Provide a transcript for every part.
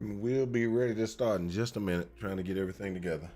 We'll be ready to start in just a minute, trying to get everything together.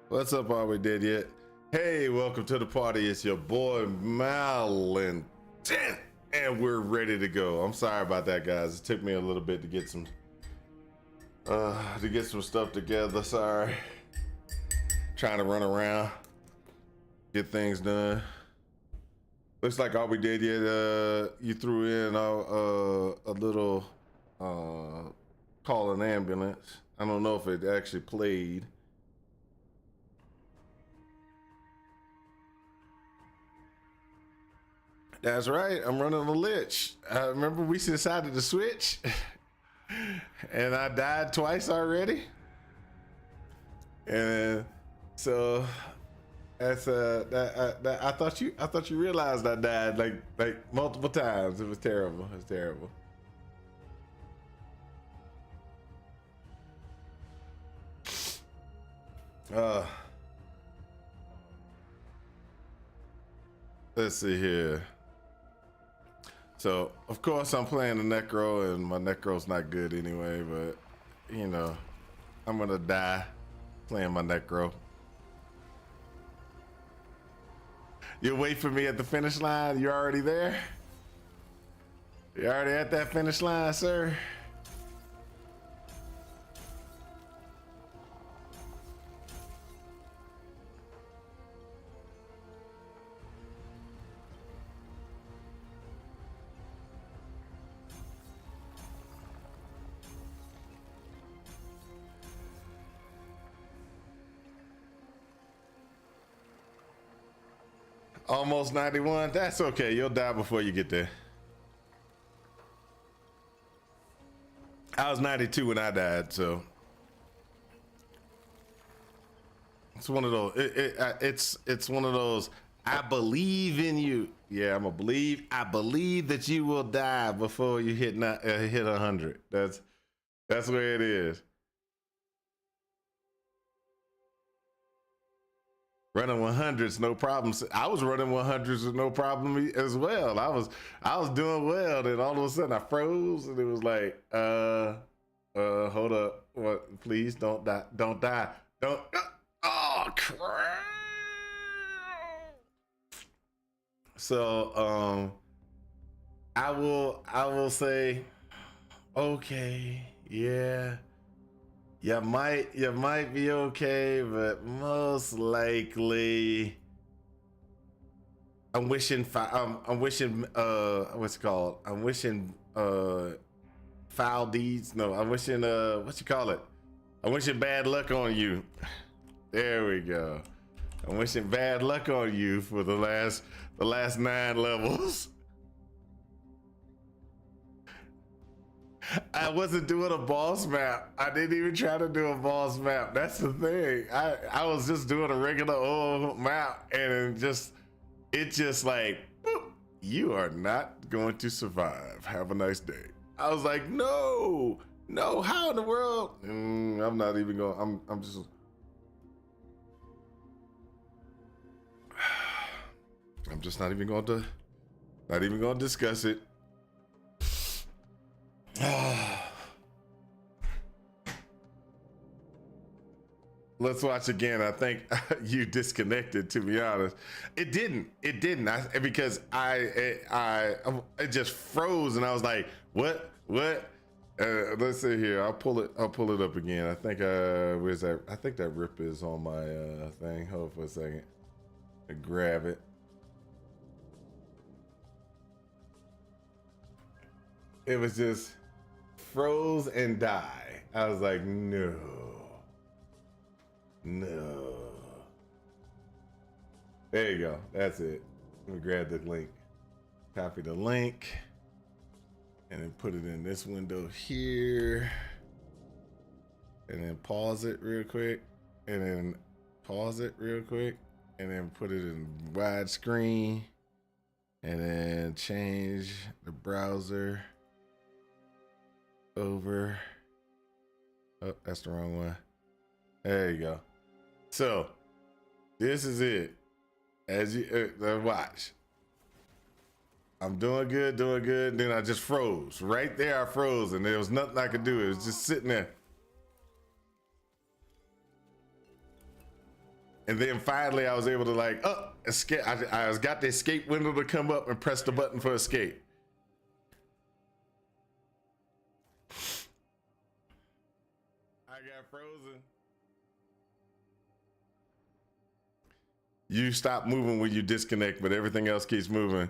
What's up, Are We Dead Yet? Hey, welcome to the party. It's your boy Malin, and we're ready to go. I'm sorry about that, guys. It took me a little bit to get some stuff together. Sorry. Trying to run around, get things done. Looks like All We Did Yet, you threw in a little call an ambulance. I don't know if it actually played. That's right. I'm running a Lich. Remember we decided to switch, and I died twice already. And so that's I thought you realized I died like multiple times. It was terrible. It was terrible. Let's see here. So, of course, I'm playing the Necro, and my Necro's not good anyway, but, you know, I'm gonna die playing my Necro. You wait for me at the finish line? You're already there? You're already at that finish line, sir? Almost 91. That's okay. You'll die before you get there. I was 92 when I died, so it's one of those. It's one of those. I believe in you. Yeah, I'm a believe. I believe that you will die before you hit 100. That's where it is. Running 100s, no problems. I was running 100s with no problem as well. I was doing well. Then all of a sudden I froze, and it was like, hold up, what? Please don't die, don't die, don't. Oh crap! So I will say, okay, yeah. You might be okay, but most likely, I'm wishing, what's it called? I'm wishing, foul deeds. No, I'm wishing, what you call it? I'm wishing bad luck on you. There we go. I'm wishing bad luck on you for the last 9 levels. I wasn't doing a boss map. I didn't even try to do a boss map. That's the thing. I was just doing a regular old map, and it just like, boop, you are not going to survive. Have a nice day. I was like, no, how in the world? I'm not even going. I'm just. I'm just not even going to discuss it. Let's watch again. I think you disconnected, to be honest. It didn't. Because it just froze, and I was like, what? Let's see here. I'll pull it up again. I think where's that? I think that rip is on my thing. Hold for a second. I grab it. It was just froze and die. I was like, no. There you go. That's it. Let me grab the link. Copy the link. And then put it in this window here. And then pause it real quick. And then pause it real quick. And then put it in widescreen. And then change the browser over. Oh, that's the wrong one. There you go. So this is it. As you watch, I'm doing good. Then I just froze right there. I froze, and there was nothing I could do. It was just sitting there. And then finally, I was able to like, escape. I got the escape window to come up and press the button for escape. I got frozen. You stop moving when you disconnect, but everything else keeps moving.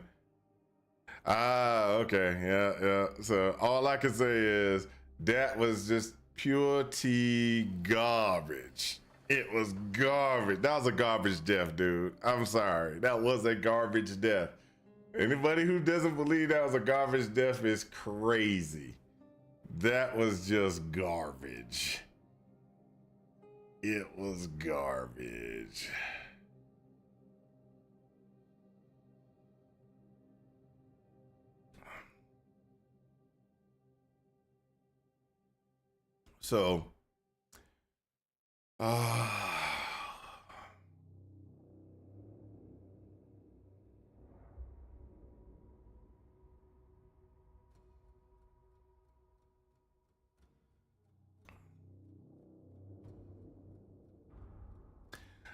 Ah, okay. Yeah. So all I can say is that was just pure T garbage. It was garbage. That was a garbage death, dude. I'm sorry. That was a garbage death. Anybody who doesn't believe that was a garbage death is crazy. That was just garbage. It was garbage. So,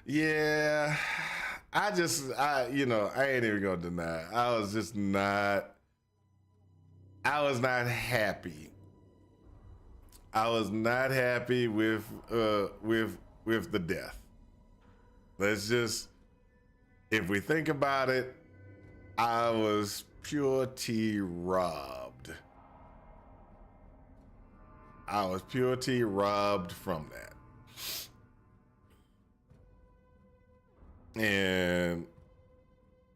yeah, I ain't even gonna deny it. I was not happy. I was not happy with the death. Let's just, if we think about it, I was pure T robbed. I was pure T robbed from that. And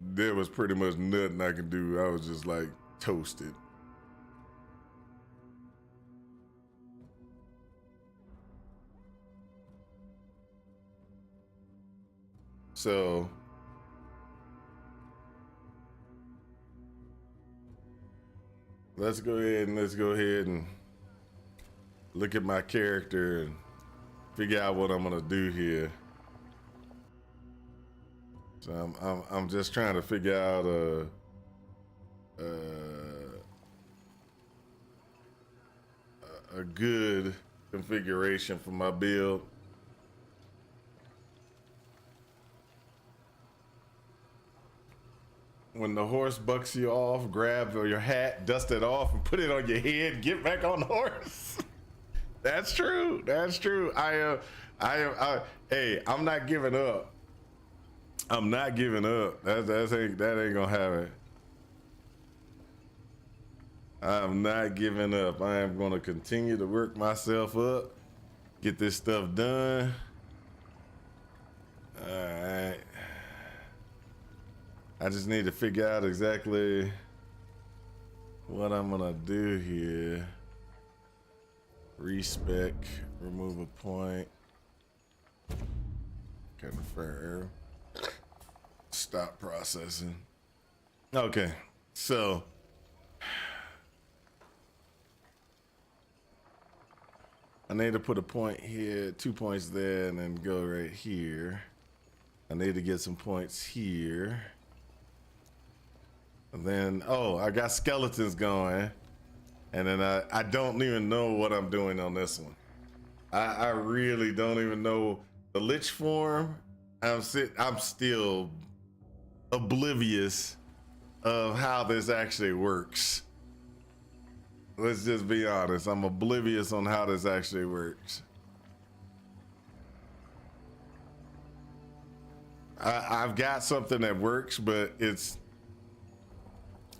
there was pretty much nothing I could do. I was just like toasted. So let's go ahead and look at my character and figure out what I'm gonna do here. So I'm just trying to figure out a good configuration for my build. When the horse bucks you off, grab your hat, dust it off, and put it on your head. Get back on the horse. That's true. That's true. Hey, I'm not giving up. I'm not giving up. That ain't gonna happen. I'm not giving up. I am gonna continue to work myself up, get this stuff done. All right. I just need to figure out exactly what I'm gonna do here. Respec, remove a point. Confirm. Stop processing. Okay, so I need to put a point here, 2 points there, and then go right here. I need to get some points here. And then, oh, I got skeletons going. And then I don't even know what I'm doing on this one. I really don't even know the Lich form. I'm still oblivious of how this actually works. Let's just be honest. I'm oblivious on how this actually works. I've got something that works, but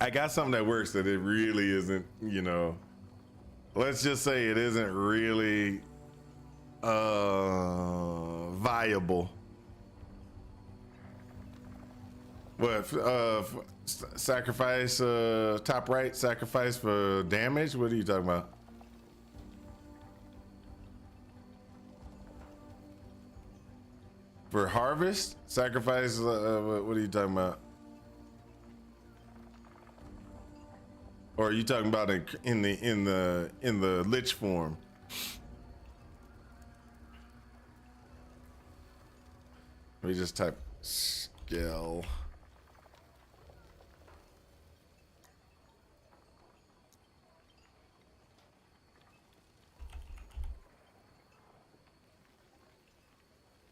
I got something that works that it really isn't, you know, let's just say it isn't really viable. What, sacrifice, top right, sacrifice for damage? What are you talking about? For harvest? Sacrifice, what are you talking about? Or are you talking about in the Lich form? Let me just type skill.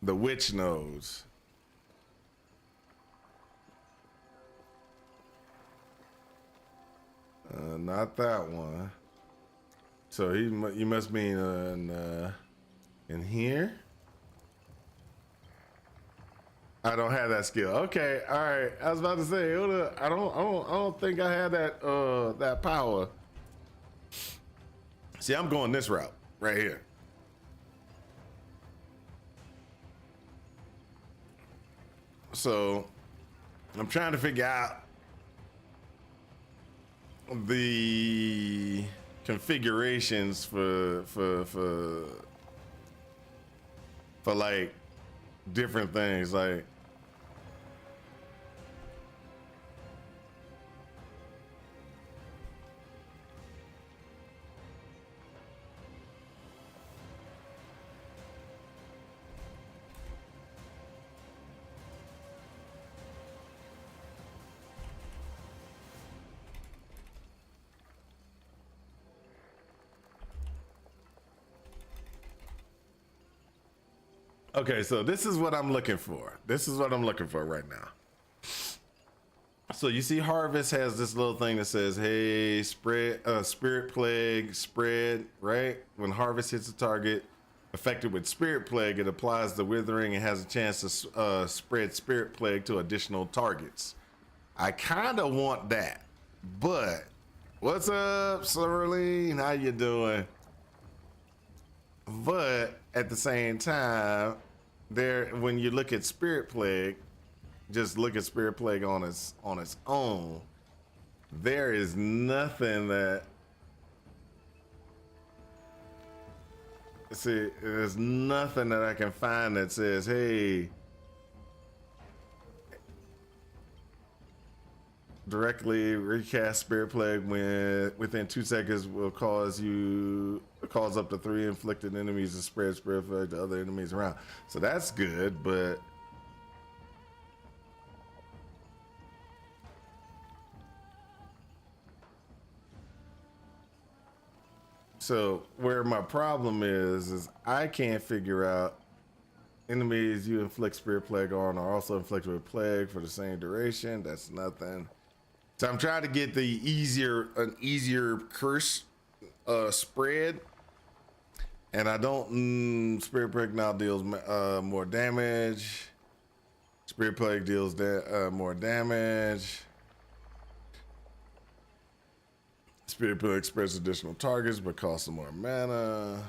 The witch knows. Not that one. So you must mean in here. I don't have that skill. Okay, all right. I was about to say, I don't think I had that power. See, I'm going this route right here. So I'm trying to figure out the configurations for like different things, like okay, so this is what I'm looking for. This is what I'm looking for right now. So you see Harvest has this little thing that says, hey, spread, Spirit Plague, spread, right? When Harvest hits a target affected with Spirit Plague, it applies the Withering and has a chance to spread Spirit Plague to additional targets. I kind of want that, but what's up, Serline? How you doing? But at the same time, when you look at Spirit Plague, just look at Spirit Plague on its own, there is nothing that, see, there's nothing that I can find that says, hey, directly recast Spirit Plague when within 2 seconds will cause up to 3 inflicted enemies to spread Spirit Plague to other enemies around. So that's good, but So where my problem is I can't figure out enemies you inflict spirit plague on are also inflicted with plague for the same duration. That's nothing. So I'm trying to get an easier curse spread, and I don't. Spirit plague now deals more damage. Spirit plague deals more damage. Spirit plague spreads additional targets but costs some more mana.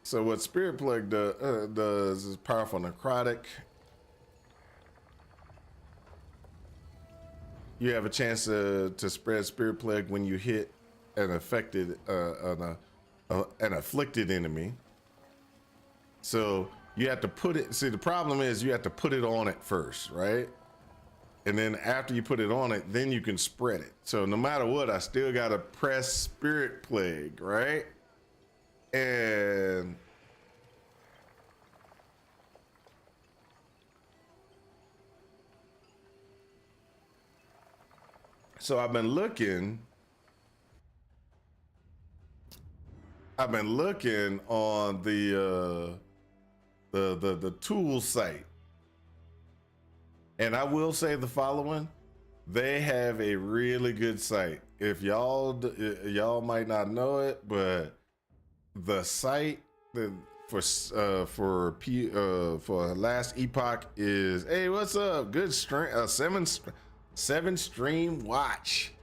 So what Spirit Plague does is powerful necrotic. You have a chance to spread Spirit Plague when you hit an afflicted enemy. So you have to put it. See, the problem is you have to put it on it first, right? And then after you put it on it, then you can spread it. So no matter what, I still gotta press Spirit Plague, right? And so I've been looking on the tool site, and I will say the following: they have a really good site. If y'all might not know it, but the site for last Epoch is, hey, what's up? Good stream, seven stream watch.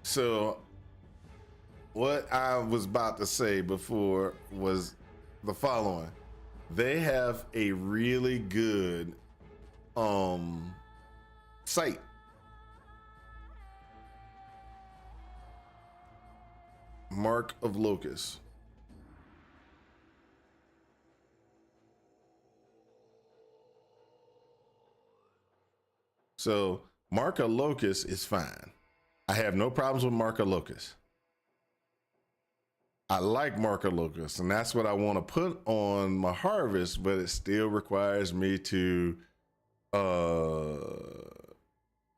So what I was about to say before was the following: they have a really good site. Mark of Locust. So Mark of Locust is fine. I have no problems with Mark of Locust. I like Mark of Locust, and that's what I want to put on my harvest, but it still requires me to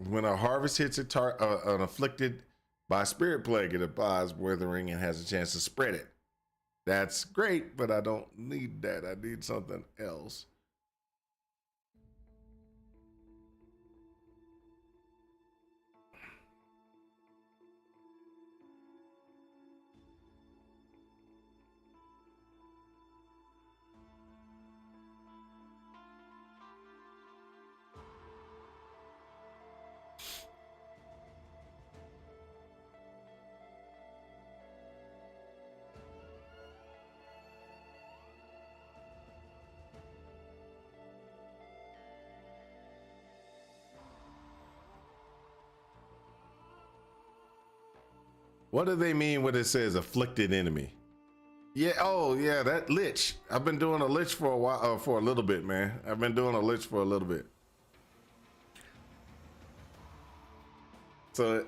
when a harvest hits an afflicted by Spirit Plague, it applies Withering and has a chance to spread it. That's great, but I don't need that. I need something else. What do they mean when it says afflicted enemy? Yeah, oh yeah, that Lich. I've been doing a Lich for a while, for a little bit, man. I've been doing a Lich for a little bit. So,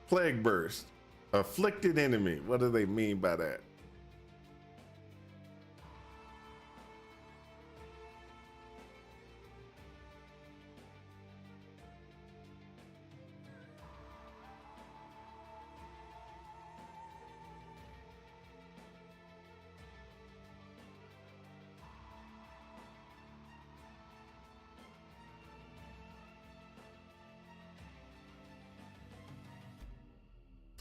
Plague Burst, afflicted enemy. What do they mean by that?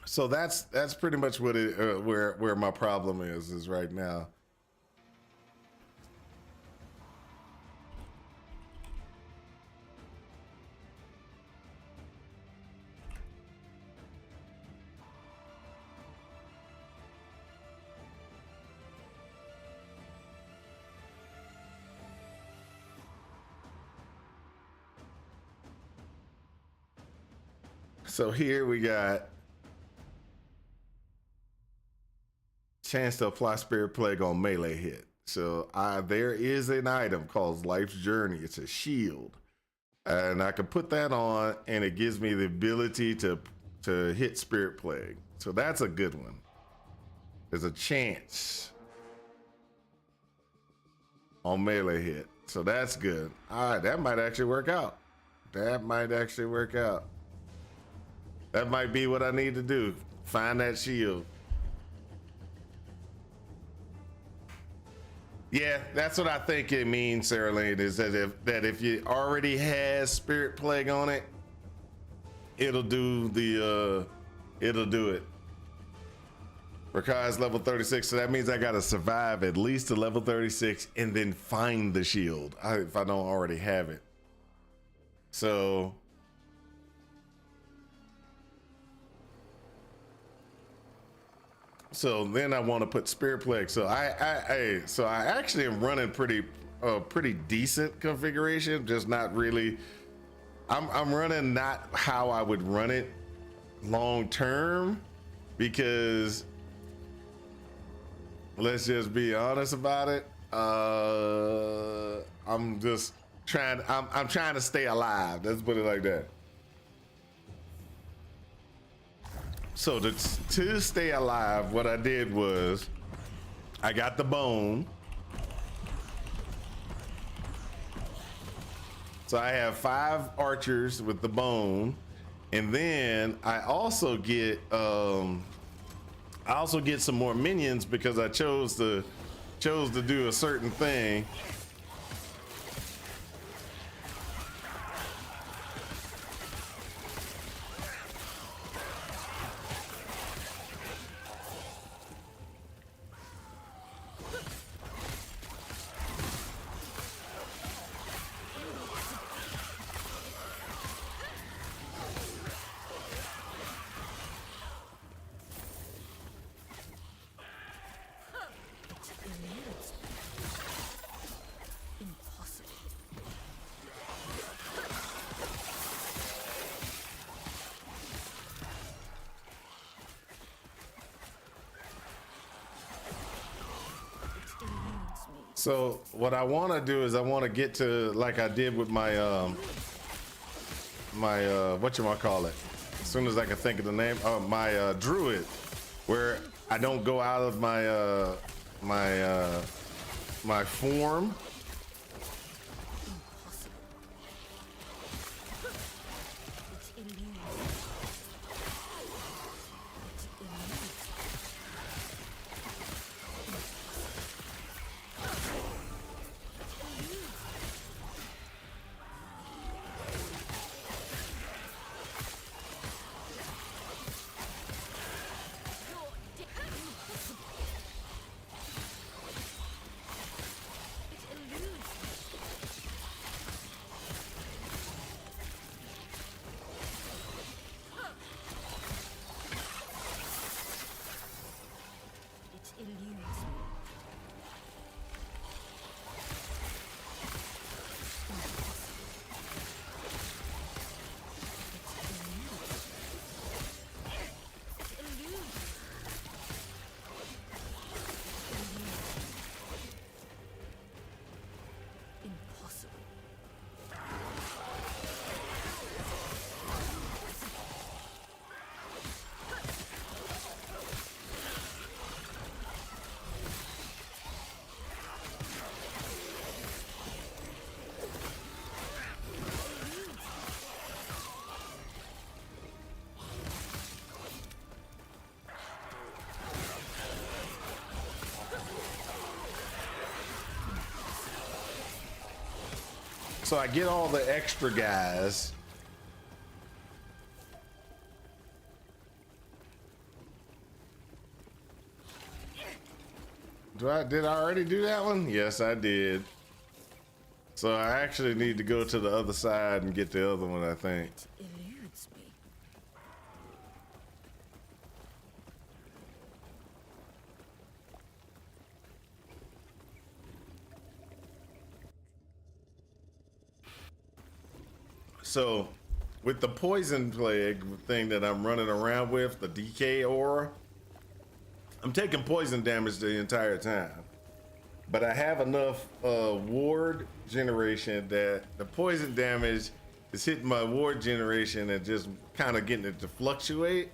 So that's pretty much what it where my problem is right now. So here we got chance to apply Spirit Plague on melee hit. So there is an item called Life's Journey. It's a shield, and I can put that on, and it gives me the ability to hit Spirit Plague. So that's a good one. There's a chance on melee hit. So that's good. All right, that might actually work out. That might actually work out. That might be what I need to do. Find that shield. Yeah, that's what I think it means, Sarah Lane, is that if you already has Spirit Plague on it, it'll do it. Requires level 36, so that means I gotta survive at least to level 36 and then find the shield if I don't already have it. So then I want to put Spirit Plague. So I actually am running pretty decent configuration, just not really. I'm running not how I would run it long term, because let's just be honest about it. I'm trying to stay alive. Let's put it like that. So to stay alive, what I did was I got the bone. So I have 5 archers with the bone, and then I also get some more minions because I chose to do a certain thing. So what I want to do is I want to get to, like I did with my whatchamacallit, as soon as I can think of the name, my druid, where I don't go out of my my form. So I get all the extra guys. Did I already do that one? Yes, I did. So I actually need to go to the other side and get the other one, I think. It eludes me. So with the poison plague thing that I'm running around with, the decay aura, I'm taking poison damage the entire time. But I have enough ward generation that the poison damage is hitting my ward generation and just kind of getting it to fluctuate.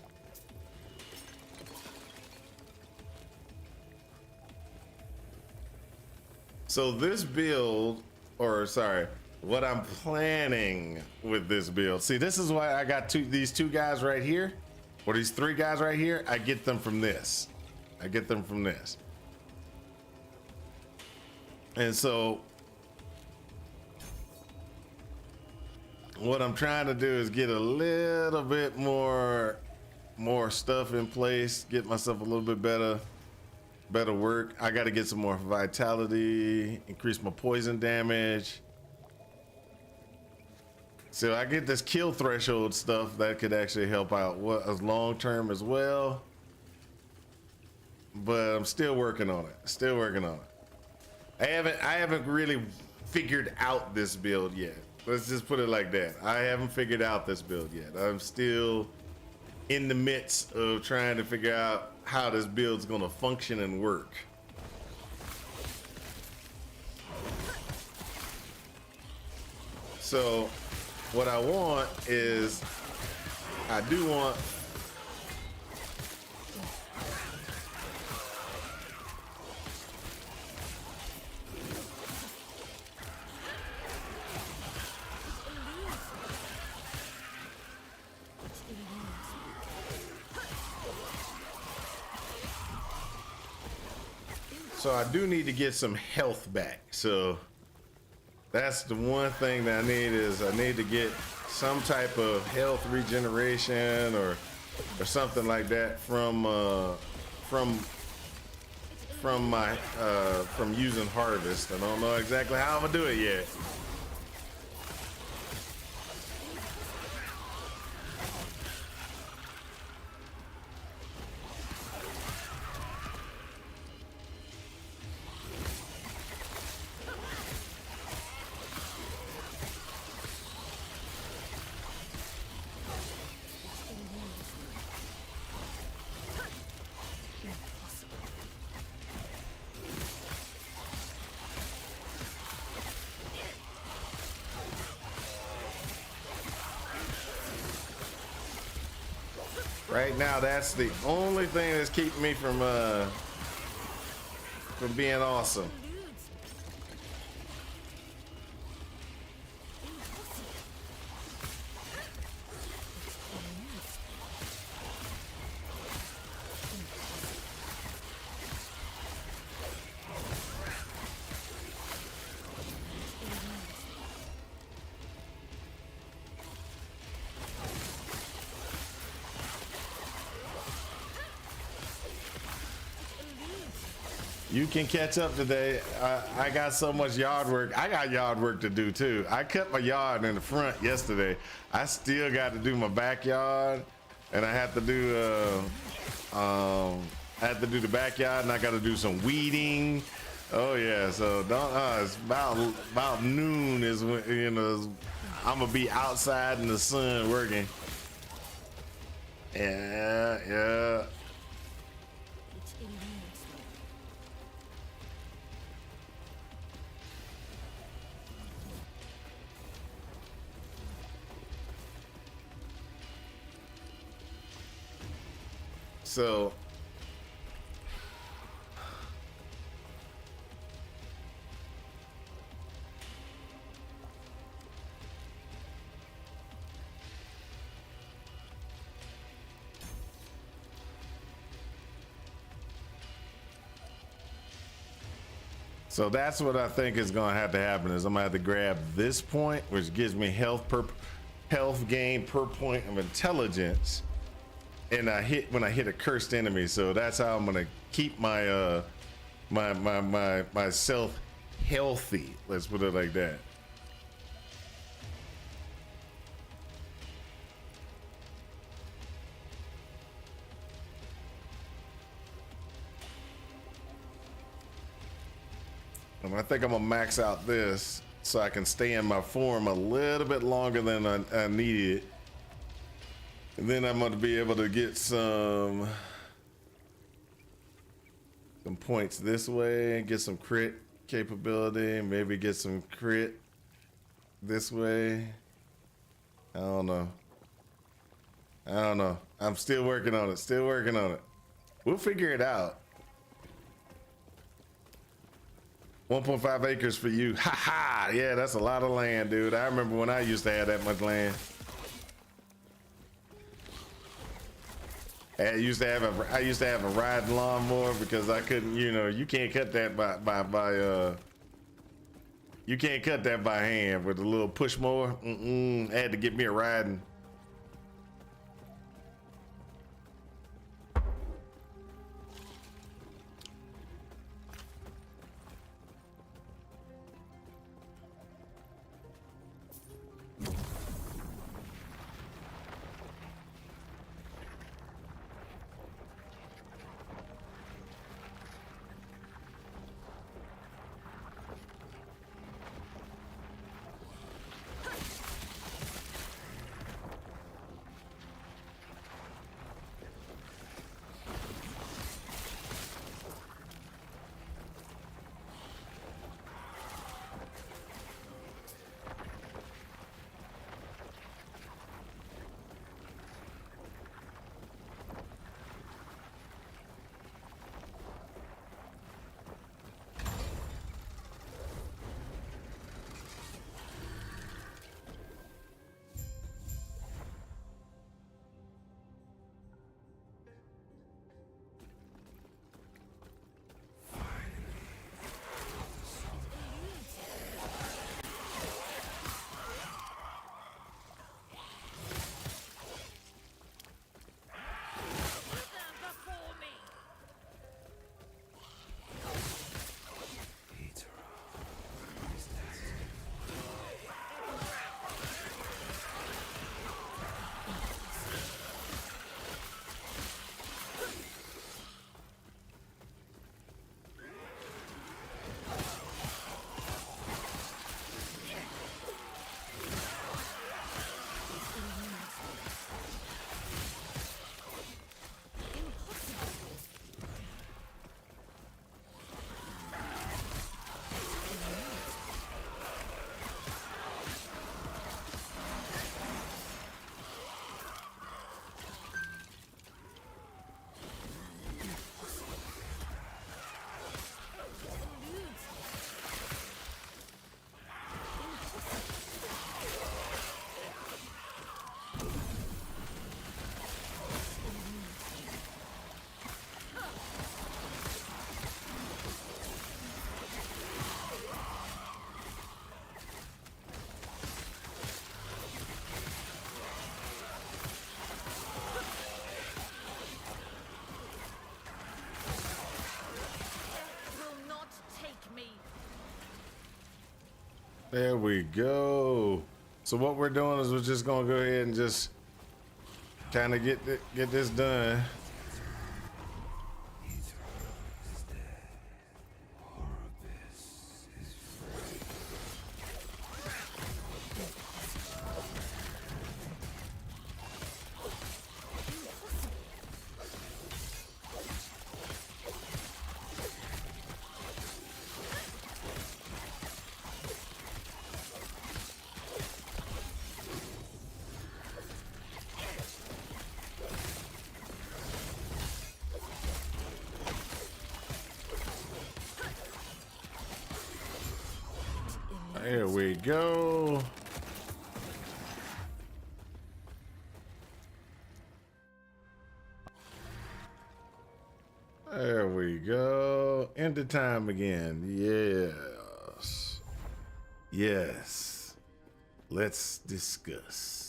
So this build or sorry, what I'm planning with this build. See, this is why I got these two guys right here, or these three guys right here. I get them from this. I get them from this. And so what I'm trying to do is get a little bit more stuff in place, get myself a little bit better work. I got to get some more vitality, increase my poison damage. So I get this kill threshold stuff that could actually help out as long term as well. But I'm still working on it. Still working on it. I haven't really figured out this build yet. Let's just put it like that. I haven't figured out this build yet. I'm still in the midst of trying to figure out how this build's gonna function and work. So what I want is, I do want So I do need to get some health back. So that's the one thing that I need, is I need to get some type of health regeneration or something like that from using harvest. I don't know exactly how I'm gonna do it yet. Right now, that's the only thing that's keeping me from being awesome. You can catch up today. I got so much yard work. I got yard work to do too. I cut my yard in the front yesterday. I still got to do my backyard, and I have to do the backyard, and I got to do some weeding. Oh yeah, so don't. It's about noon is when, you know, I'm gonna be outside in the sun working. Yeah. So that's what I think is going to have to happen, is I'm going to have to grab this point, which gives me health gain per point of intelligence, and when I hit a cursed enemy. So that's how I'm going to keep my myself healthy. Let's put it like that. And I think I'm gonna max out this so I can stay in my form a little bit longer than I need it. And then I'm gonna be able to get some points this way, get some crit capability, maybe get some crit this way. I don't know. I'm still working on it. We'll figure it out. 1.5 acres for you. Ha ha. Yeah, that's a lot of land, dude. I remember when I used to have that much land. I used to have a riding lawnmower because I couldn't, you know, you can't cut that you can't cut that by hand with a little push mower. I had to get me a riding. There we go. So what we're doing is we're just gonna go ahead and just kind of get this done. There we go. There we go. End the time again. Yes. Yes. Let's discuss.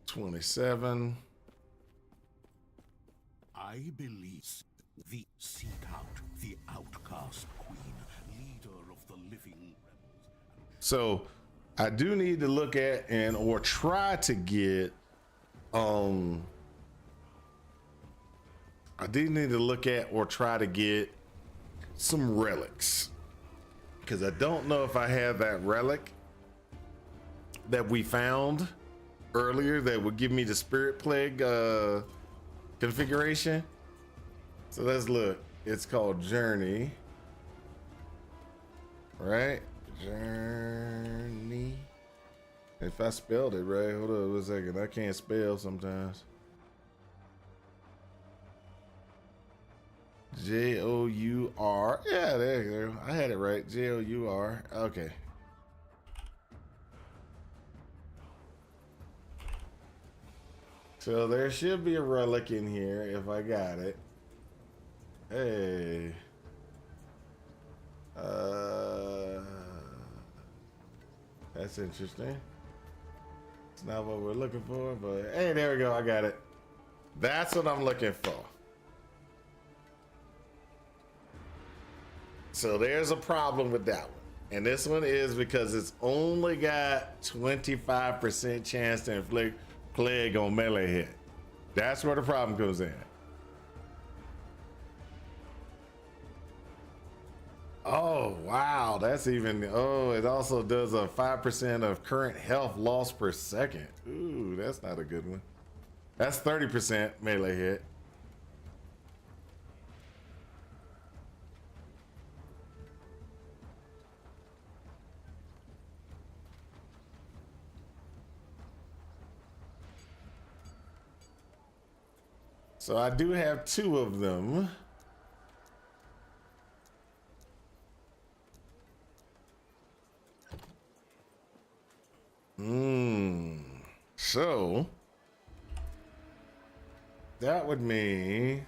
$27. I believe the seek out the outcast queen, leader of the living rebels. So I do need to look at or try to get I do need to look at or try to get some relics, because I don't know if I have that relic that we found earlier that would give me the spirit plague configuration. So let's look. It's called Journey, right? Journey. If I spelled it right, hold on a second. I can't spell sometimes. Jour. Yeah, there you go. I had it right. Jour. Okay. So there should be a relic in here if I got it. Hey. That's interesting. It's not what we're looking for, but hey, there we go. I got it. That's what I'm looking for. So there's a problem with that one. And this one is because it's only got 25% chance to inflict plague on melee hit. That's where the problem comes in. Oh, wow. That's even, oh, it also does a 5% of current health loss per second. Ooh, that's not a good one. That's 30% melee hit. So I do have 2 of them. So that would mean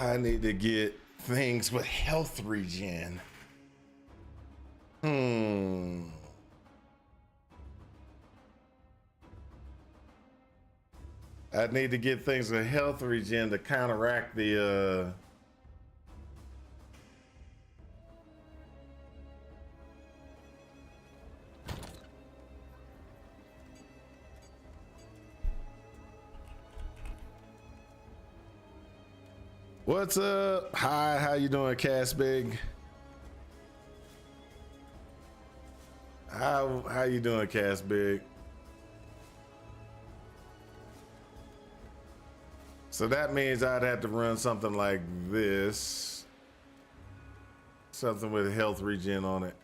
I need to get things with health regen. I need to get things with health regen to counteract the What's up? Hi, how you doing, Cass Big? How you doing, Cass Big? So that means I'd have to run something like this. Something with health regen on it.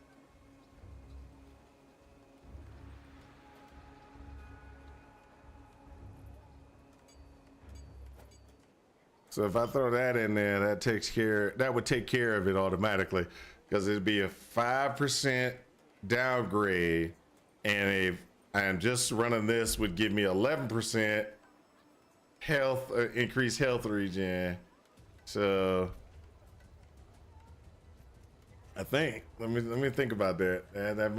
So if I throw that in there, that would take care of it automatically, because it'd be a 5% downgrade, and just running this would give me 11% health, increased health regen. So I think let me think about that. And that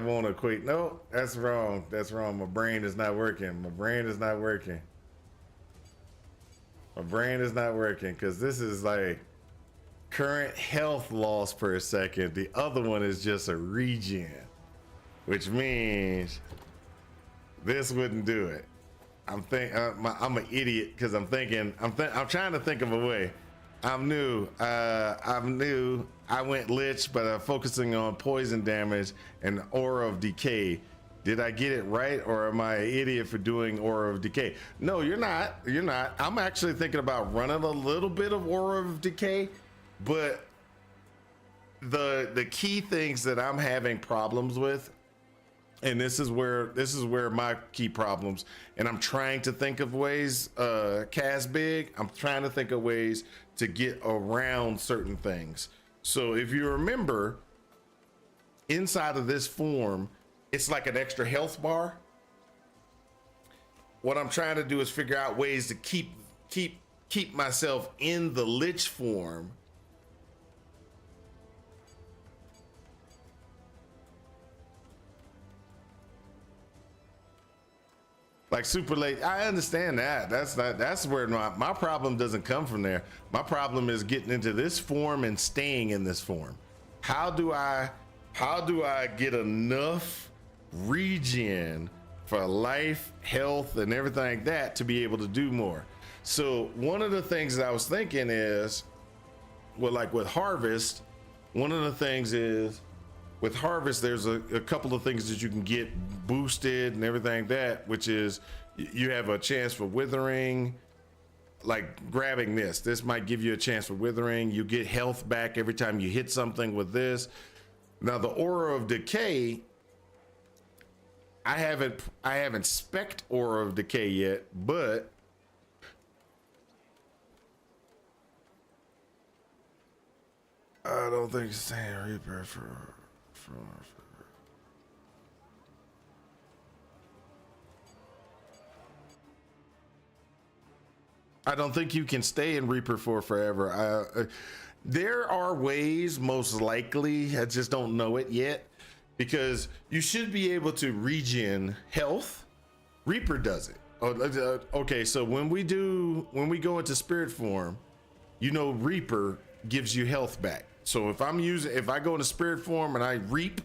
won't equate. No, that's wrong. That's wrong. My brain is not working. My brain is not working. My brain is not working, because this is like current health loss per second. The other one is just a regen, which means this wouldn't do it. I'm an idiot, because I'm trying to think of a way. I'm new. I went Lich, but I'm focusing on poison damage and aura of decay. Did I get it right, or am I an idiot for doing aura of decay? No, you're not. You're not. I'm actually thinking about running a little bit of aura of decay, but the key things that I'm having problems with, and this is where my key problems, and I'm trying to think of ways, Cass Big, I'm trying to think of ways to get around certain things. So if you remember, inside of this form, it's like an extra health bar. What I'm trying to do is figure out ways to keep myself in the Lich form. Like super late. I understand that. That's where my problem doesn't come from there. My problem is getting into this form and staying in this form. How do I get enough regen for life, health, and everything like that to be able to do more. So one of the things that I was thinking is, well, like with harvest, one of the things is with harvest, there's a couple of things that you can get boosted and everything like that, which is you have a chance for withering. Like grabbing this might give you a chance for withering. You get health back every time you hit something with this. Now the aura of decay, I haven't spec'd aura of decay yet, but I don't think it's saying Reaper for I don't think you can stay in Reaper for forever. There are ways, most likely, I just don't know it yet, because you should be able to regen health. Reaper does it. Okay, so when we go into spirit form, you know Reaper gives you health back. So if I go into spirit form and I reap,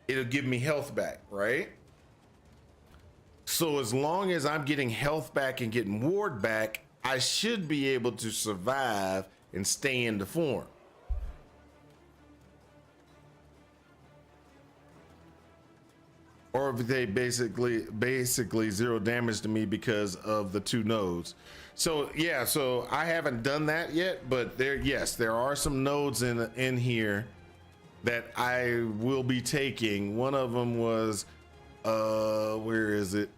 it'll give me health back, right? So as long as I'm getting health back and getting ward back, I should be able to survive and stay in the form. Or if they basically zero damage to me because of the 2 nodes. So yeah, so I haven't done that yet, but there are some nodes in here that I will be taking. One of them was where is it?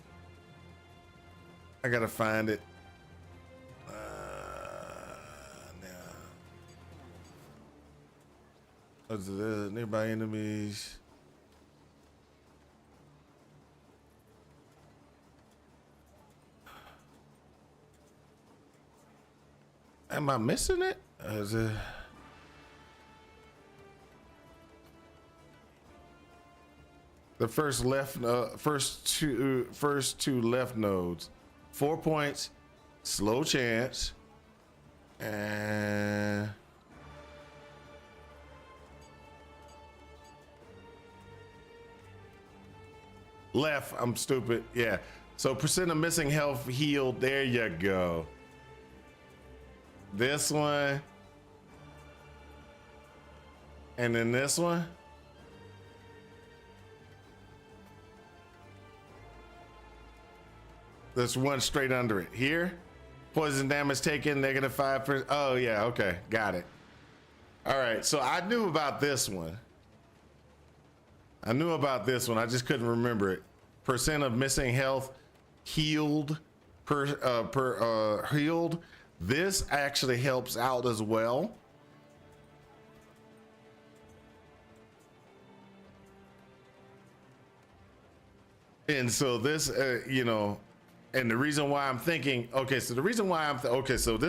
I gotta find it. Nearby enemies. Am I missing it? Is it? The first two left nodes, 4 points, slow chance, and left. I'm stupid. Yeah. So percent of missing health healed. There you go. This one. And then this one. There's one straight under it. Here. Poison damage taken, -5%. Oh yeah, okay. Got it. All right. So I knew about this one. I just couldn't remember it. Percent of missing health healed healed. This actually helps out as well. And so this, and the reason why I'm thinking, okay, so this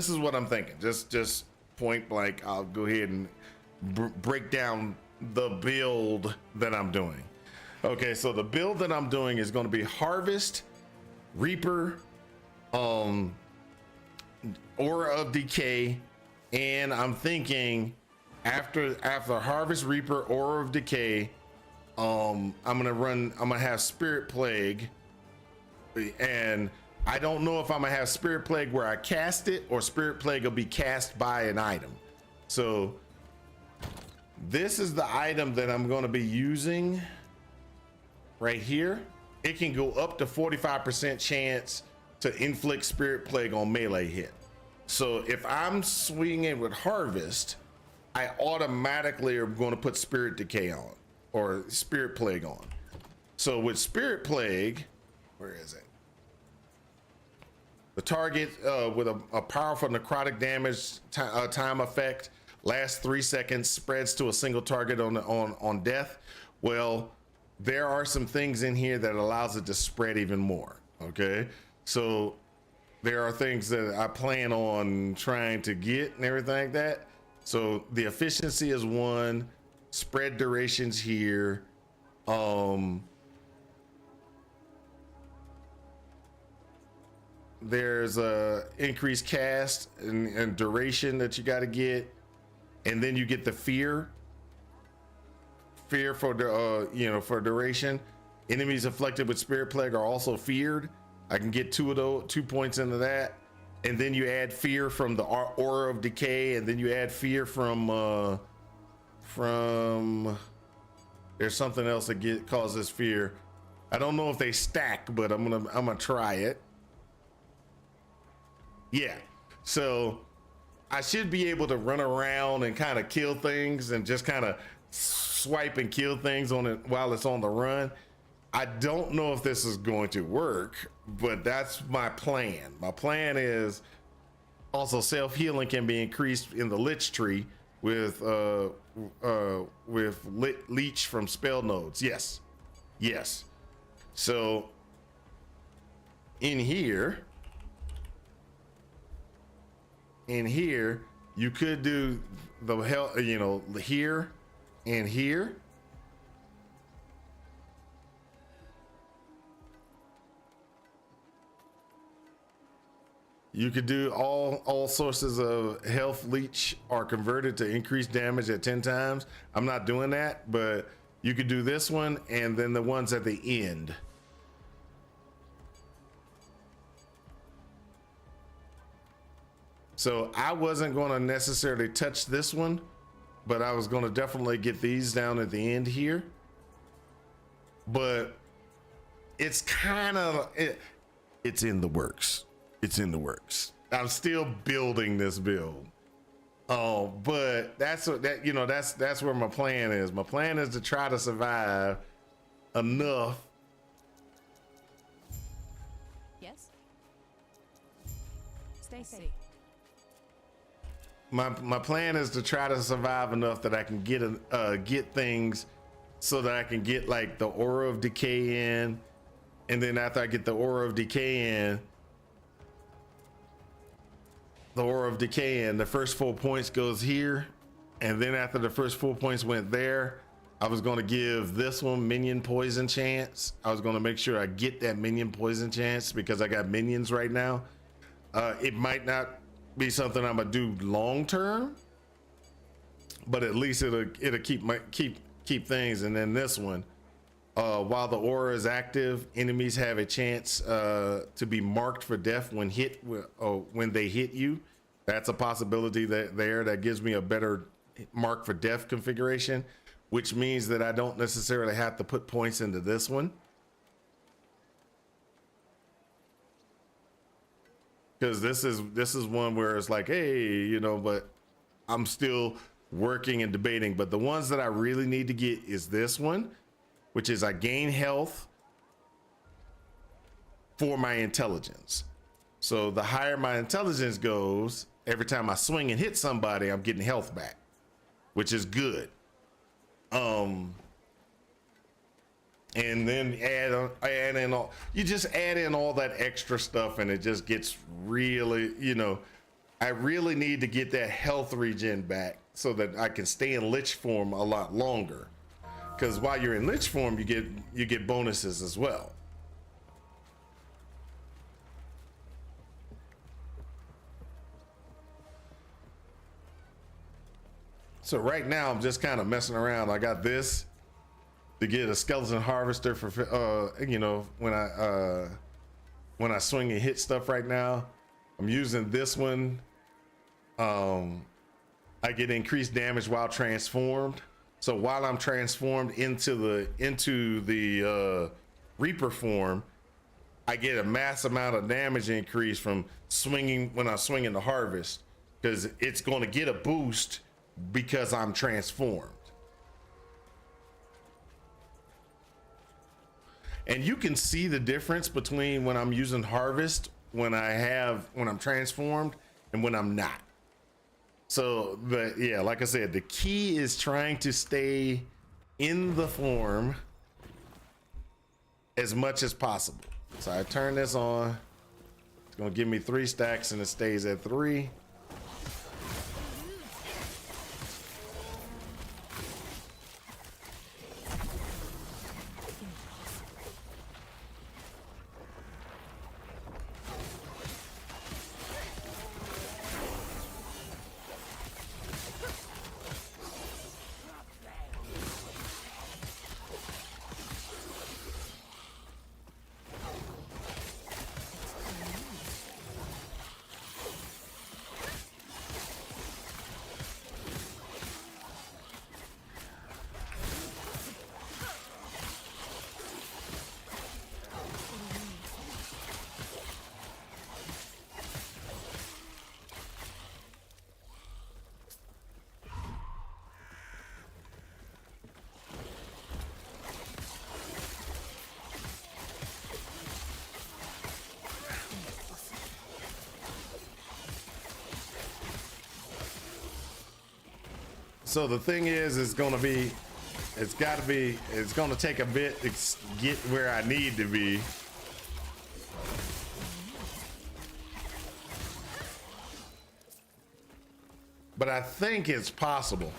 is what I'm thinking. Just point blank, I'll go ahead and break down the build that I'm doing. Okay, so the build that I'm doing is going to be Harvest, Reaper, Aura of Decay, and I'm thinking after Harvest, Reaper, Aura of Decay, I'm gonna have Spirit Plague, and I don't know if I'm gonna have Spirit Plague where I cast it or Spirit Plague will be cast by an item. So this is the item that I'm going to be using right here. It can go up to 45% chance to inflict Spirit Plague on melee hit. So if I'm swinging with Harvest, I automatically are going to put Spirit Decay on or Spirit Plague on. So with Spirit Plague, where is it? The target with a powerful necrotic damage time effect lasts 3 seconds, spreads to a single target on death. Well, there are some things in here that allows it to spread even more. Okay, so there are things that I plan on trying to get and everything like that. So the efficiency is 1, spread durations here. There's a increased cast and duration that you got to get, and then you get the fear for the for duration. Enemies afflicted with spirit plague are also feared. I can get 2 of those, 2 points into that. And then you add fear from the aura of decay, and then you add fear from there's something else that causes fear. I don't know if they stack, but I'm gonna try it. Yeah, so I should be able to run around and kind of kill things and just kind of swipe and kill things on it while it's on the run. I don't know if this is going to work, but that's my plan. My plan is also self-healing can be increased in the Lich tree with Lich from spell nodes. Yes. So in here, you could do the hell, here and here. You could do all sources of health leech are converted to increased damage at 10 times. I'm not doing that, but you could do this one and then the ones at the end. So I wasn't going to necessarily touch this one, but I was going to definitely get these down at the end here. But it's kind of, it's in the works. I'm still building this build. Oh, but that's where my plan is. My plan is to try to survive enough. Yes. Stacy. My plan is to try to survive enough that I can get things so that I can get like the aura of decay in, and then after I get the aura of decay in, the first 4 points goes here, and then after the first 4 points went there, I was going to give this one minion poison chance. I was going to make sure I get that minion poison chance because I got minions right now. It might not be something I'm gonna do long term, but at least it'll keep things. And then this one, while the aura is active, enemies have a chance to be marked for death when they hit you. That's a possibility that gives me a better mark for death configuration, which means that I don't necessarily have to put points into this one. Because this is one where it's like, hey, but I'm still working and debating. But the ones that I really need to get is this one, which is I gain health for my intelligence. So the higher my intelligence goes, every time I swing and hit somebody, I'm getting health back, which is good. And then add in all that extra stuff, and it just gets really, I really need to get that health regen back so that I can stay in Lich form a lot longer. Because while you're in Lich form, you get bonuses as well. So right now I'm just kind of messing around. I got this to get a skeleton harvester for when I swing and hit stuff right now. I'm using this one. I get increased damage while transformed. So while I'm transformed into the Reaper form, I get a mass amount of damage increase from swinging when I'm swinging the harvest, because it's going to get a boost because I'm transformed. And you can see the difference between when I'm using harvest, when I'm transformed, and when I'm not. So like I said, the key is trying to stay in the form as much as possible. So I turn this on. It's gonna give me 3 stacks and it stays at 3. So the thing is, it's gonna take a bit to get where I need to be. But I think it's possible.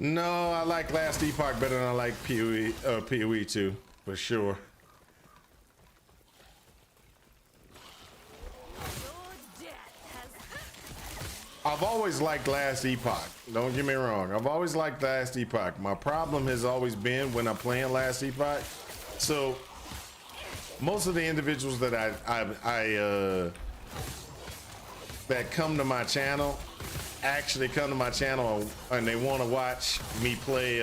No, I like last Epoch better than I like PoE 2, for sure. I've always liked last Epoch. Don't get me wrong. I've always liked last Epoch. My problem has always been when I'm playing last Epoch. So most of the individuals that that come to my channel actually come to my channel and they want to watch me play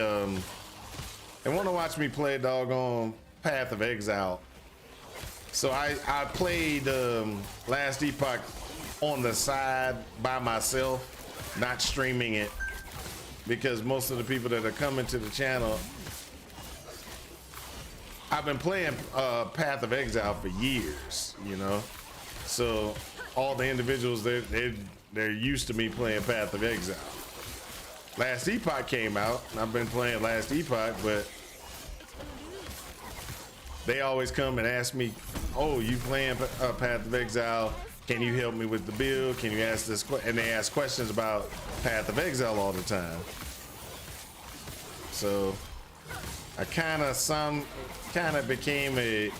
doggone Path of Exile. So I played last Epoch on the side by myself, not streaming it, because most of the people that are coming to the channel, I've been playing Path of Exile for years, you know. So all the individuals, they're used to me playing Path of Exile. Last Epoch came out, and I've been playing Last Epoch, but they always come and ask me, "Oh, you playing Path of Exile? Can you help me with the build? Can you ask this?" And they ask questions about Path of Exile all the time. So I kind of became a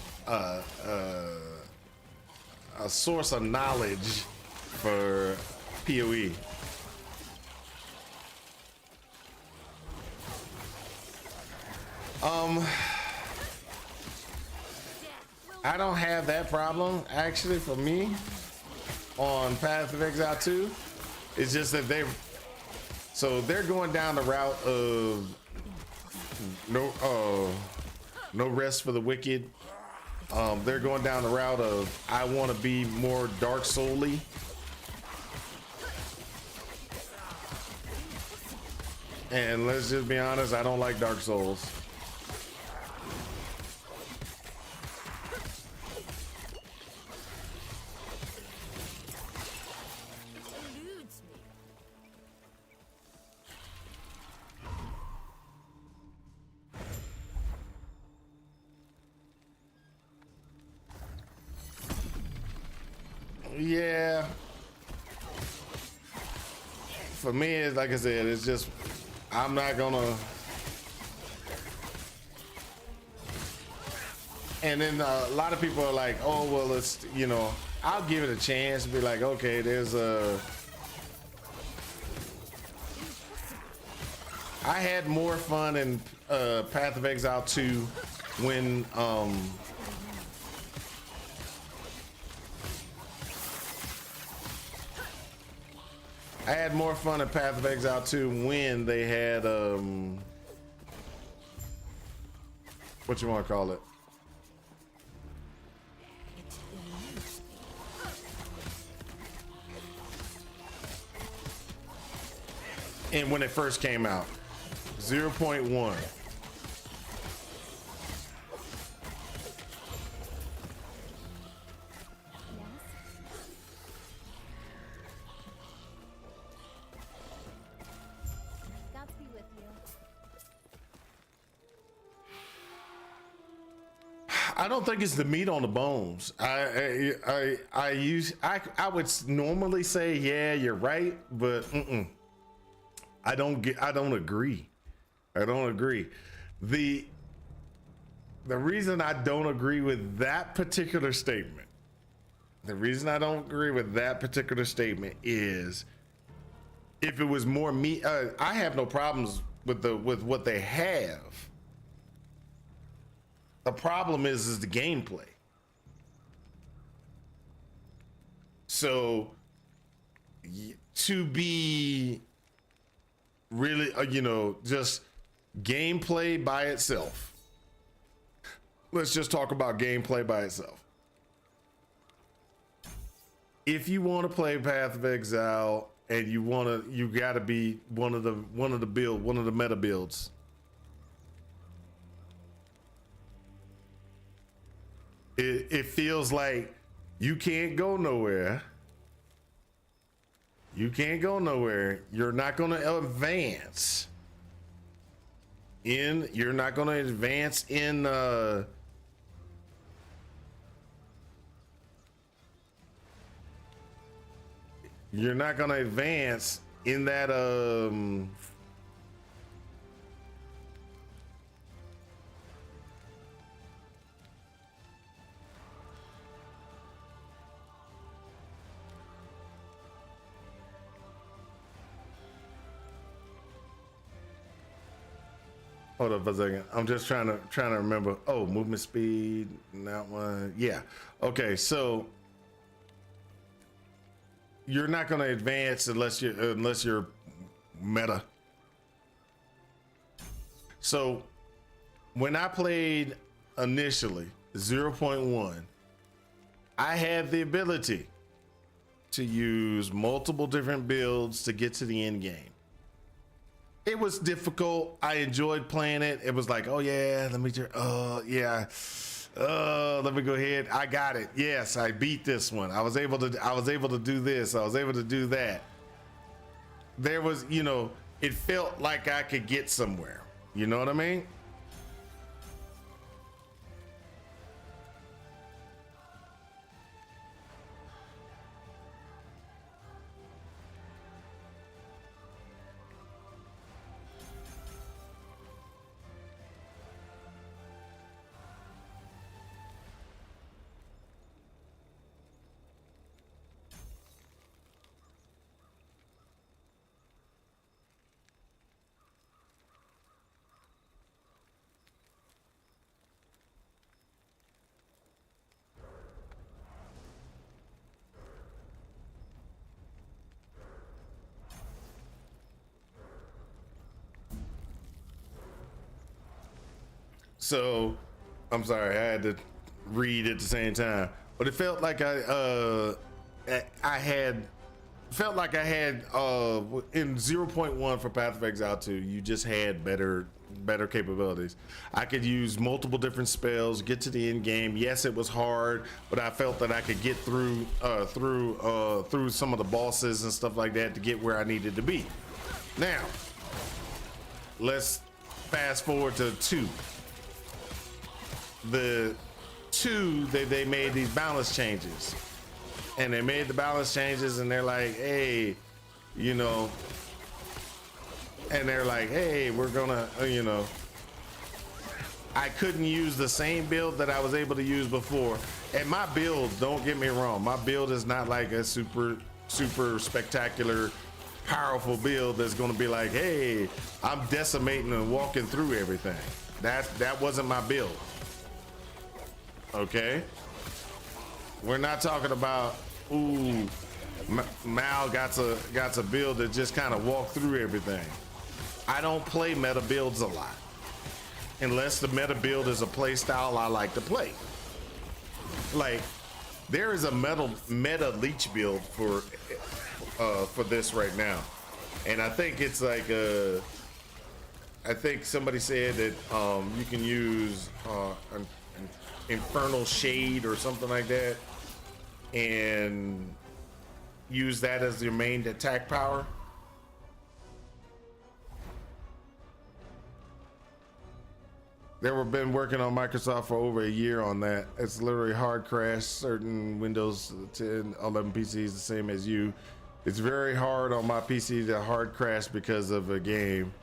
source of knowledge for PoE. I don't have that problem actually for me on Path of Exile 2. It's just that they're going down the route of no rest for the wicked. They're going down the route of I want to be more Dark Soul-y. And let's just be honest, I don't like Dark Souls. Yeah. For me, it's like I said, it's just I'm not gonna. And then a lot of people are like, "Oh, well, it's, you know, I'll give it a chance." Be like, "Okay, there's a." I had more fun in Path of Exile 2 when I had more fun in Path of Exile 2 when they had what you want to call it? And when it first came out, 0.1. I don't think it's the meat on the bones. I would normally say, yeah, you're right, but I don't agree. I don't agree. The reason I don't agree with that particular statement The reason I don't agree with that particular statement is if it was more me, I have no problems with what they have. The problem is the gameplay. So to be really, just gameplay by itself. Let's just talk about gameplay by itself. If you want to play Path of Exile and you gotta be one of the meta builds. It feels like you can't go nowhere. You can't go nowhere. You're not going to advance in. You're not going to advance in. You're not going to advance in that. Hold up a second. I'm just trying to remember. Oh, movement speed. That one. Yeah. Okay. So you're not going to advance unless you're meta. So when I played initially 0.1, I had the ability to use multiple different builds to get to the end game. It was difficult. I enjoyed playing it. It was like, oh yeah, let me go ahead. I got it. Yes, I beat this one. I was able to do this. I was able to do that. There was, it felt like I could get somewhere. You know what I mean? So, I'm sorry, I had to read at the same time, but it felt like I had in 0.1 for Path of Exile 2, you just had better capabilities. I could use multiple different spells, get to the end game. Yes, it was hard, but I felt that I could get through some of the bosses and stuff like that to get where I needed to be. Now, let's fast forward to 2. The 2, they made these balance changes, and they made the balance changes, and they're like, hey, and they're like, hey, we're gonna, I couldn't use the same build that I was able to use before. And my build, don't get me wrong, my build is not like a super spectacular, powerful build that's gonna be like, hey, I'm decimating and walking through everything. That wasn't my build. Okay, we're not talking about Mal got a build that just kind of walk through everything. I don't play meta builds a lot unless the meta build is a play style I like to play. Like, there is a meta Lich build for this right now, and I think it's like I think somebody said that you can use an Infernal Shade or something like that and use that as your main attack power. They were been working on Microsoft for over a year on that. It's literally hard crash certain Windows 10, 11 PCs the same as you. It's very hard on my PC to hard crash because of a game.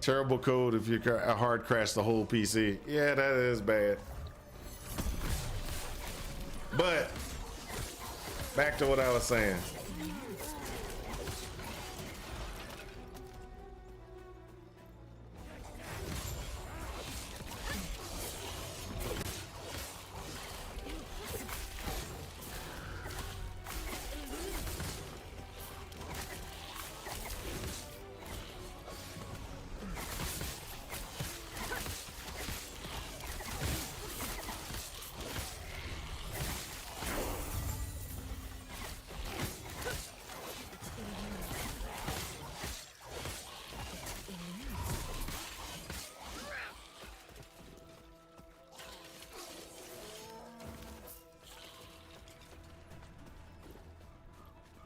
Terrible code if you hard crash the whole PC. Yeah, that is bad. But back to what I was saying.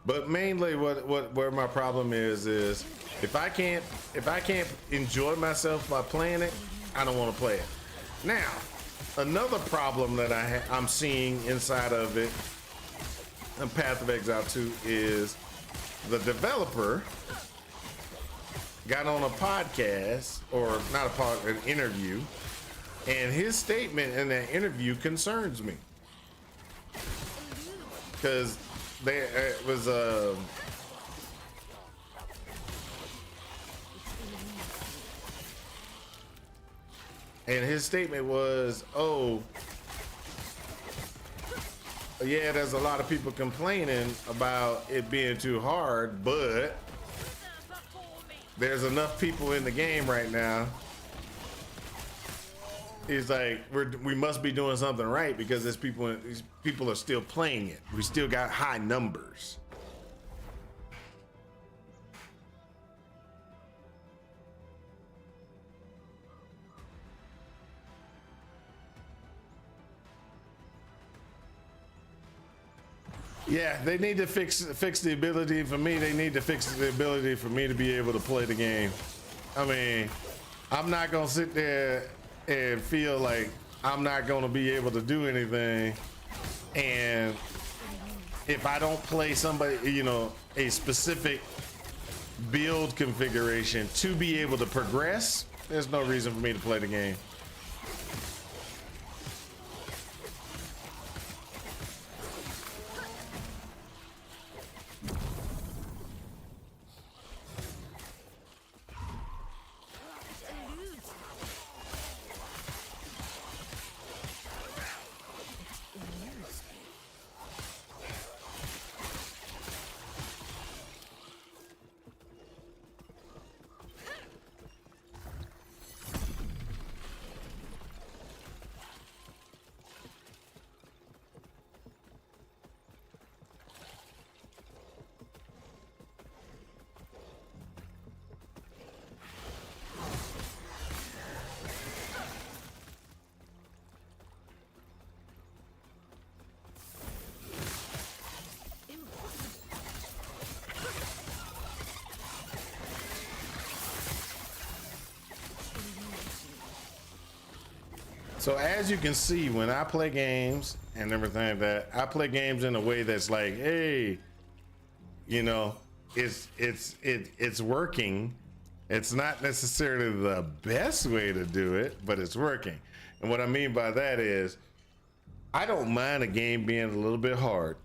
But mainly where my problem is if I can't enjoy myself by playing it, I don't want to play it. Now, another problem that I'm seeing inside of it and Path of Exile 2 is the developer got on a podcast, or not a pod, an interview, and his statement in that interview concerns me. Because it was and his statement was, oh yeah, there's a lot of people complaining about it being too hard, but there's enough people in the game right now. He's like, we must be doing something right because these people are still playing it. We still got high numbers. Yeah, they need to fix the ability for me. They need to fix the ability for me to be able to play the game. I mean, I'm not gonna sit there and feel like I'm not gonna be able to do anything, and if I don't play somebody, you know, a specific build configuration to be able to progress, there's no reason for me to play the game. So as you can see, when I play games and everything like that, I play games in a way that's like, hey, you know, it's working. It's not necessarily the best way to do it, but it's working. And what I mean by that is, I don't mind a game being a little bit hard.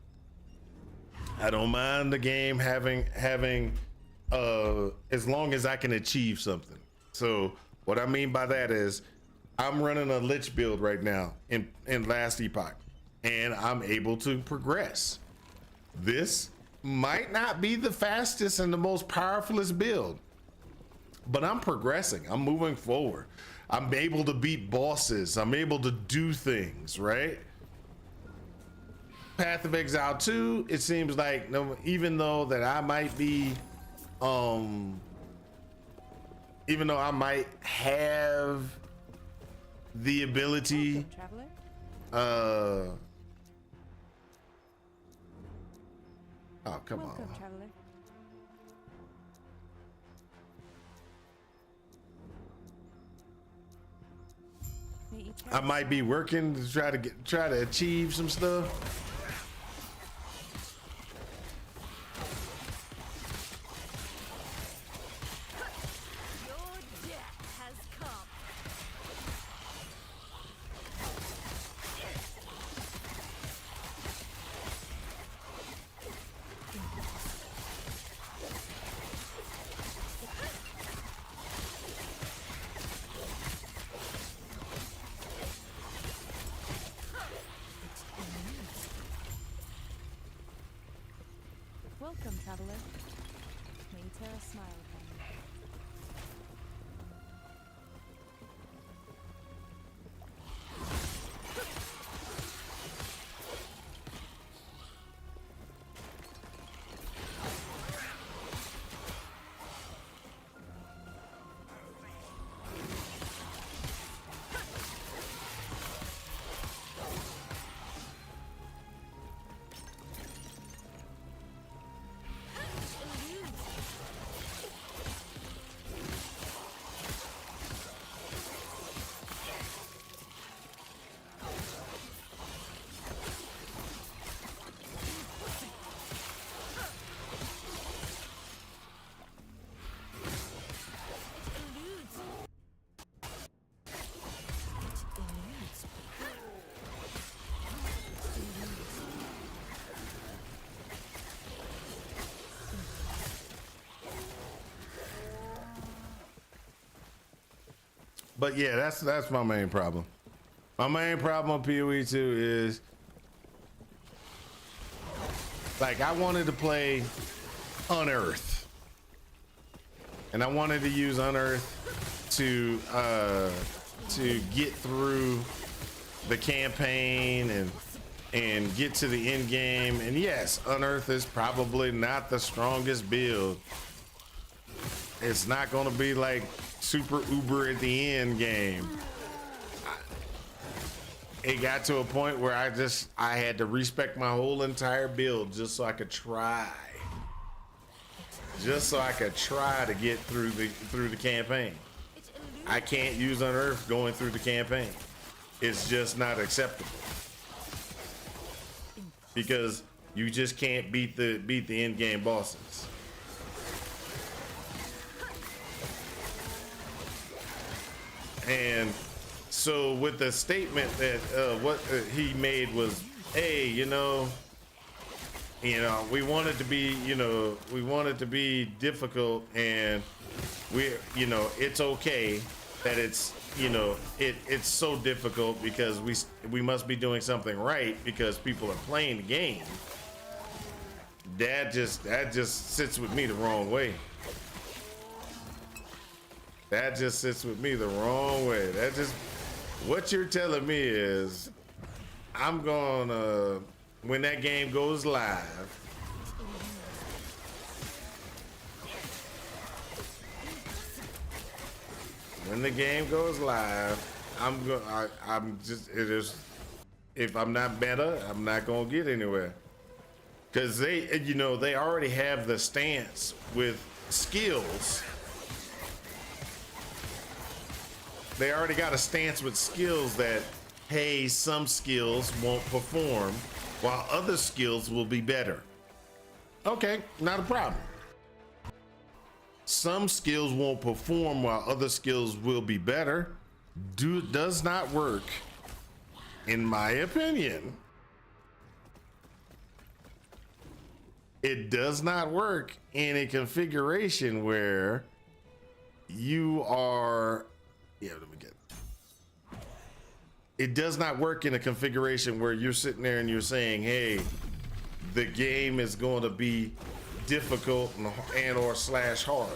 I don't mind the game having as long as I can achieve something. So what I mean by that is, I'm running a Lich build right now in last Epoch, and I'm able to progress. This might not be the fastest and the most powerfulest build, but I'm progressing. I'm moving forward. I'm able to beat bosses. I'm able to do things, right? Path of Exile 2, it seems like even though that I might be, even though I might have the ability, oh, come on. Traveler. I might be working to try to achieve some stuff. Welcome, traveler. May Terra smile upon you. But yeah, that's my main problem. My main problem on PoE 2 is like I wanted to play Unearth, and I wanted to use Unearth to get through the campaign and get to the end game. And yes, Unearth is probably not the strongest build. It's not going to be like super uber at the end game. It got to a point where I had to respec my whole entire build just so I could try to get through the campaign. I can't use Unearth going through the campaign. It's just not acceptable because you just can't beat the end game bosses. And so with the statement that what he made was, hey, you know, we want it to be difficult, and it's okay that it's it's so difficult because we must be doing something right because people are playing the game. That just sits with me the wrong way. That just sits with me the wrong way. What you're telling me is I'm gonna, when that game goes live, if I'm not better, I'm not gonna get anywhere. Cause they already have the stance with skills. They already got a stance with skills that, hey, some skills won't perform while other skills will be better. Okay, not a problem. Some skills won't perform while other skills will be better. Does not work, in my opinion. It does not work in a configuration where you are, it does not work in a configuration where you're sitting there and you're saying, hey, the game is going to be difficult and or slash hard.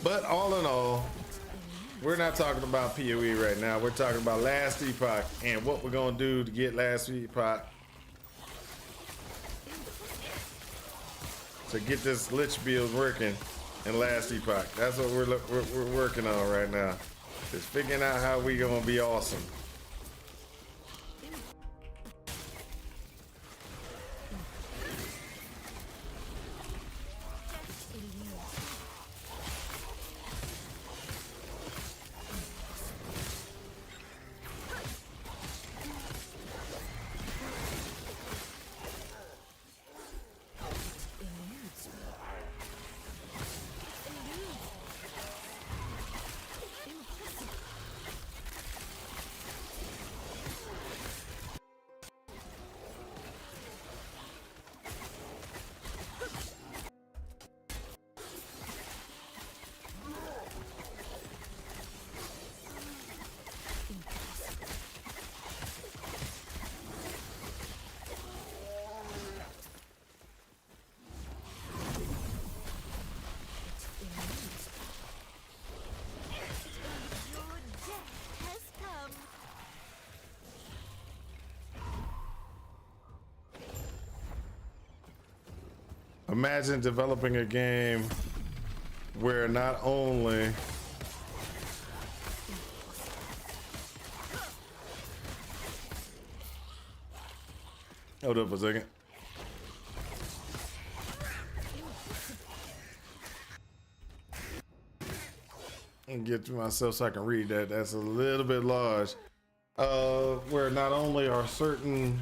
But all in all, we're not talking about PoE right now. We're talking about Last Epoch and what we're gonna do to get Last Epoch to get this Lich build working in Last Epoch. That's what we're working on right now. Just figuring out how we gonna be awesome. Imagine developing a game where not only hold up a second. And get to myself so I can read that. That's a little bit large. Where not only are certain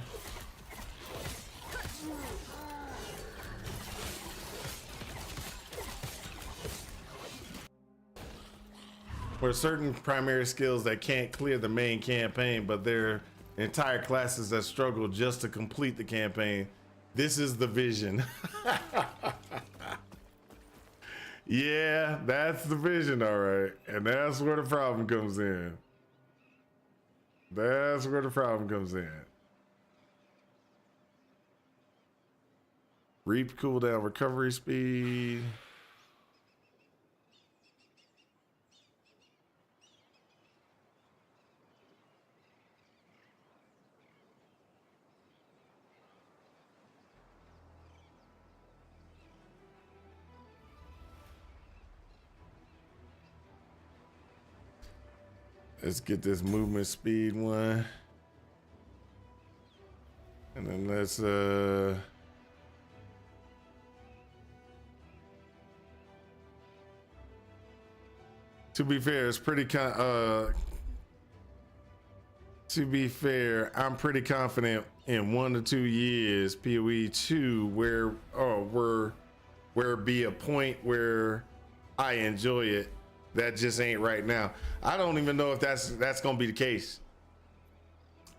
primary skills that can't clear the main campaign, but they're entire classes that struggle just to complete the campaign. This is the vision. Yeah, that's the vision, all right. And that's where the problem comes in. That's where the problem comes in. Reap cooldown recovery speed. Let's get this movement speed one. And then let's to be fair, it's pretty to be fair, I'm pretty confident in 1 to 2 years PoE 2 where be a point where I enjoy it. That just ain't right now. I don't even know if that's gonna be the case.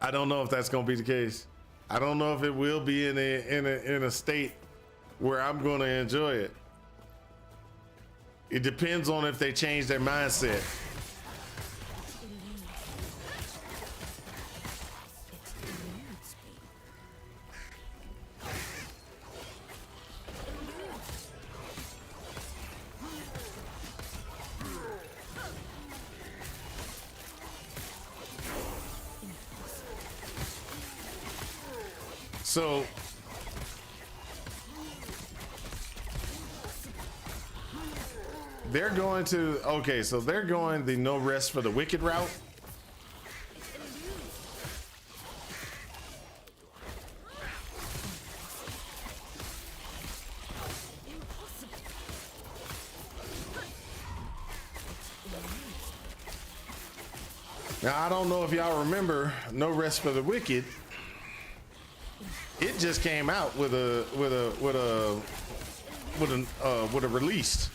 I don't know if that's gonna be the case. I don't know if it will be in a state where I'm gonna enjoy it. It depends on if they change their mindset. So they're going to, okay, so they're going the no rest for the wicked route. Now, I don't know if y'all remember No Rest for the Wicked. It just came out with a release.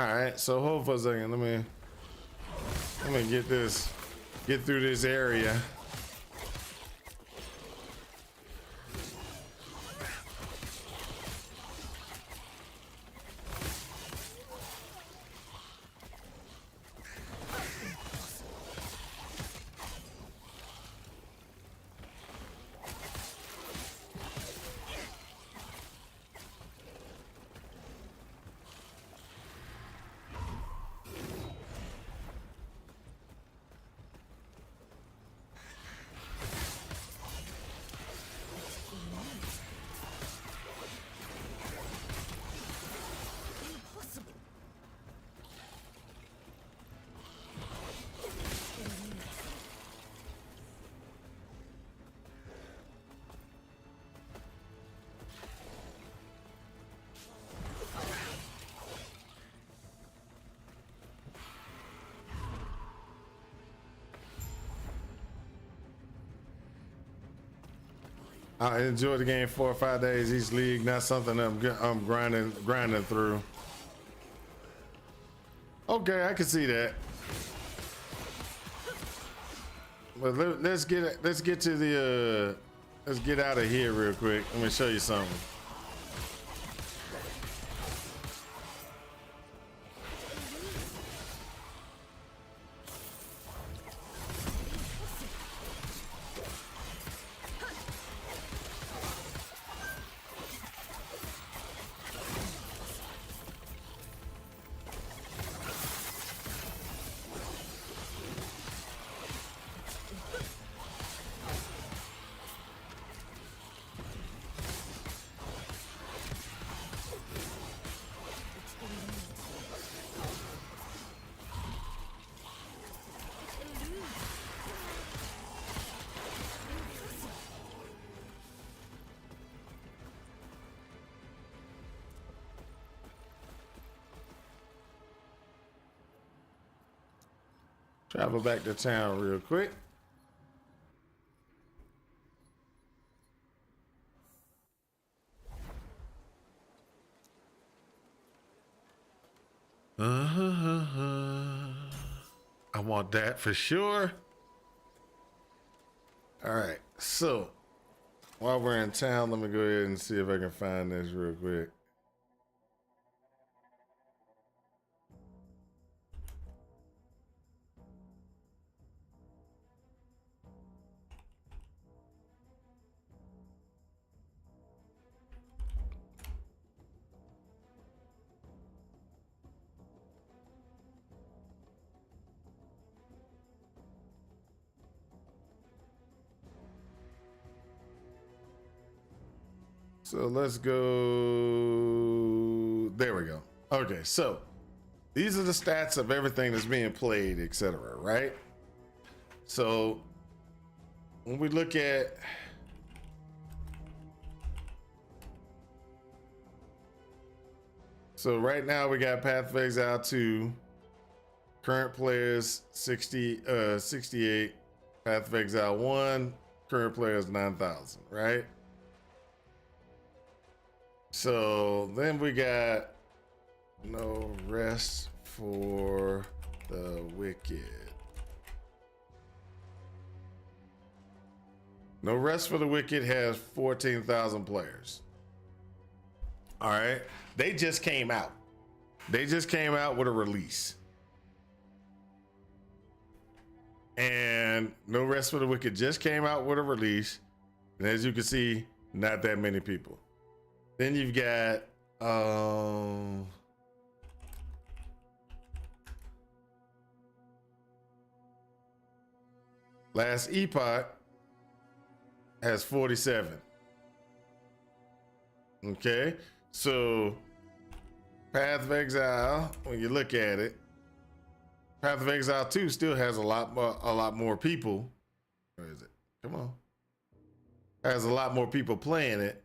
right, so hold for a second. Let me get through this area. I enjoy the game 4 or 5 days each league. Not something I'm grinding through. Okay, I can see that. But let's get to the let's get out of here real quick. Let me show you something. Travel back to town real quick. I want that for sure. All right, so while we're in town, let me go ahead and see if I can find this real quick. So let's go. There we go. Okay, so these are the stats of everything that's being played, etc. Right? So when we look at right now we got Path of Exile 2, current players 68, Path of Exile 1, current players 9,000, right? So then we got no rest for the wicked. No Rest for the Wicked has 14,000 players. All right. They just came out. They just came out with a release. And No Rest for the Wicked just came out with a release. And as you can see, not that many people. Then you've got Last Epoch has 47. Okay, so Path of Exile, when you look at it, Path of Exile 2 still has a lot more people. Where is it? Come on. Has a lot more people playing it.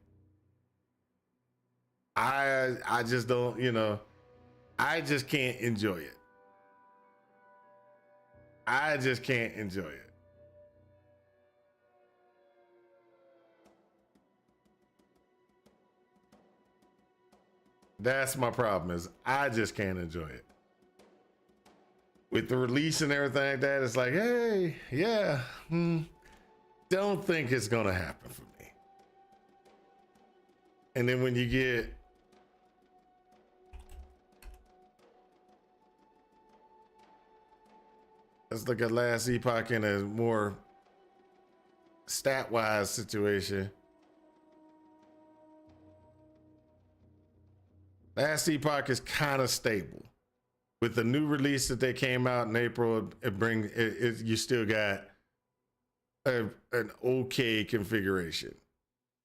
I just don't, I just can't enjoy it. I just can't enjoy it. That's my problem, is I just can't enjoy it. With the release and everything like that, it's like, hey, yeah, don't think it's gonna happen for me. And then when you get let's look at Last Epoch in a more stat-wise situation. Last Epoch is kind of stable. With the new release that they came out in April, you still got an okay configuration,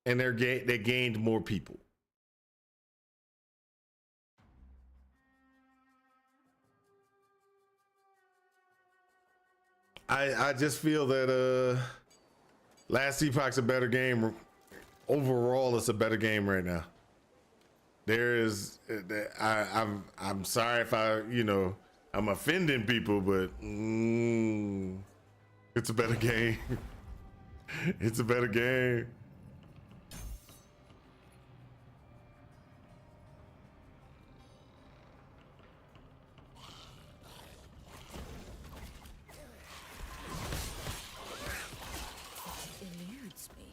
and they gained more people. I just feel that Last Epoch's a better game. Overall, it's a better game right now. There is, I'm sorry if I'm offending people, but it's a better game. It's a better game. Eludes me.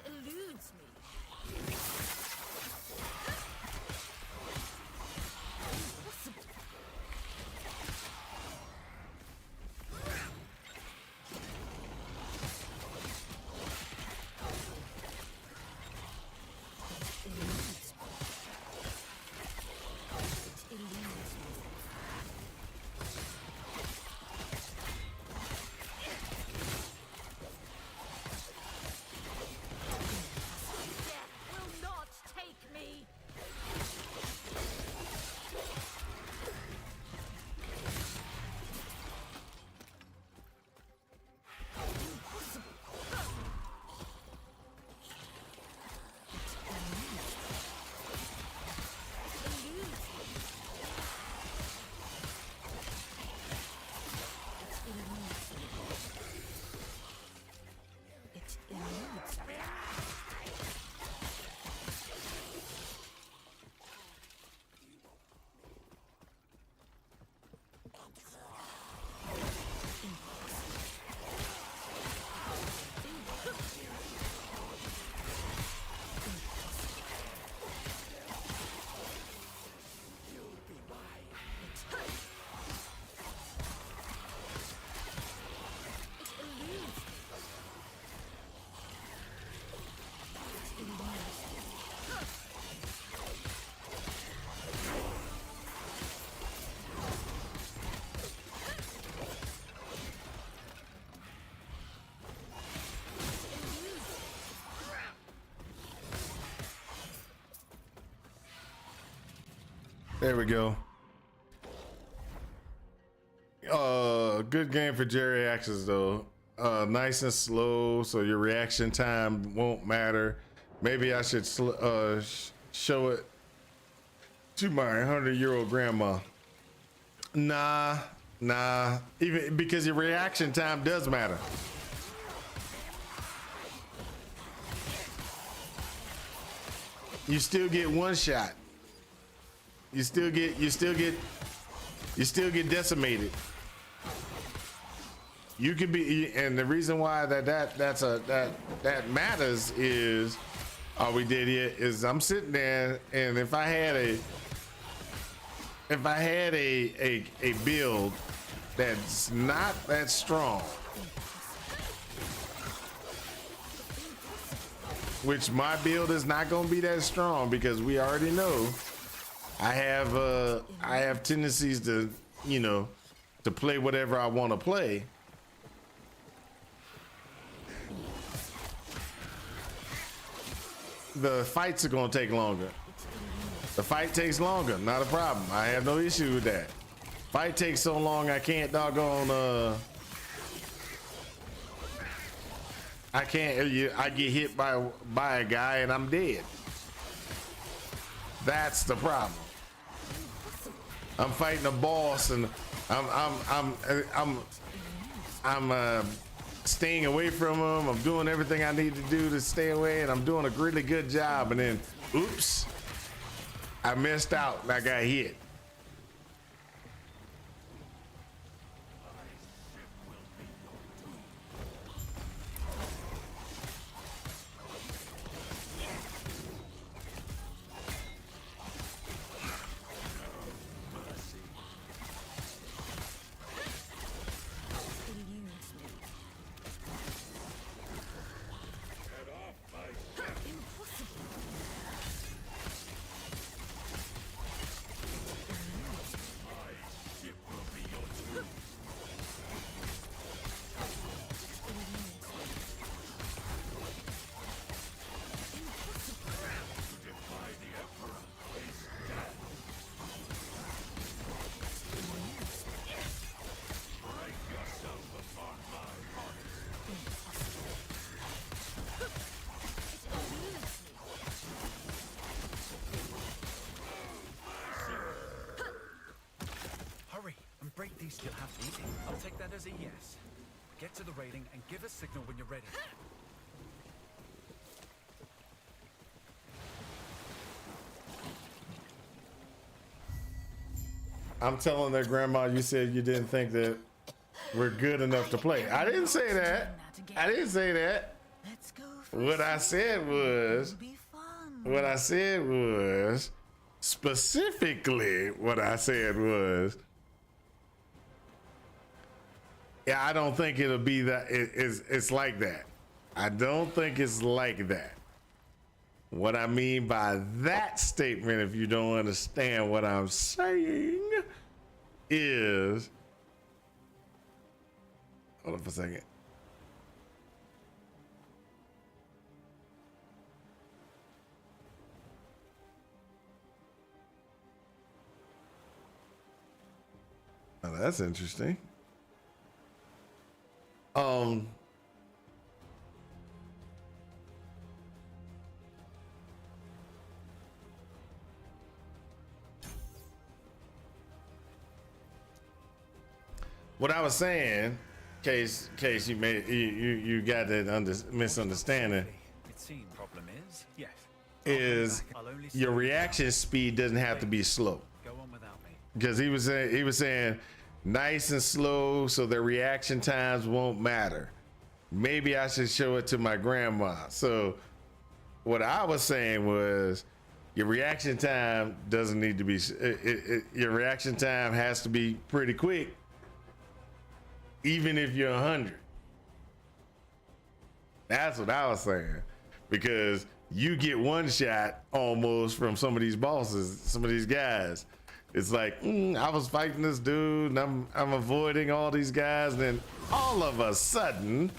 It eludes me. Impossible. Eludes me. It eludes me. Death will not take me. It eludes me. There we go. Good game for Jerry Axis though. Nice and slow, so your reaction time won't matter. Maybe I should show it to my 100-year-old grandma. Nah. Even because your reaction time does matter. You still get one shot. You still get decimated. You could be, and the reason why that matters is, all we did here is I'm sitting there, and if I had a build that's not that strong, which my build is not going to be that strong because we already know I have tendencies to, to play whatever I want to play. The fights are going to take longer. The fight takes longer, not a problem. I have no issue with that. Fight takes so long I can't doggone I can't. I get hit by a guy and I'm dead. That's the problem. I'm fighting a boss and I'm staying away from him. I'm doing everything I need to do to stay away, and I'm doing a really good job. And then, oops, I missed out and I got hit. Break these still have easy. I'll take that as a yes. Get to the railing and give a signal when you're ready. I'm telling their grandma you said you didn't think that we're good enough to play. I didn't say that. I didn't say that. Let's go. What I said was, specifically what I said was, yeah, I don't think it'll be that. It's like that. I don't think it's like that. What I mean by that statement, if you don't understand what I'm saying, is, hold on for a second. Oh, that's interesting. What I was saying, case you got that misunderstanding, Problem is, yes. is your reaction speed doesn't have to be slow. Go on without me. Because he was saying nice and slow so their reaction times won't matter. Maybe I should show it to my grandma. So what I was saying was your reaction time doesn't need to be, your reaction time has to be pretty quick, even if you're 100. That's what I was saying, because you get one shot almost from some of these bosses, some of these guys. It's like, I was fighting this dude and I'm avoiding all these guys, and then all of a sudden,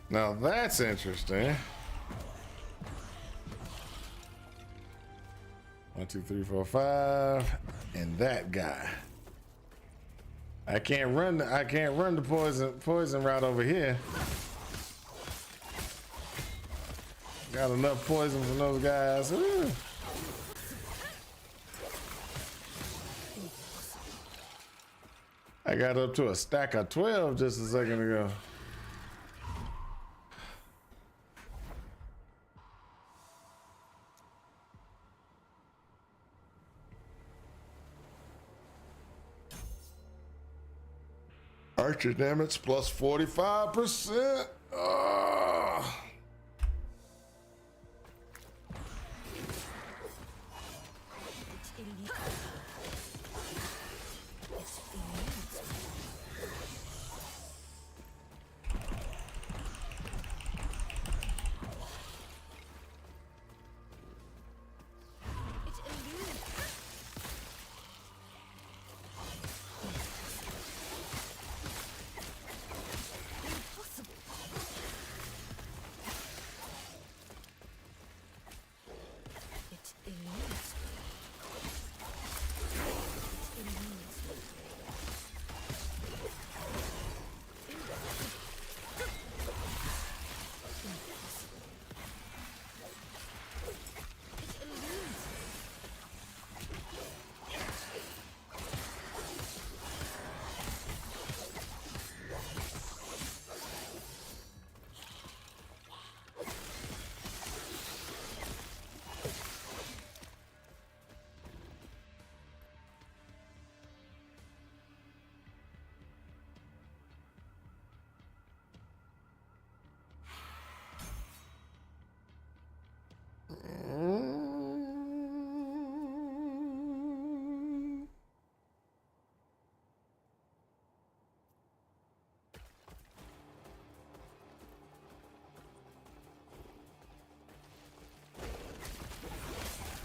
Now that's interesting. 1, 2, 3, 4, 5, and that guy. I can't run the poison route over here. Got enough poison from those guys. Ooh. I got up to a stack of 12 just a second ago. Archer damage plus 45%.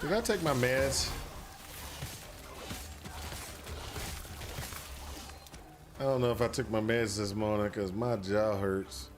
Did I take my meds? I don't know if I took my meds this morning because my jaw hurts.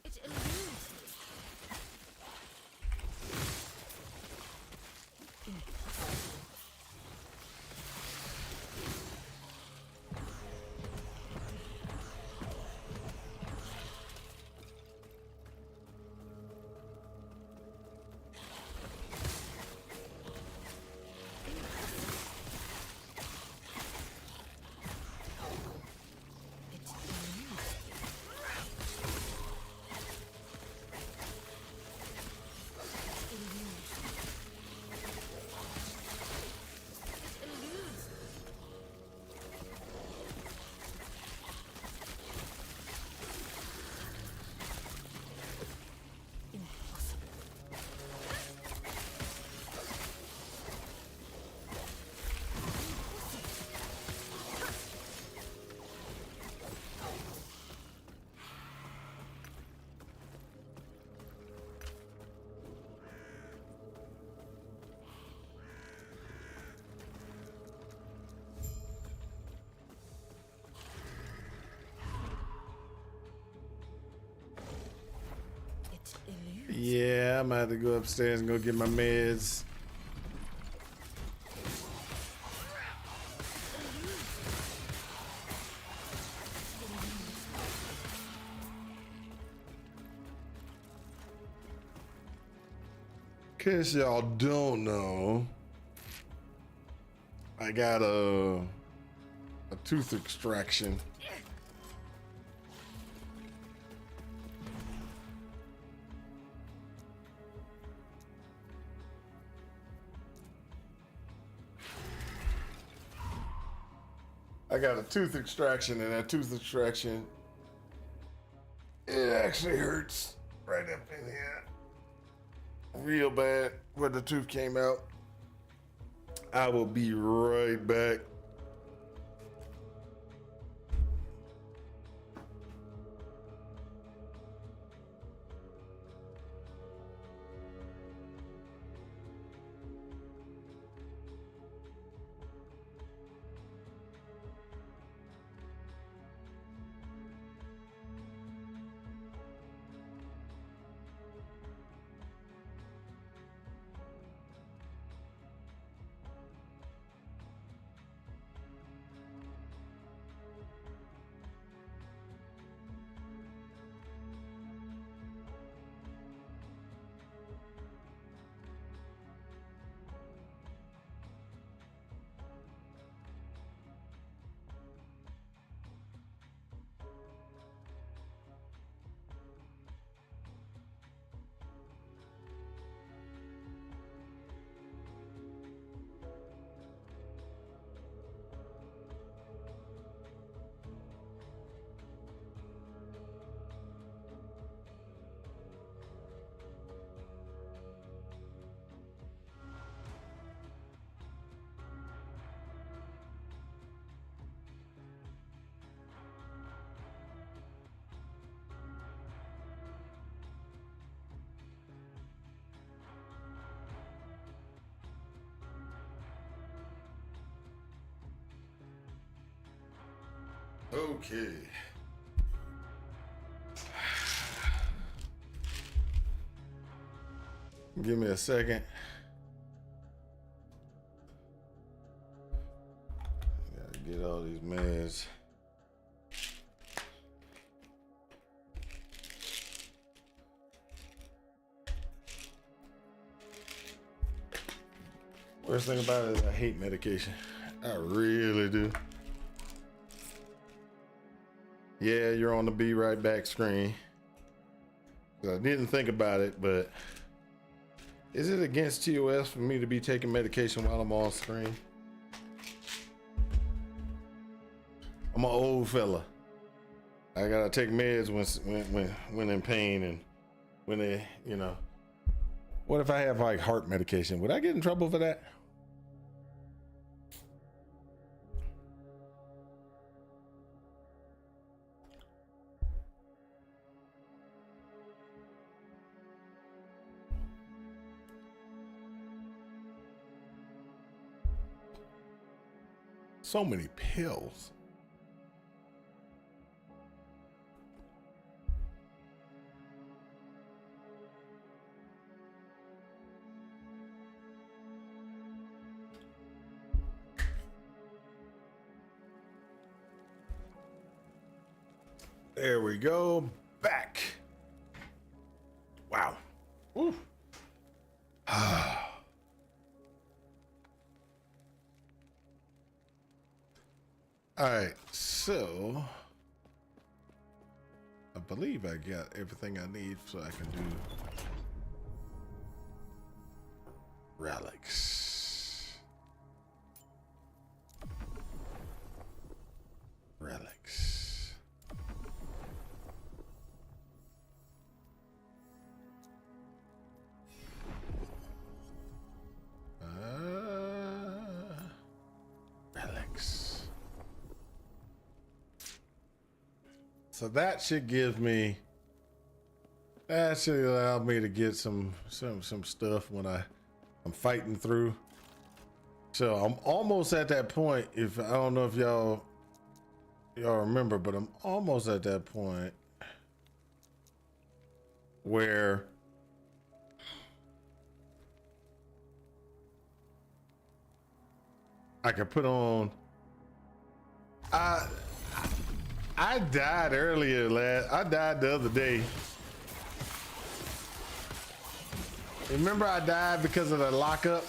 It eludes I'm gonna have to go upstairs and go get my meds. In case y'all don't know, I got a tooth extraction. I got a tooth extraction, and that tooth extraction, it actually hurts right up in here. Real bad where the tooth came out. I will be right back. Okay. Give me a second. Gotta get all these meds. Worst thing about it is I hate medication. I really do. Yeah, you're on the Be Right Back screen. I didn't think about it, but is it against TOS for me to be taking medication while I'm on screen? I'm an old fella. I gotta take meds when in pain, and when they, you know. What if I have like heart medication? Would I get in trouble for that? So many pills. There we go. Back. Wow. Ooh. All right, so I believe I got everything I need so I can do relics. Relics. Relics. So that should give me, that should allow me to get some stuff when I'm fighting through. So I'm almost at that point. If I don't know if y'all remember, but I'm almost at that point where I could put on. I died earlier, lad. I died the other day. Remember I died because of the lockup?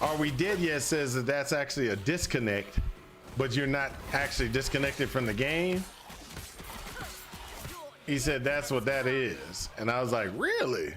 Are We Dead Yet says that that's actually a disconnect, but you're not actually disconnected from the game. He said that's what that is. And I was like, really?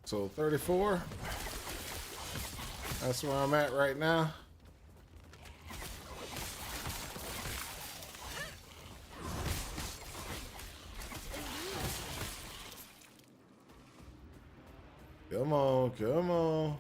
So 34. That's where I'm at right now. Come on, come on.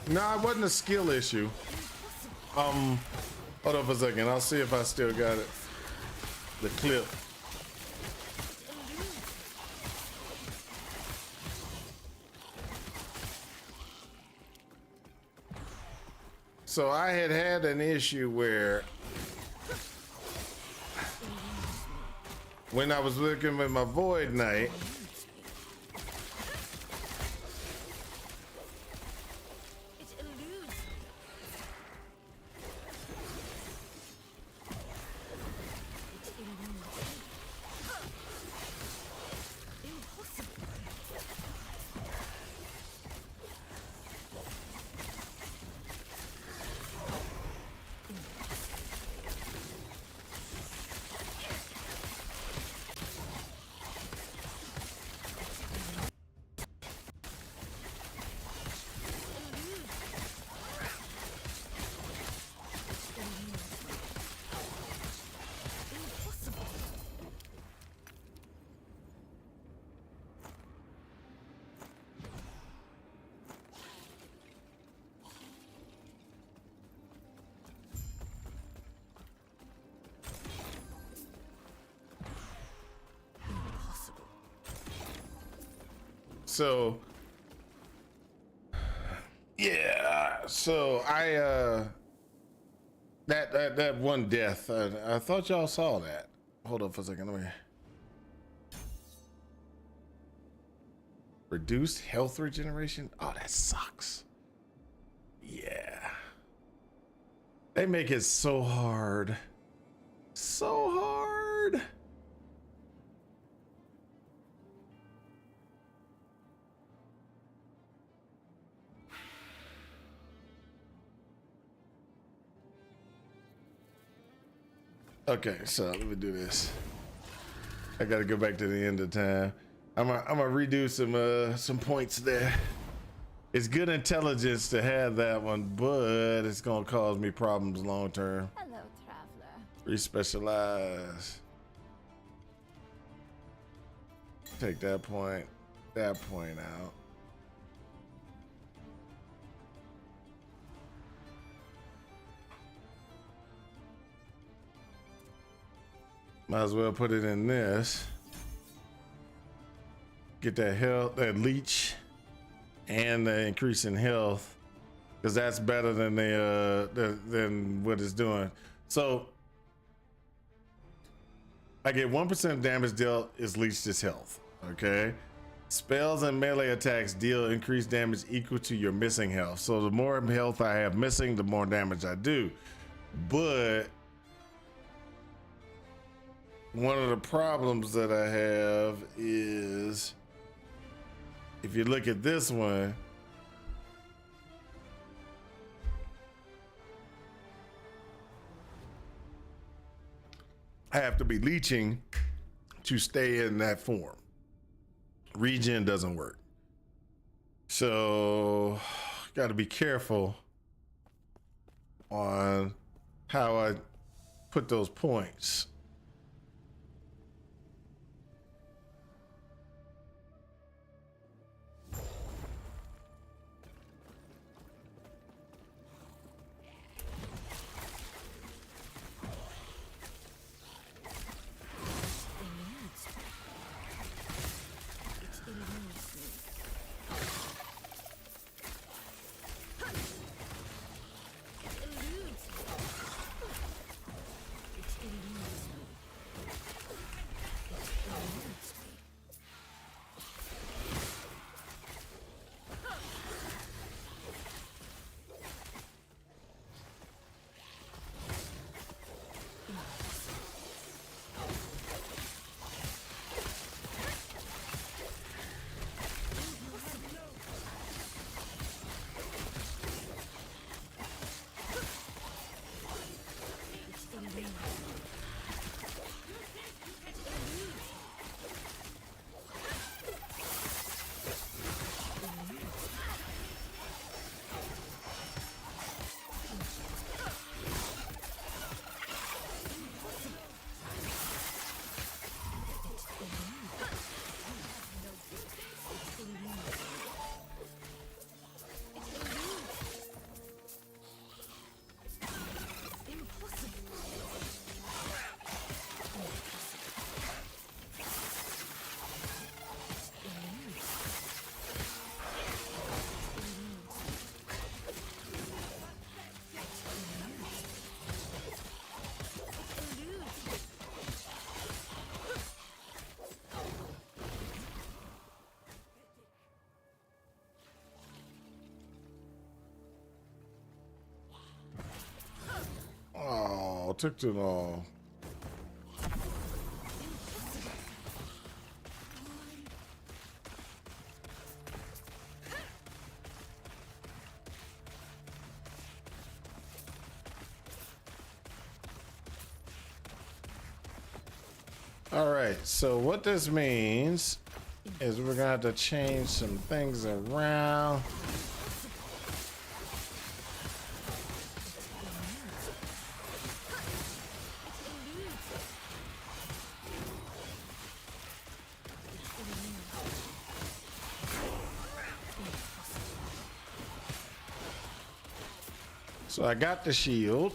No, it wasn't a skill issue. Hold up a second. I'll see if I still got it. The clip. So I had an issue where when I was looking with my Void Knight, so yeah, so I that one death, I thought y'all saw that. Hold up for a second, let me. Reduced health regeneration? Oh, that sucks. Yeah. They make it so hard. So hard. Okay, so let me do this. I gotta go back to the end of time. I'm gonna redo some points there. It's good intelligence to have that one, but it's gonna cause me problems long term. Hello, traveler. Respecialize. Take that point out. Might as well put it in this. Get that health, that leech, and the increase in health, because that's better than than what it's doing. So I get 1% damage dealt is leech this health. Okay. Spells and melee attacks deal increased damage equal to your missing health. So the more health I have missing, the more damage I do. But one of the problems that I have is, if you look at this one, I have to be leeching to stay in that form. Regen doesn't work. So got to be careful on how I put those points. Oh, took too long. All right, so what this means is we're gonna have to change some things around. So I got the shield.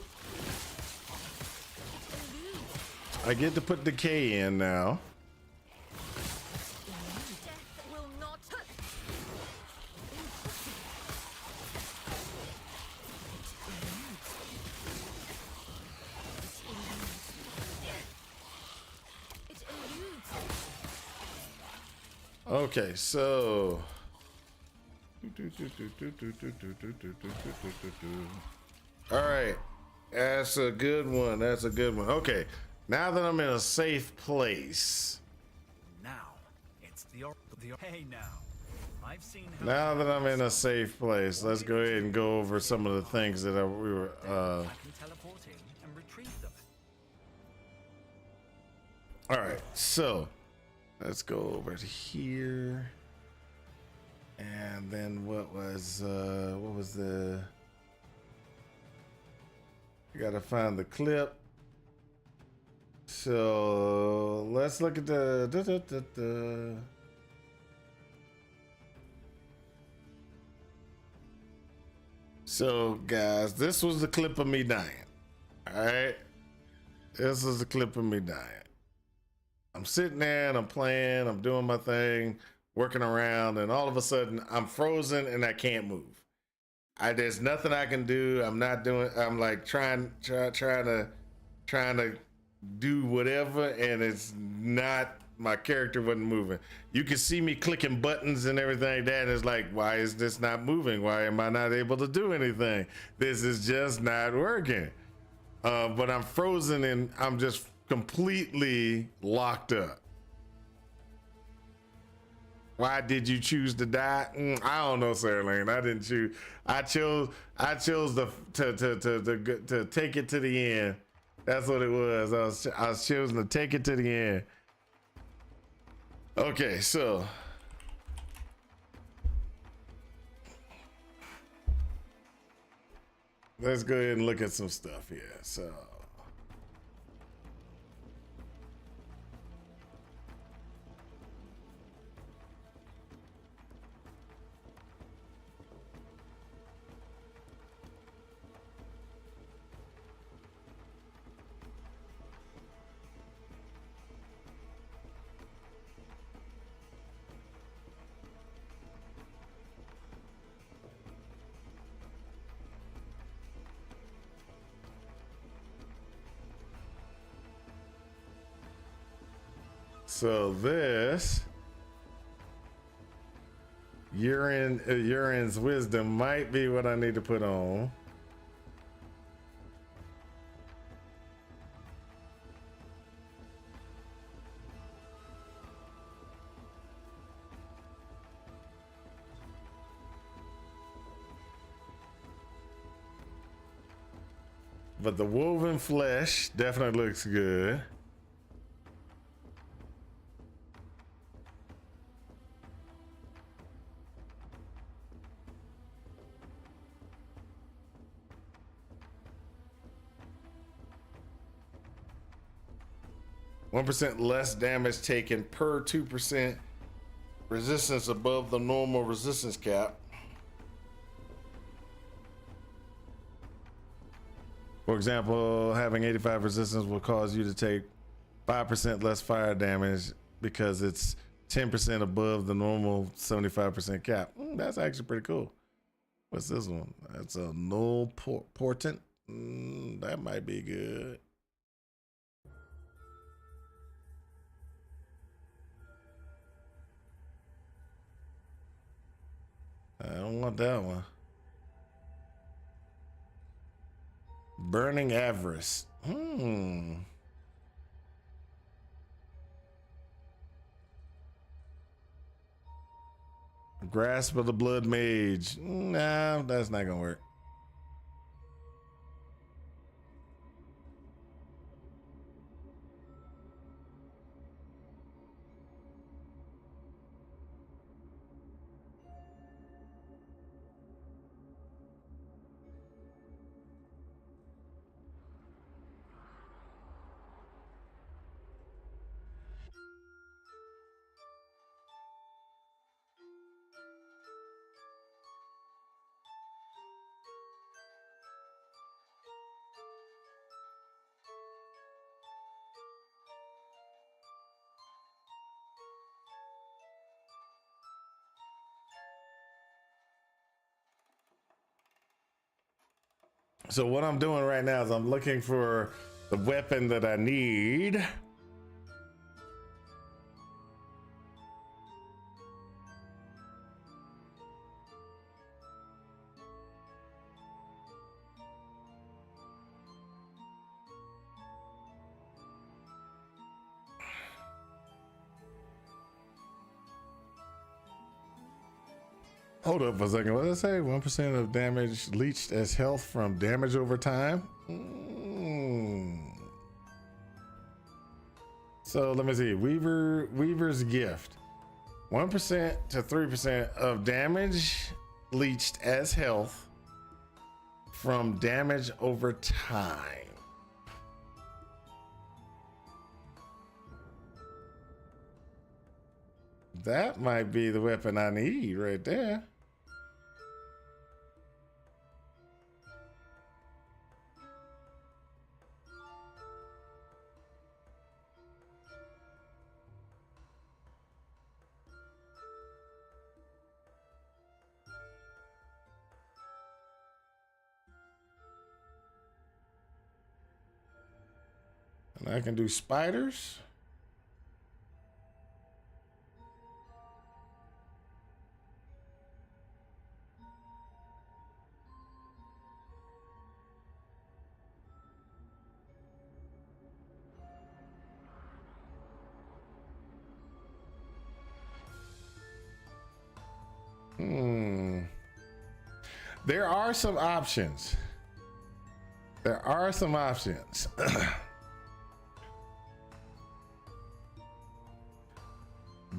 I get to put decay in now. Okay, so all right, that's a good one. That's a good one. Okay, now that I'm in a safe place. Now, it's the hey now. I've seen how Now that I'm in a safe place, let's go ahead and go over some of the things that we were. I can teleport in and retrieve them. All right, so let's go over to here. And then what was the, I gotta find the clip. So let's look at the So guys, this was the clip of me dying. All right, this is the clip of me dying. I'm sitting there and I'm playing, I'm doing my thing, working around, and all of a sudden I'm frozen and I can't move. There's nothing I can do. I'm not doing. I'm like trying to do whatever, and it's not. My character wasn't moving. You can see me clicking buttons and everything like that, and it's like, why is this not moving? Why am I not able to do anything? This is just not working. But I'm frozen and I'm just completely locked up. Why did you choose to die? I don't know, Sarah Lane. I didn't choose. I chose to take it to the end. That's what it was. I was choosing to take it to the end. Okay, so let's go ahead and look at some stuff here. So this Urine's wisdom might be what I need to put on. But the woven flesh definitely looks good. %1 less damage taken per 2% resistance above the normal resistance cap. For example, having 85 resistance will cause you to take 5% less fire damage because it's 10% above the normal 75% cap. That's actually pretty cool. What's this one? That's a null portent. That might be good. I don't want that one. Burning Avarice. Grasp of the Blood Mage. Nah, that's not gonna work. So what I'm doing right now is I'm looking for the weapon that I need. Hold up for a second. What did I say? 1% of damage leached as health from damage over time. So let me see. Weaver's gift. 1% to 3% of damage leached as health from damage over time. That might be the weapon I need right there. And I can do spiders. There are some options. There are some options.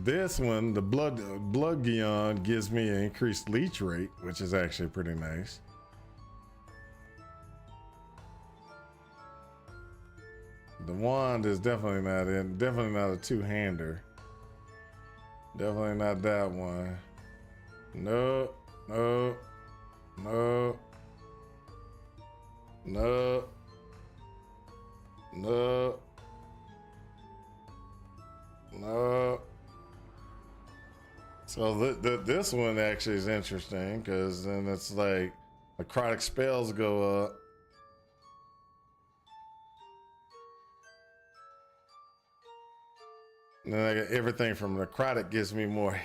This one, the blood Guion, gives me an increased leech rate, which is actually pretty nice. The wand is definitely not a two-hander. Definitely not that one. No, no, no, no, no, no. So this one actually is interesting because then it's like necrotic spells go up. And then I got everything from necrotic gives me more,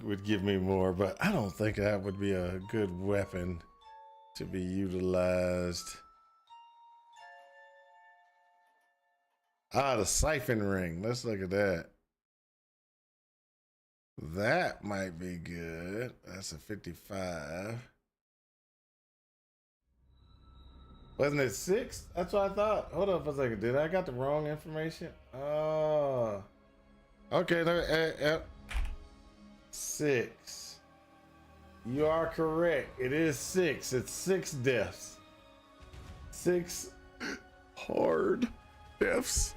would give me more, but I don't think that would be a good weapon to be utilized. Ah, the siphon ring. Let's look at that. That might be good. That's a 55. Wasn't it 6? That's what I thought. Hold up a second. Did I got the wrong information? Oh. Okay, 6. You are correct. It is 6. It's 6 deaths. 6 hard deaths.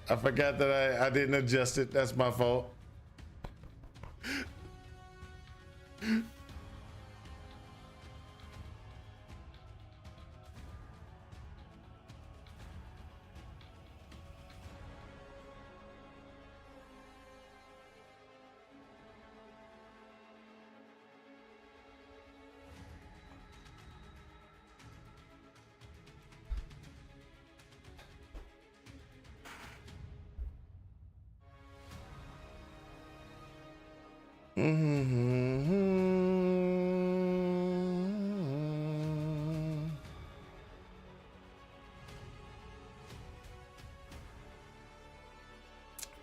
I forgot that I didn't adjust it. That's my fault.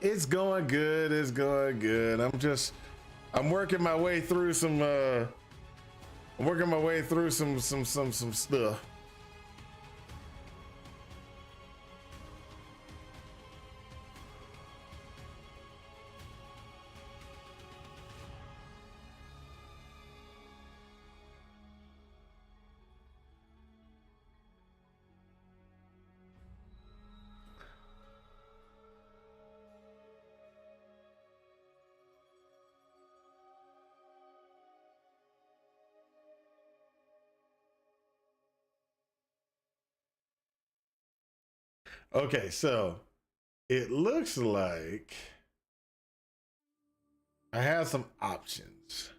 It's going good. It's going good. I'm working my way through some some stuff. Okay, so it looks like I have some options.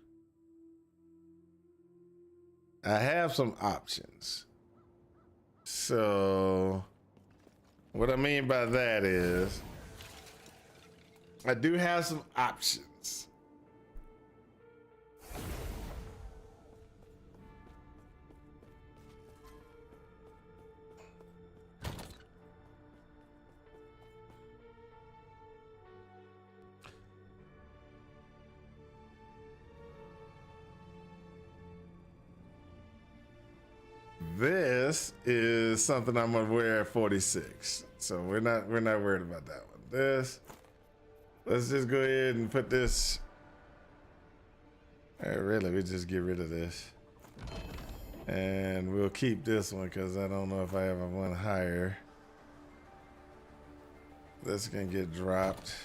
So what I mean by that is I do have some options. This is something I'm gonna wear at 46. So we're not worried about that one. This, let's just go ahead and put this. Really, we just get rid of this. And we'll keep this one because I don't know if I have one higher. This can get dropped.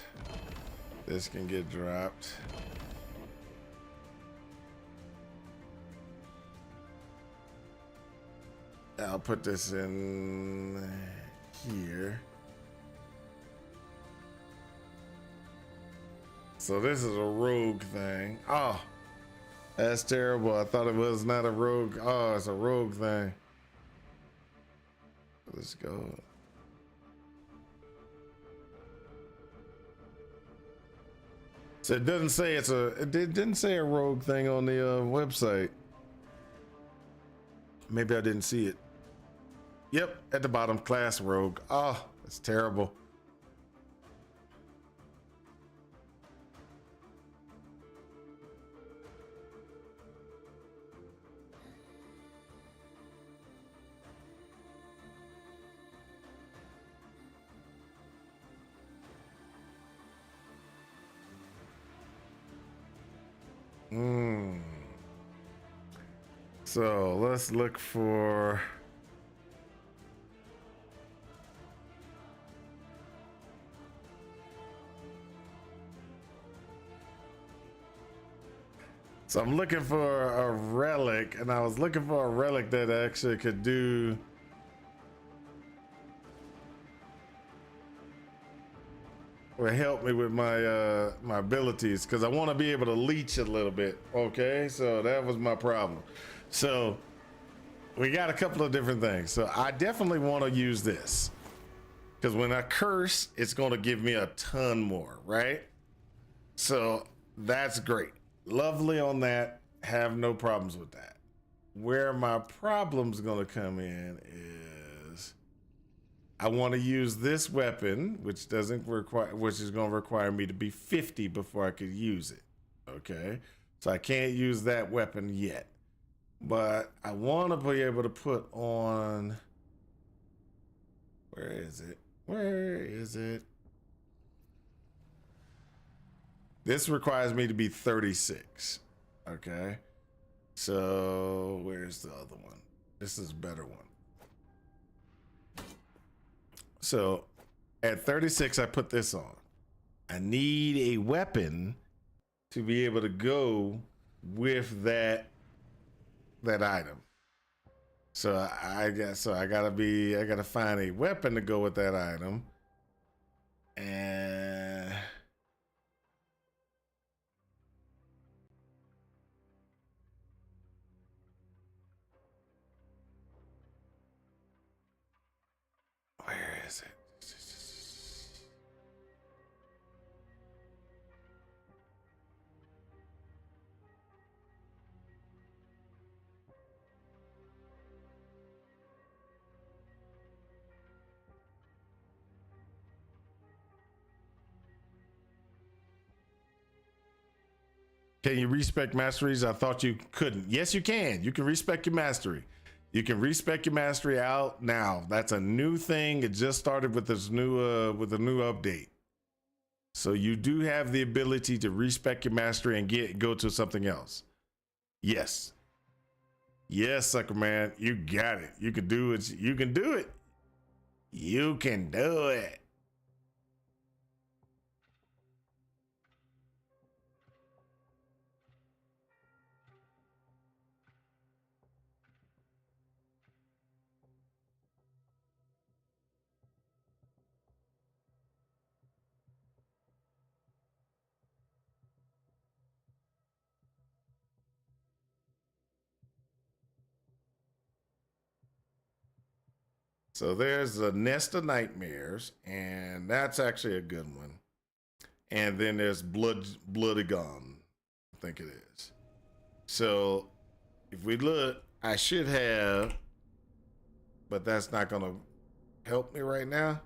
This can get dropped. I'll put this in here. So this is a rogue thing. Oh, that's terrible. I thought it was not a rogue. Oh, it's a rogue thing. Let's go. So it doesn't say it's a. It didn't say a rogue thing on the website. Maybe I didn't see it. Yep, at the bottom, class rogue. Oh, that's terrible. So let's look for. So I'm looking for a relic, and I was looking for a relic that actually could do. Or help me with my my abilities, because I want to be able to leech a little bit. Okay, so that was my problem. So we got a couple of different things. So I definitely want to use this, because when I curse, it's going to give me a ton more, right? So that's great. Lovely on that. Have no problems with that. Where my problem's going to come in is I want to use this weapon, which doesn't require, which is going to require me to be 50 before I could use it. Okay, so I can't use that weapon yet, but I want to be able to put on. Where is it? Where is it? This requires me to be 36. Okay, so where's the other one? This is a better one. So at 36, I put this on. I need a weapon to be able to go with that item. So I gotta find a weapon to go with that item. And where is it? Can you respec masteries? I thought you couldn't. Yes, you can. You can respec your mastery. You can respec your mastery out now. That's a new thing. It just started with this new with a new update. So you do have the ability to respec your mastery and go to something else. Yes. Yes, sucker man. You got it. You can do it. You can do it. You can do it. So there's a Nest of Nightmares, and that's actually a good one. And then there's Bloody Gone, I think it is. So if we look, I should have, but that's not gonna help me right now.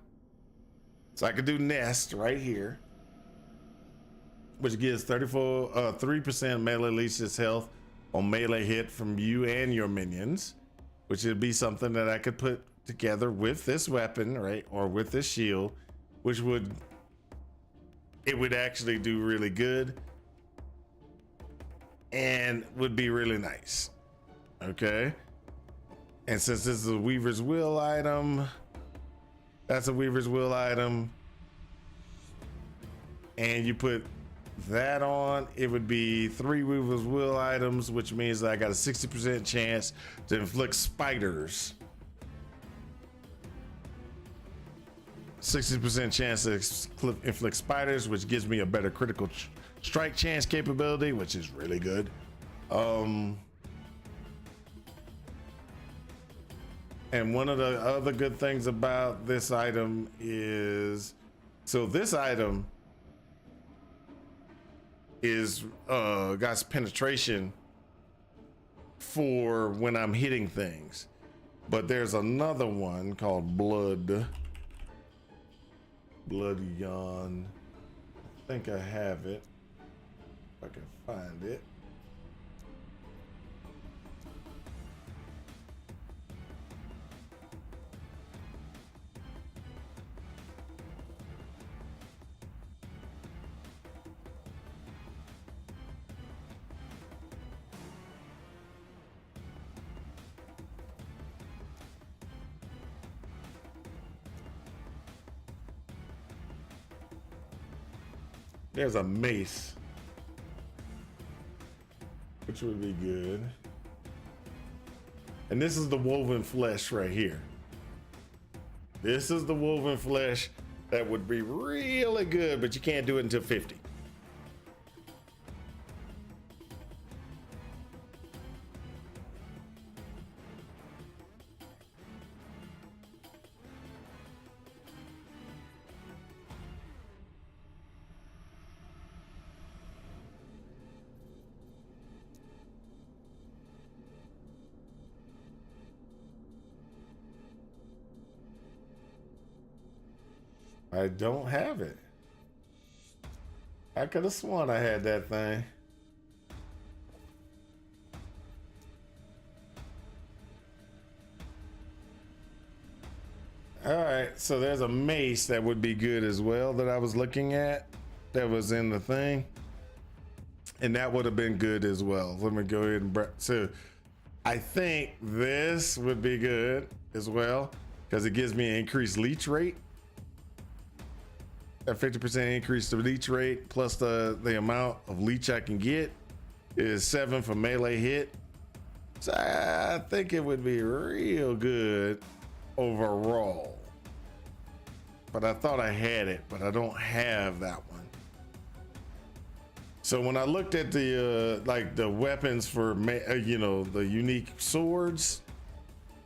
So I could do Nest right here, which gives 3% melee leeches health on melee hit from you and your minions, which would be something that I could put together with this weapon, right, or with this shield, which would actually do really good and would be really nice. Okay, and since this is a Weaver's Will item, that's a Weaver's Will item, and you put that on, it would be 3 Weaver's Will items, which means that I got a 60% chance to inflict spiders. 60% chance to inflict spiders, which gives me a better critical strike chance capability, which is really good. And one of the other good things about this item is, so this item is got penetration for when I'm hitting things, but there's another one called Blood Yawn. I think I have it, if I can find it. There's a mace, which would be good. And this is the woven flesh right here. This is the woven flesh that would be really good, but you can't do it until 50. I don't have it. I could have sworn I had that thing. All right, so there's a mace that would be good as well that I was looking at, that was in the thing, and that would have been good as well. Let me go ahead and so I think this would be good as well because it gives me an increased leech rate. A 50% increase to leech rate plus the amount of leech I can get is 7 for melee hit. So I think it would be real good overall. But I thought I had it, but I don't have that one. So when I looked at the like the weapons for you know, the unique swords,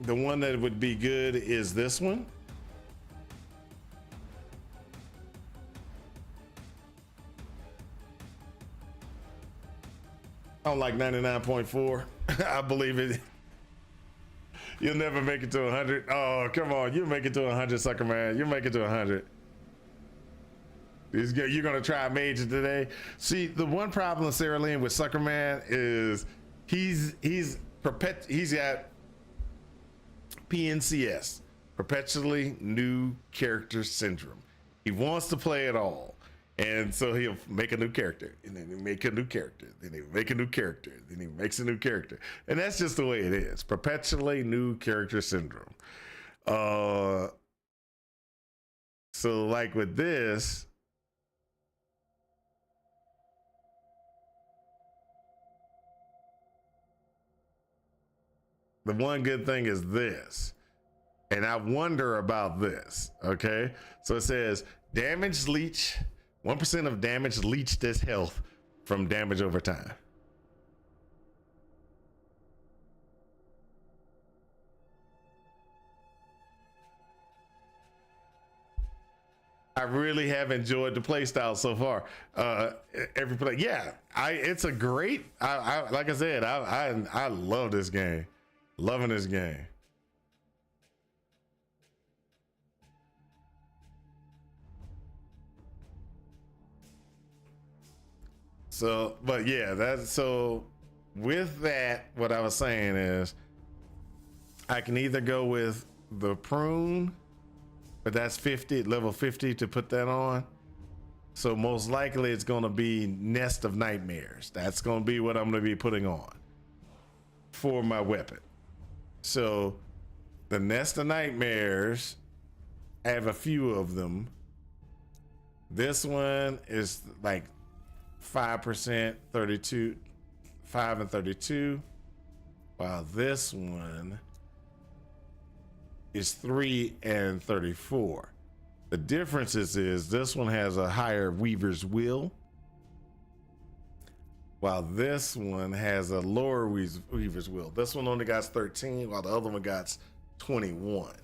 the one that would be good is this one. I'm like 99.4. I believe it. You'll never make it to 100. Oh, come on. You'll make it to 100, sucker man. You'll make it to 100. You're going to try Major today. See, the one problem, Sarah Lynn, with Sucker Man is he's at PNCS, Perpetually New Character Syndrome. He wants to play it all. And so he'll make a new character, and then he'll make a new character, then he'll make a new character, then he makes a new character. And that's just the way it is. Perpetually New Character Syndrome. So like with this, the one good thing is this. And I wonder about this, okay? So it says, damage leech, 1% of damage leech this health from damage over time. I really have enjoyed the playstyle so far. Every play, yeah, it's a great. Like I said, I love this game, loving this game. So, but yeah, that's so. With that, what I was saying is, I can either go with the prune, but that's 50, level 50 to put that on. So most likely it's going to be Nest of Nightmares. That's going to be what I'm going to be putting on for my weapon. So the Nest of Nightmares, I have a few of them. This one is like 5%, 32, 5 and 32. While this one is 3 and 34. The difference is this one has a higher Weaver's Will, while this one has a lower Weaver's Will. This one only got 13, while the other one got 21.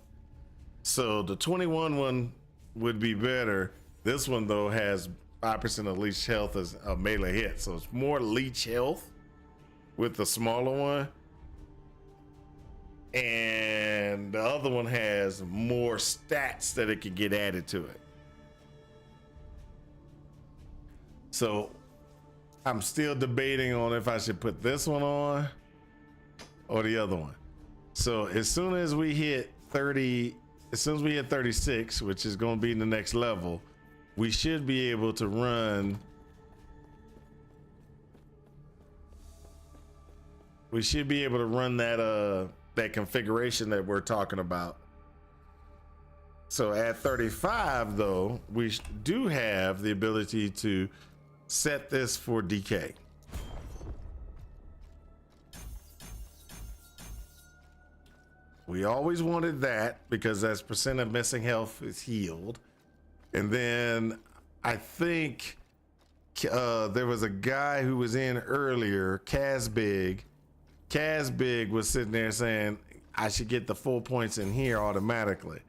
So the 21 one would be better. This one though has 5% of leech health as a melee hit, so it's more leech health with the smaller one. And the other one has more stats that it can get added to it. So I'm still debating on if I should put this one on or the other one. So as soon as we hit 30, as soon as we hit 36, which is going to be the next level, we should be able to run. We should be able to run that that configuration that we're talking about. So at 35 though, we do have the ability to set this for decay. We always wanted that because that's percent of missing health is healed. And then I think there was a guy who was in earlier, Casbig was sitting there saying I should get the full points in here automatically.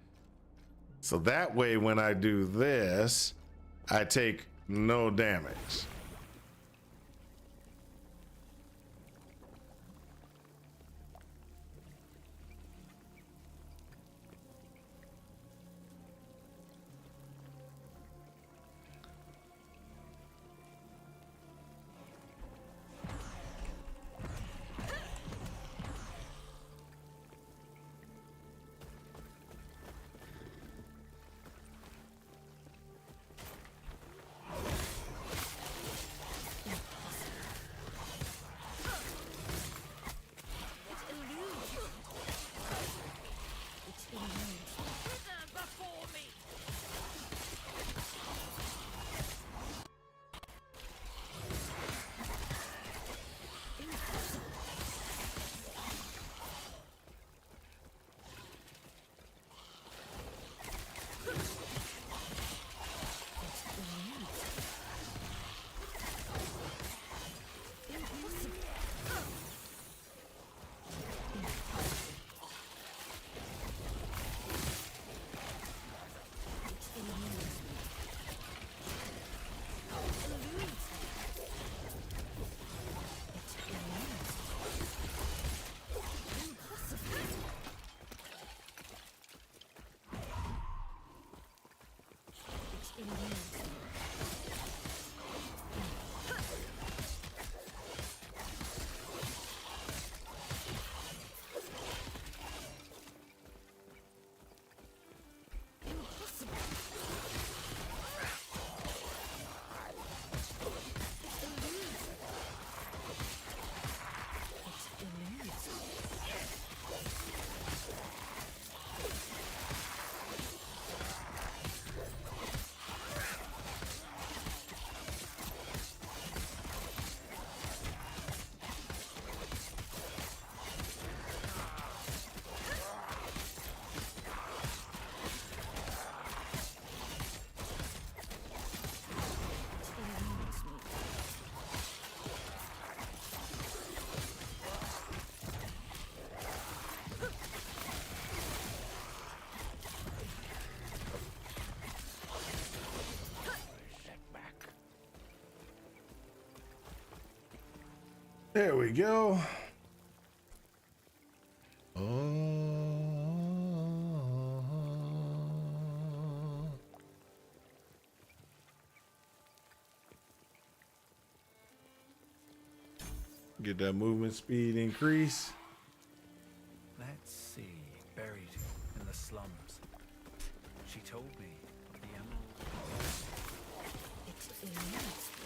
So that way when I do this, I take no damage. There we go. Get that movement speed increase. Let's see. Buried in the told me of the emerald. It eludes me.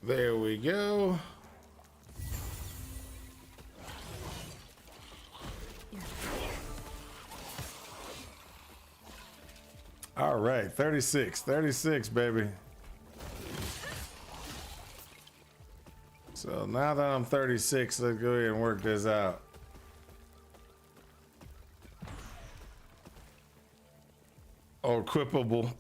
There we go. All right, 36, baby. So now that I'm 36, let's go ahead and work this out. Oh, equipable.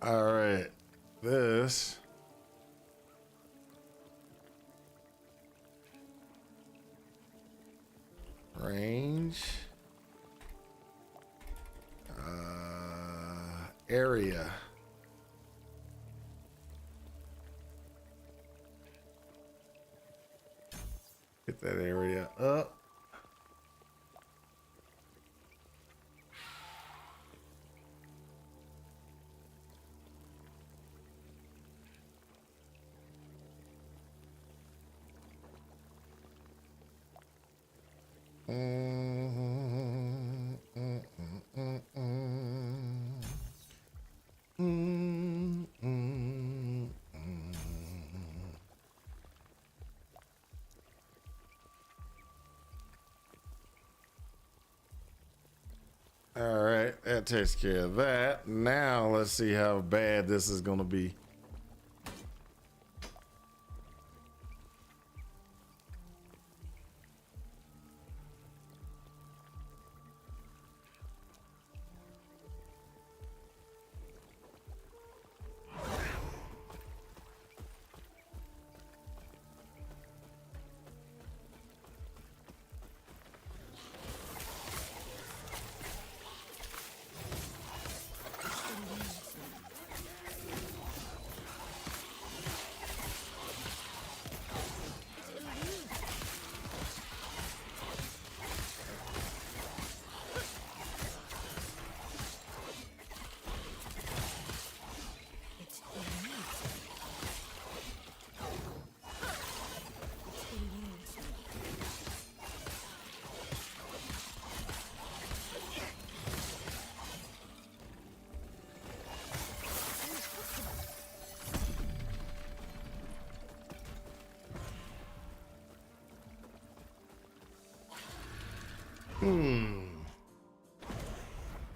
All right, this. Range. Area. Get that area up. All right, that takes care of that. Now let's see how bad this is gonna be.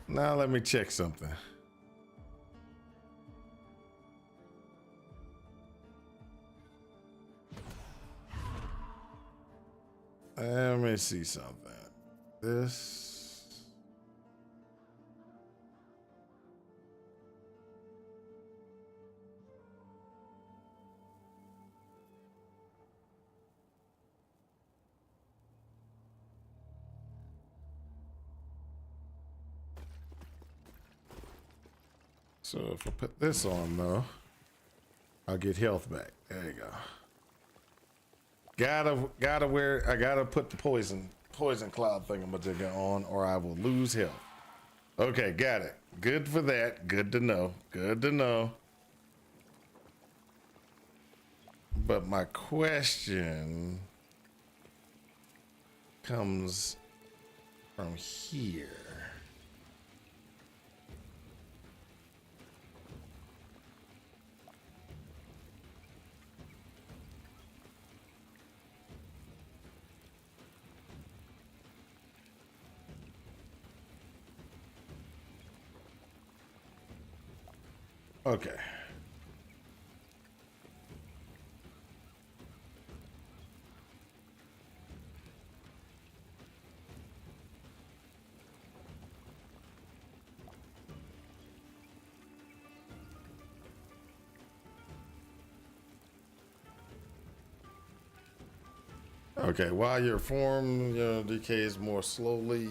Now let me check something. Let me see something. This. So if I put this on though, I'll get health back. There you go. Gotta wear. I gotta put the poison cloud thingamajigga on, or I will lose health. Okay, got it. Good for that. Good to know. Good to know. But my question comes from here. Okay. Okay, while your form decays more slowly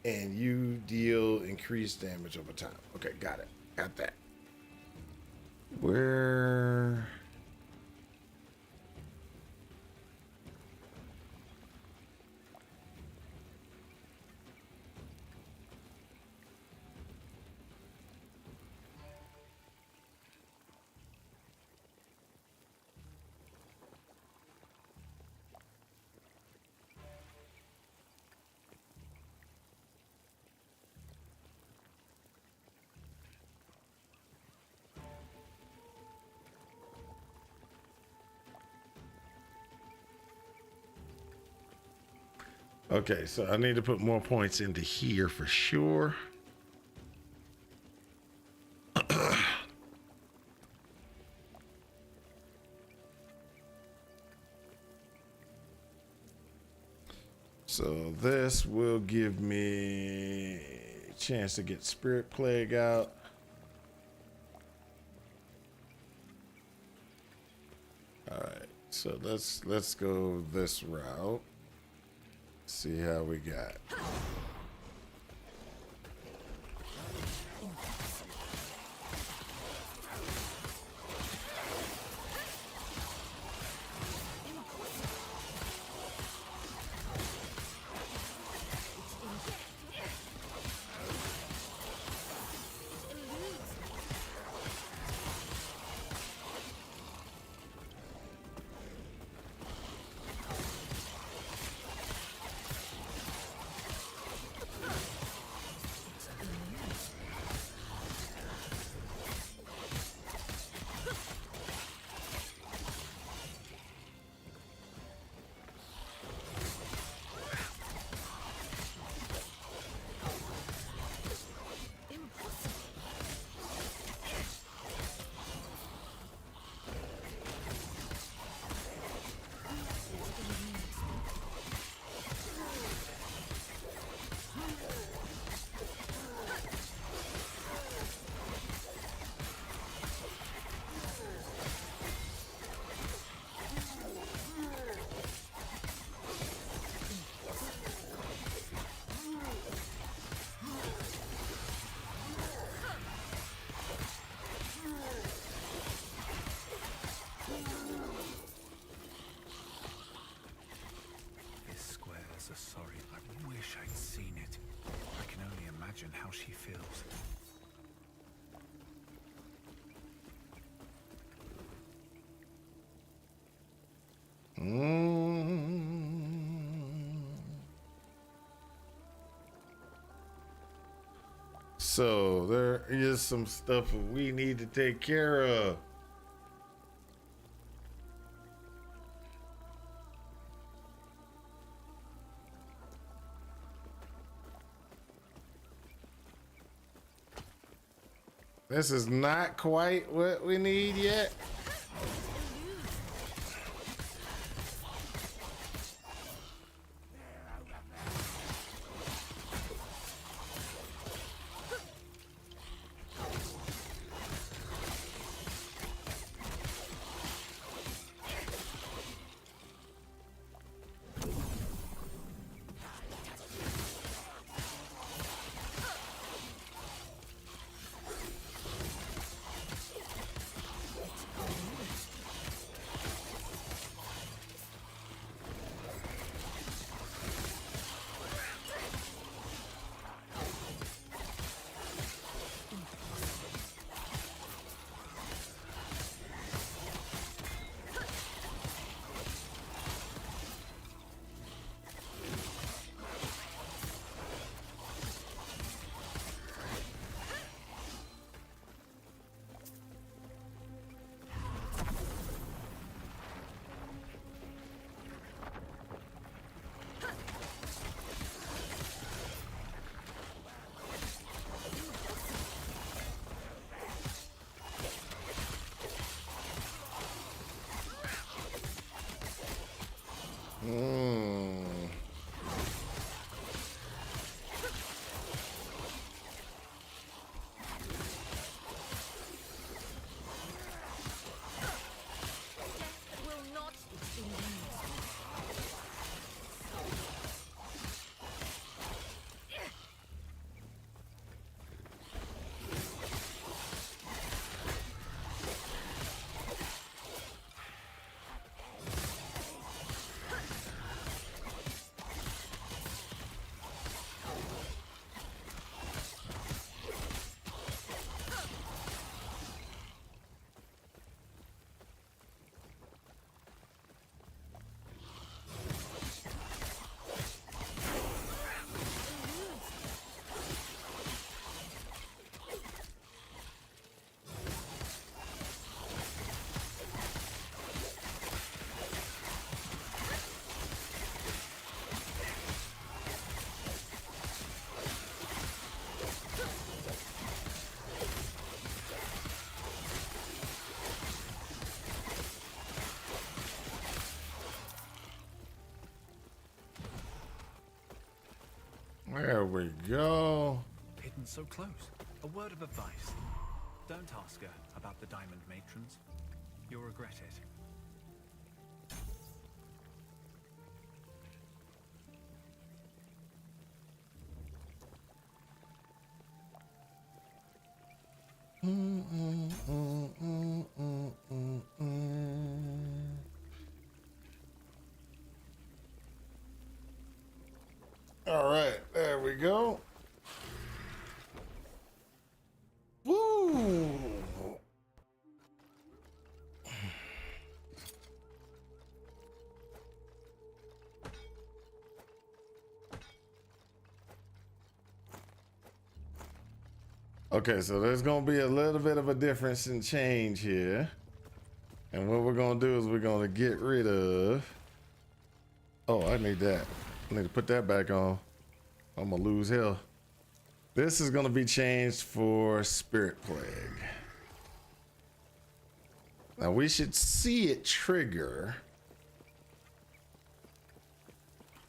and you deal increased damage over time. Okay, got it. Got that. Where? Okay, so I need to put more points into here for sure. So this will give me a chance to get Spirit Plague out. All right, so let's go this route. See how we got. Sorry, I wish I'd seen it. I can only imagine how she feels. So there is some stuff we need to take care of. This is not quite what we need yet. There we go. Hidden so close. A word of advice. Don't ask her about the diamond matrons. You'll regret it. All right, there we go. Woo! Okay, so there's gonna be a little bit of a difference in change here. And what we're gonna do is we're gonna get rid of. Oh, I need that. I need to put that back on. I'm gonna lose health. This is gonna be changed for Spirit Plague. Now we should see it trigger.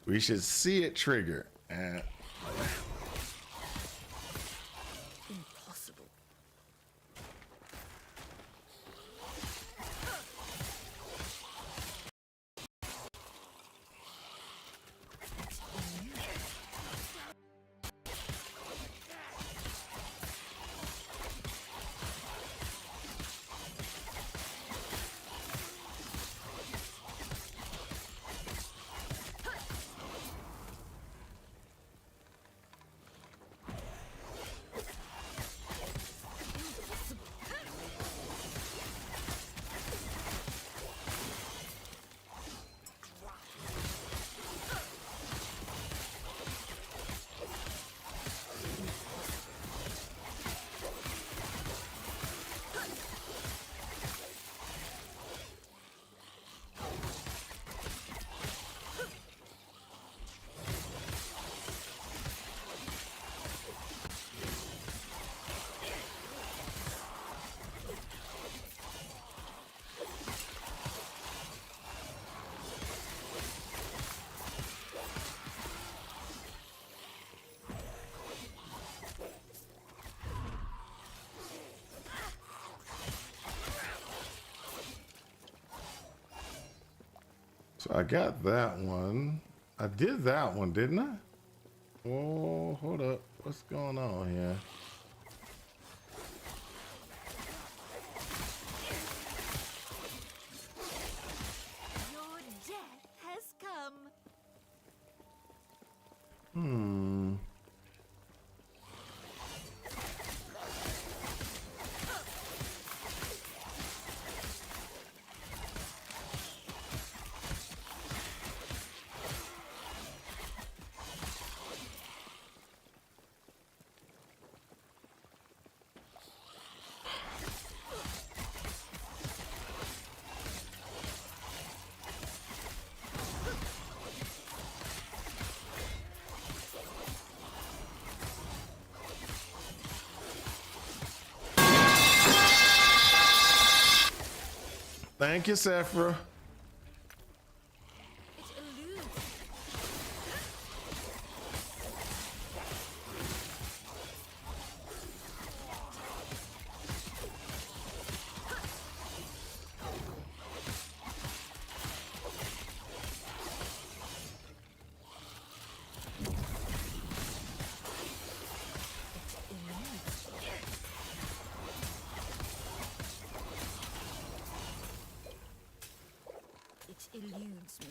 We should see it trigger. And Impossible. so I got that one. I did that one, didn't I? Oh, hold up. What's going on here? Your death has come. Hmm. Thank you, Sephra. It eludes. It eludes me.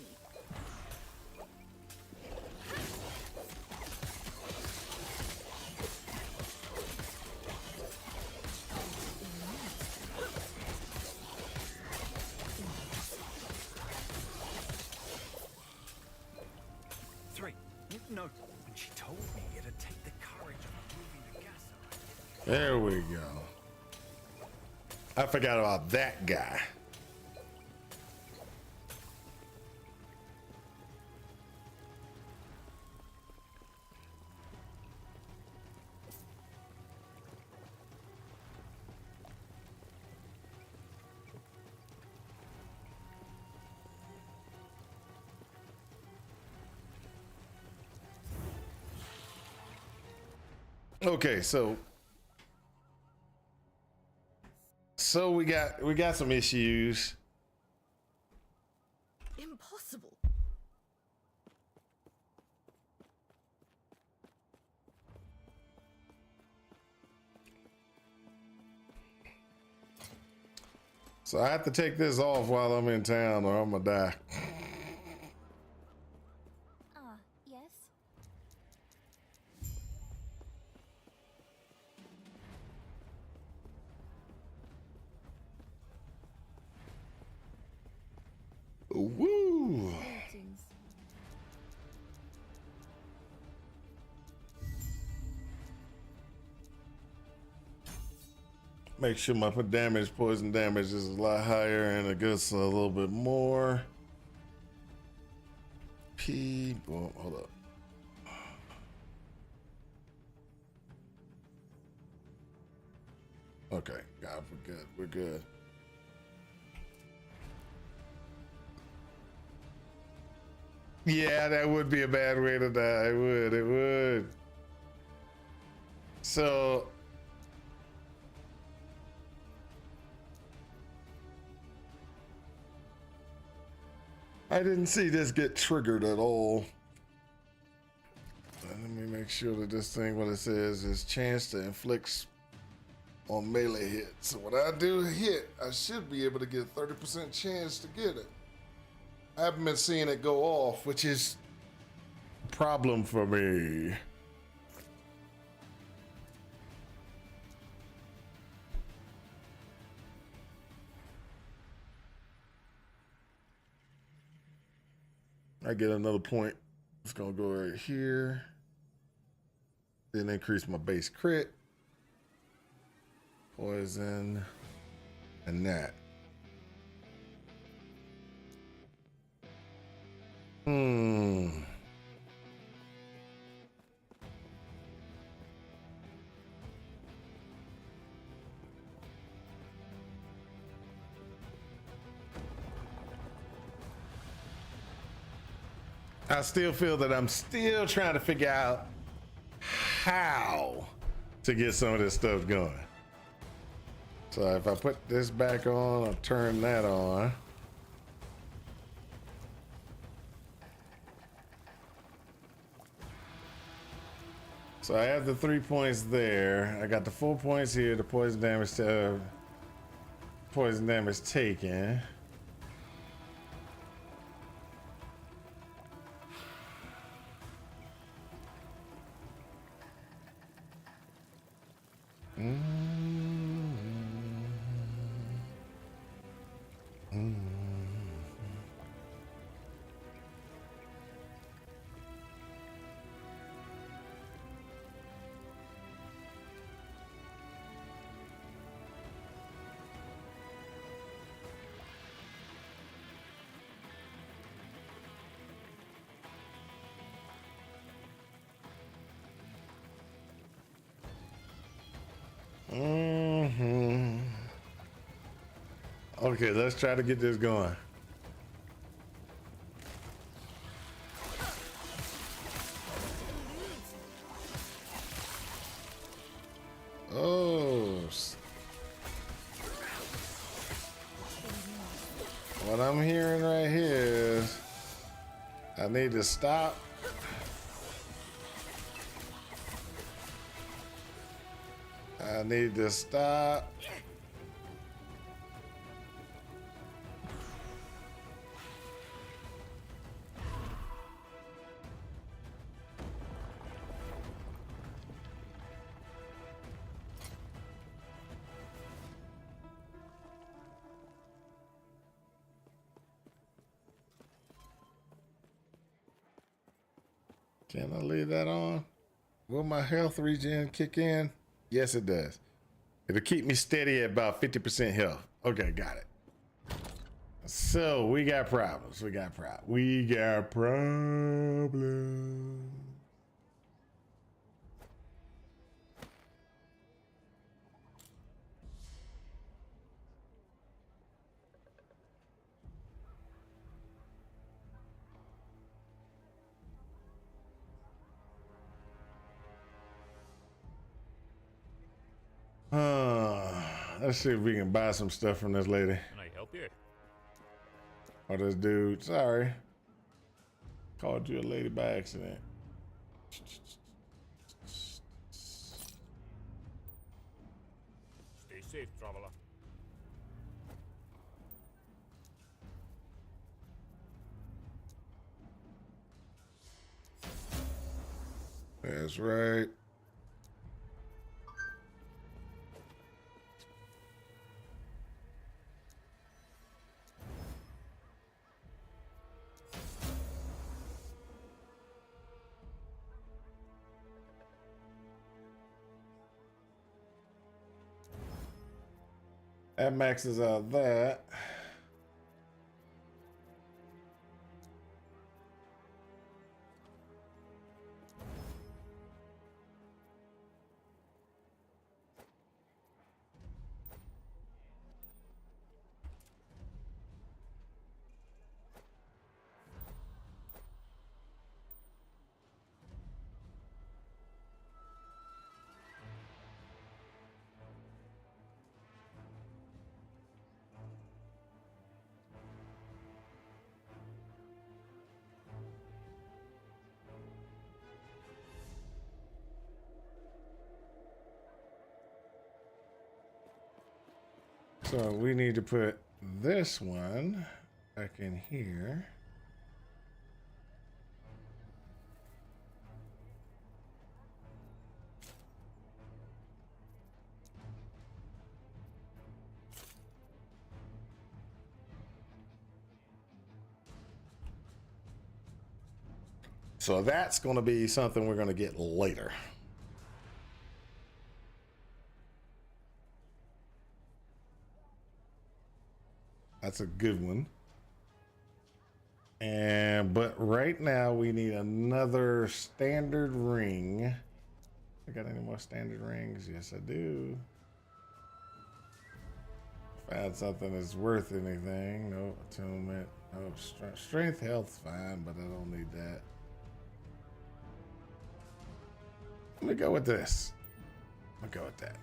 Three. No. When she told me it'd take the courage of moving the gas around. There we go. I forgot about that guy. Okay, so we got some issues. Impossible. So I have to take this off while I'm in town or I'm gonna die. Ah, yes. Woo! Greetings. Make sure my poison damage is a lot higher and it gets a little bit more. Boom, hold up. Okay, God, we're good. We're good. Yeah, that would be a bad way to die. It would. It would. So. I didn't see this get triggered at all. Let me make sure that this thing, what it says, is chance to inflict on melee hits. So when I do a hit, I should be able to get a 30% chance to get it. I haven't been seeing it go off, which is a problem for me. I get another point. It's gonna go right here. Then increase my base crit. Poison. And that. I still feel that I'm still trying to figure out how to get some of this stuff going. So if I put this back on, I'll turn that on. So I have the 3 points there. I got the 4 points here, the poison damage taken. Okay, let's try to get this going. Oh, what I'm hearing right here is I need to stop. I need to stop. Can I leave that on? Will my health regen kick in? Yes, it does. It'll keep me steady at about 50% health. Okay, got it. So we got problems. We got problems. Let's see if we can buy some stuff from this lady Can I help you? or this dude. Sorry, called you a lady by accident. Stay safe, traveler. That's right. That maxes out that. So we need to put this one back in here. So that's going to be something we're going to get later. That's a good one. But right now we need another standard ring. I got any more standard rings? Yes, I do. Found something that's worth anything. No attunement. No strength, health, fine, but I don't need that. Let me go with this. I'll go with that.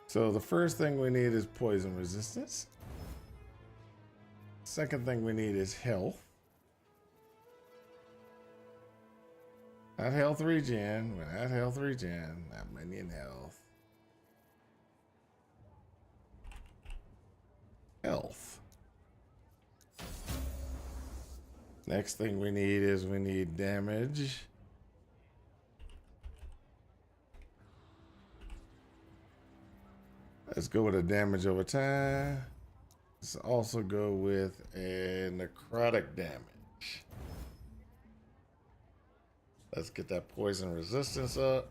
So the first thing we need is poison resistance. Second thing we need is health. Not health regen, but not health regen. Not money in health. Health. Next thing we need damage. Let's go with a damage over time. Let's also go with a necrotic damage. Let's get that poison resistance up.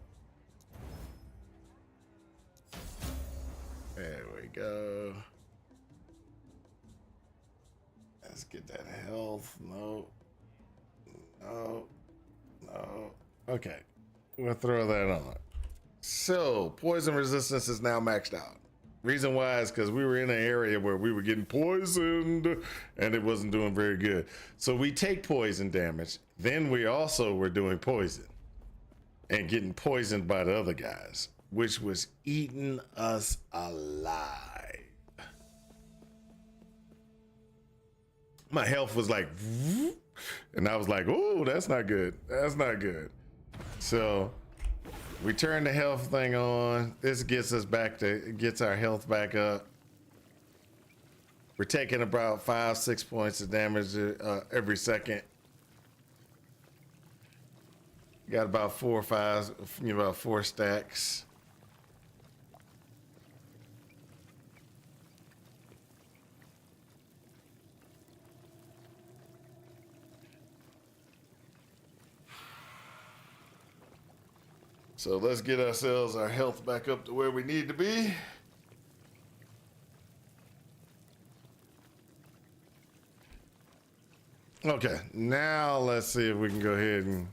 There we go. Let's get that health. No. No. No. Okay. We'll throw that on. So, poison resistance is now maxed out. Reason why is because we were in an area where we were getting poisoned and it wasn't doing very good. So we take poison damage. Then we also were doing poison and getting poisoned by the other guys, which was eating us alive. My health was like, and I was like, oh, that's not good. That's not good. So we turn the health thing on. This gets us back to, gets our health back up. We're taking about 5-6 points of damage every second. Got about 4 or 5, about 4 stacks. So let's get ourselves our health back up to where we need to be. Okay, now let's see if we can go ahead and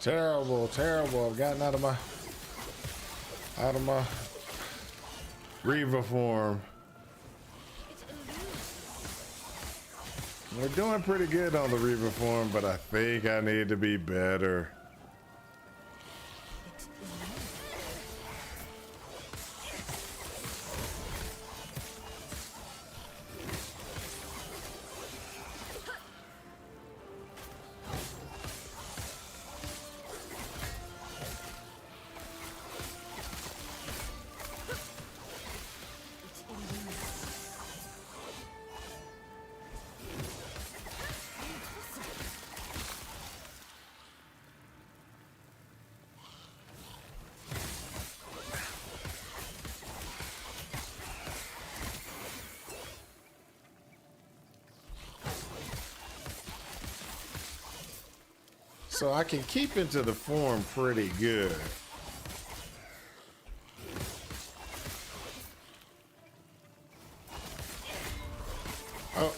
Terrible, terrible. I've gotten out of my Reaver form. We're doing pretty good on the Reaver form, but I think I need to be better. So I can keep into the form pretty good. Oh.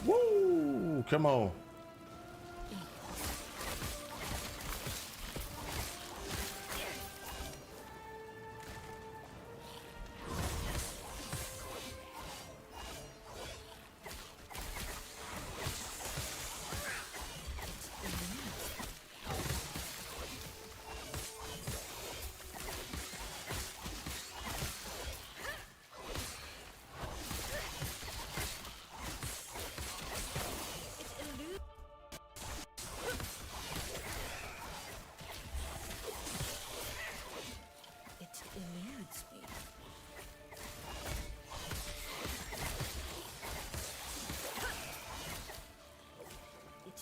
Woo! Come on.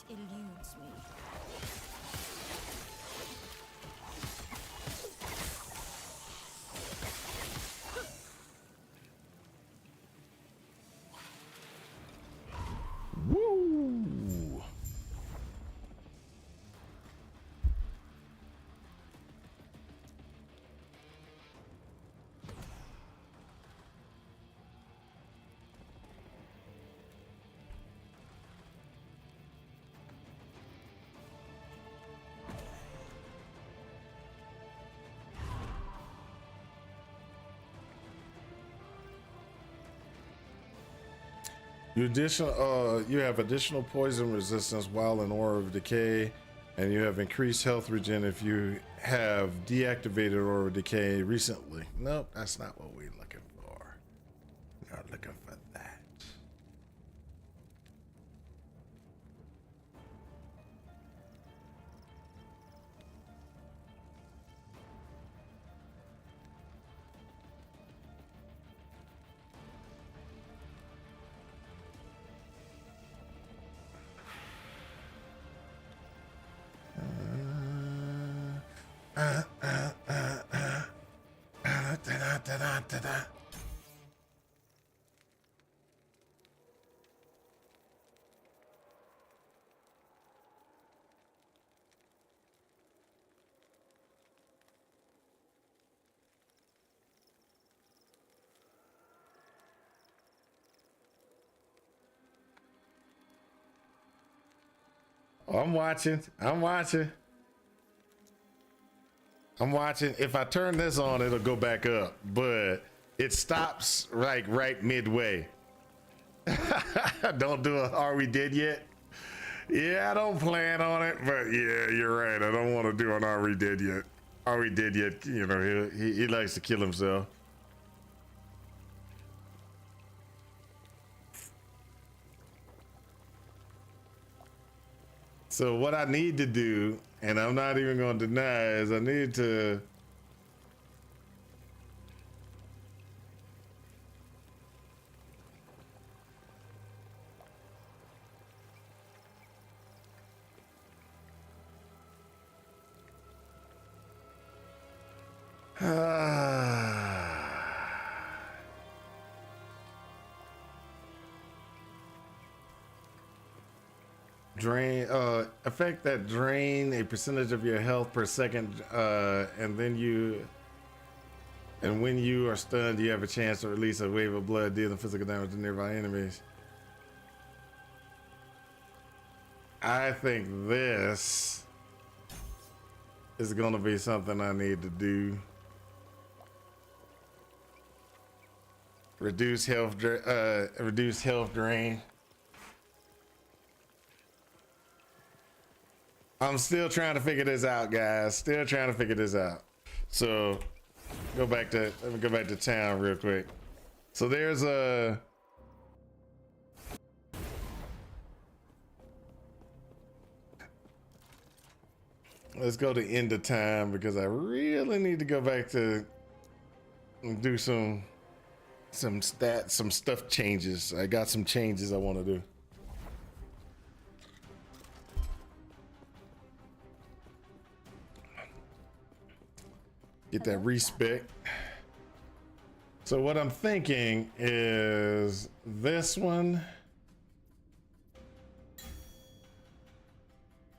Eludes me. Woo! You have additional poison resistance while in Aura of Decay, and you have increased health regen if you have deactivated Aura of Decay recently. Nope, that's not what we're looking for. We're not looking for that. I'm watching. I'm watching. I'm watching. If I turn this on, it'll go back up, but it stops like right midway. Don't do a Are We Dead Yet? Yeah, I don't plan on it, but yeah, you're right. I don't want to do an Are We Dead Yet. Are We Dead Yet? You know, he likes to kill himself. So what I need to do, and I'm not even going to deny, is I need to drain effect that drain a percentage of your health per second, and then you And when you are stunned, you have a chance to release a wave of blood, dealing physical damage to nearby enemies. I think this is gonna be something I need to do. Reduce health drain. I'm still trying to figure this out, guys. Still trying to figure this out. So let me go back to town real quick. So there's a let's go to end of time because I really need to go back to do some stuff changes. I got some changes I want to do. Get that respect. So what I'm thinking is this one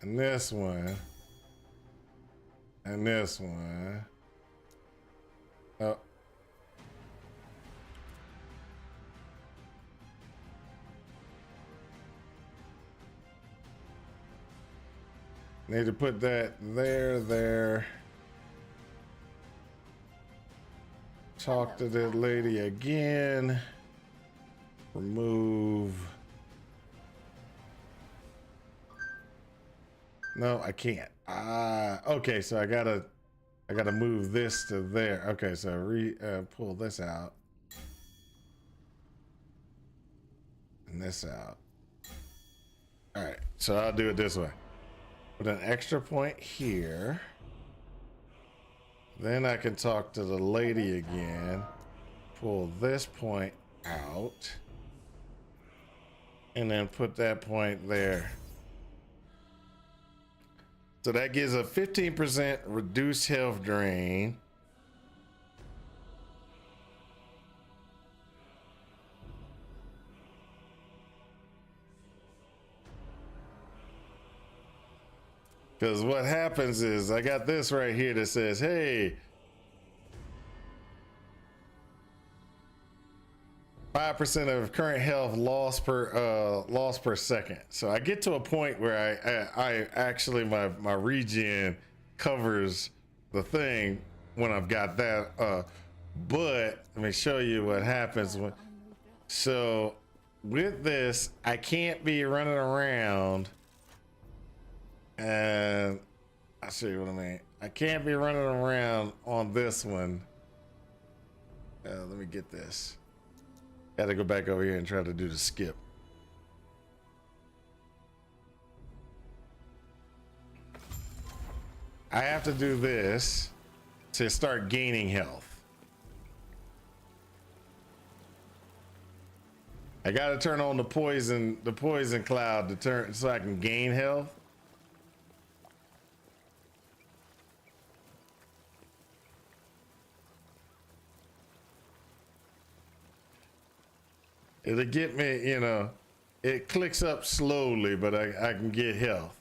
and this one and this one. Oh. Need to put that there. Talk to that lady again. Remove. No, I can't. Okay, so I gotta move this to there. Okay, so pull this out. And this out. All right, so I'll do it this way. Put an extra point here. Then I can talk to the lady again. Pull this point out. And then put that point there. So that gives a 15% reduced health drain. Because what happens is I got this right here that says, hey, 5% of current health lost per second. So I get to a point where I actually my regen covers the thing when I've got that. But let me show you what happens when. So with this, I can't be running around. And I'll show you what I mean. I can't be running around on this one. Let me get this. Gotta go back over here and try to do the skip. I have to do this to start gaining health. I gotta turn on the poison cloud to turn so I can gain health. It'll get me, you know, it clicks up slowly, but I can get health.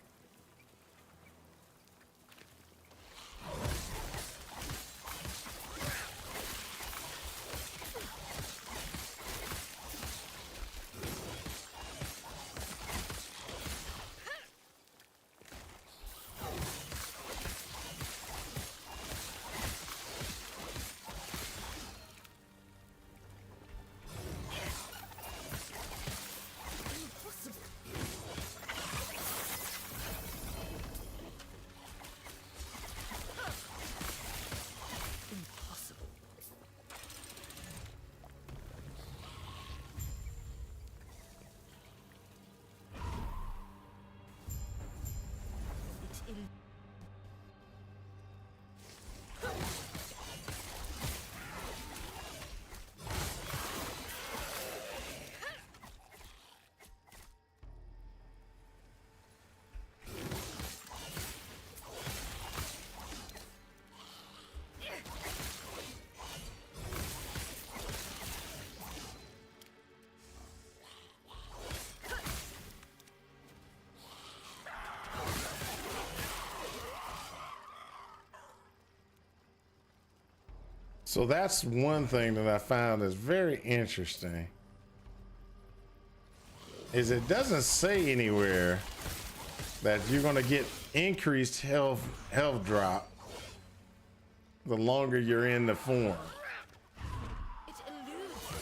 So that's one thing that I found is very interesting. Is it doesn't say anywhere that you're gonna get increased health drop the longer you're in the form. It eludes.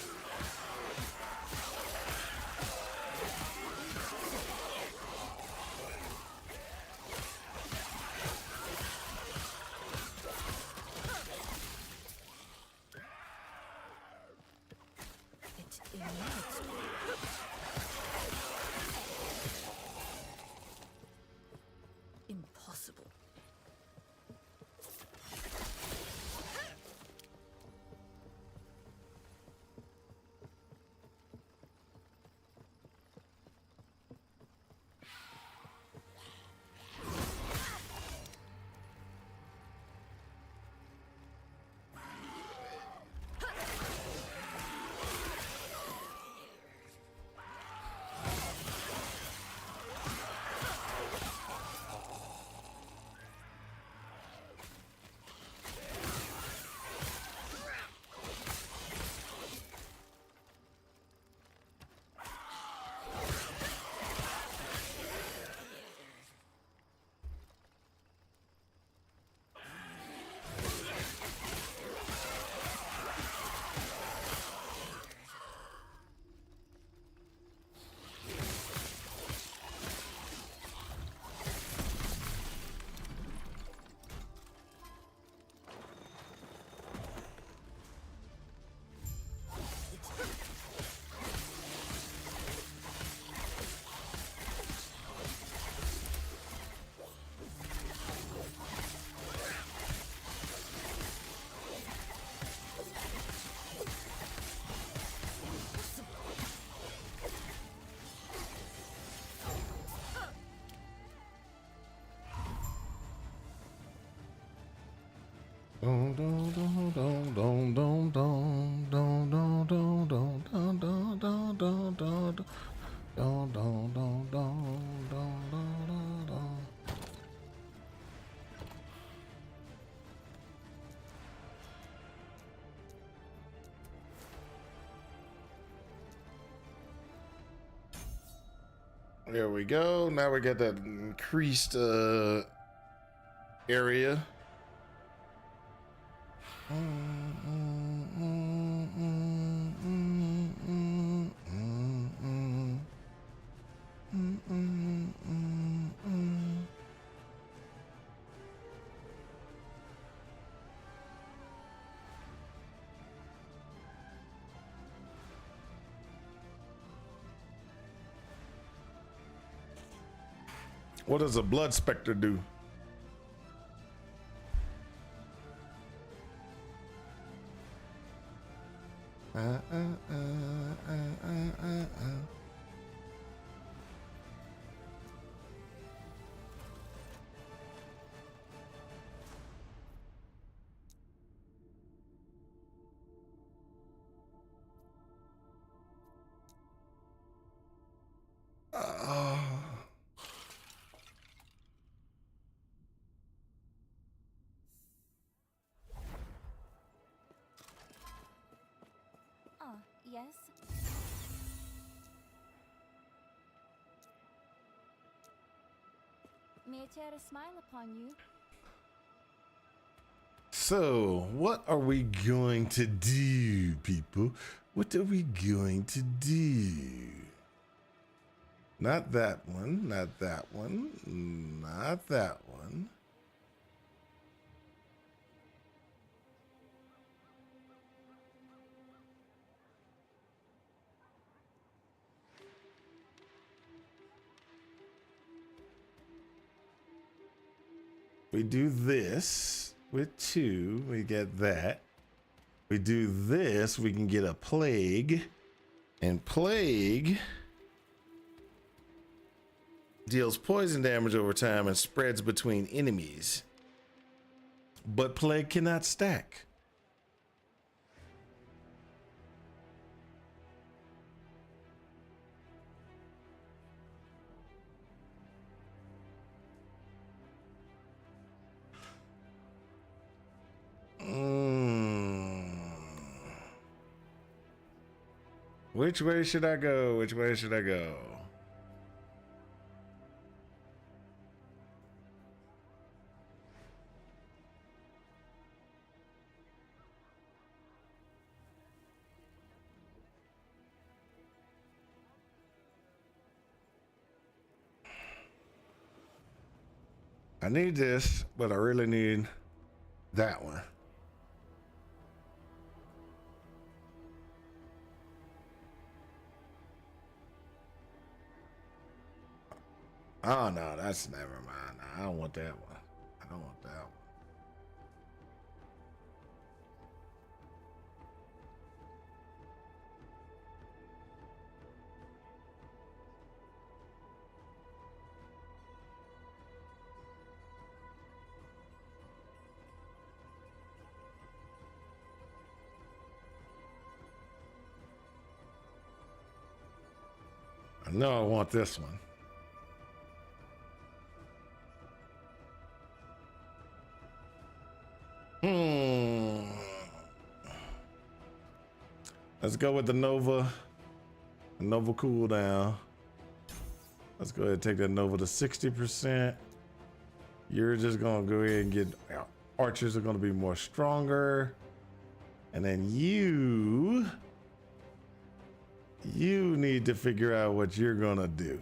It eludes. Impossible. There we go. Now we got that increased area. What does a blood specter do? Ah, yes. May I tear a smile upon you? So, what are we going to do, people? What are we going to do? Not that one, not that one, not that one. We do this with 2, we get that. We do this, we can get a plague. And plague deals poison damage over time and spreads between enemies. But plague cannot stack. Which way should I go? Which way should I go? I need this, but I really need that one. Oh no, that's never mind. I don't want that one. I don't want that one. I know I want this one. Let's go with the Nova. Nova cooldown. Let's go ahead and take that Nova to 60%. You're just gonna go ahead and get archers are gonna be more stronger. And then you need to figure out what you're gonna do.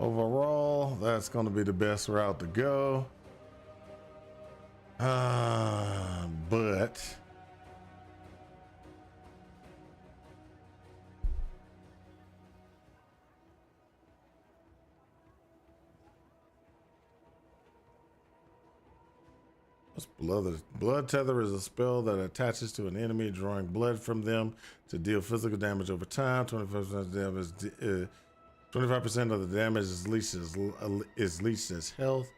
Overall, that's going to be the best route to go. But blood tether is a spell that attaches to an enemy, drawing blood from them to deal physical damage over time. 25% of the damage. 25% of the damage is leached as health.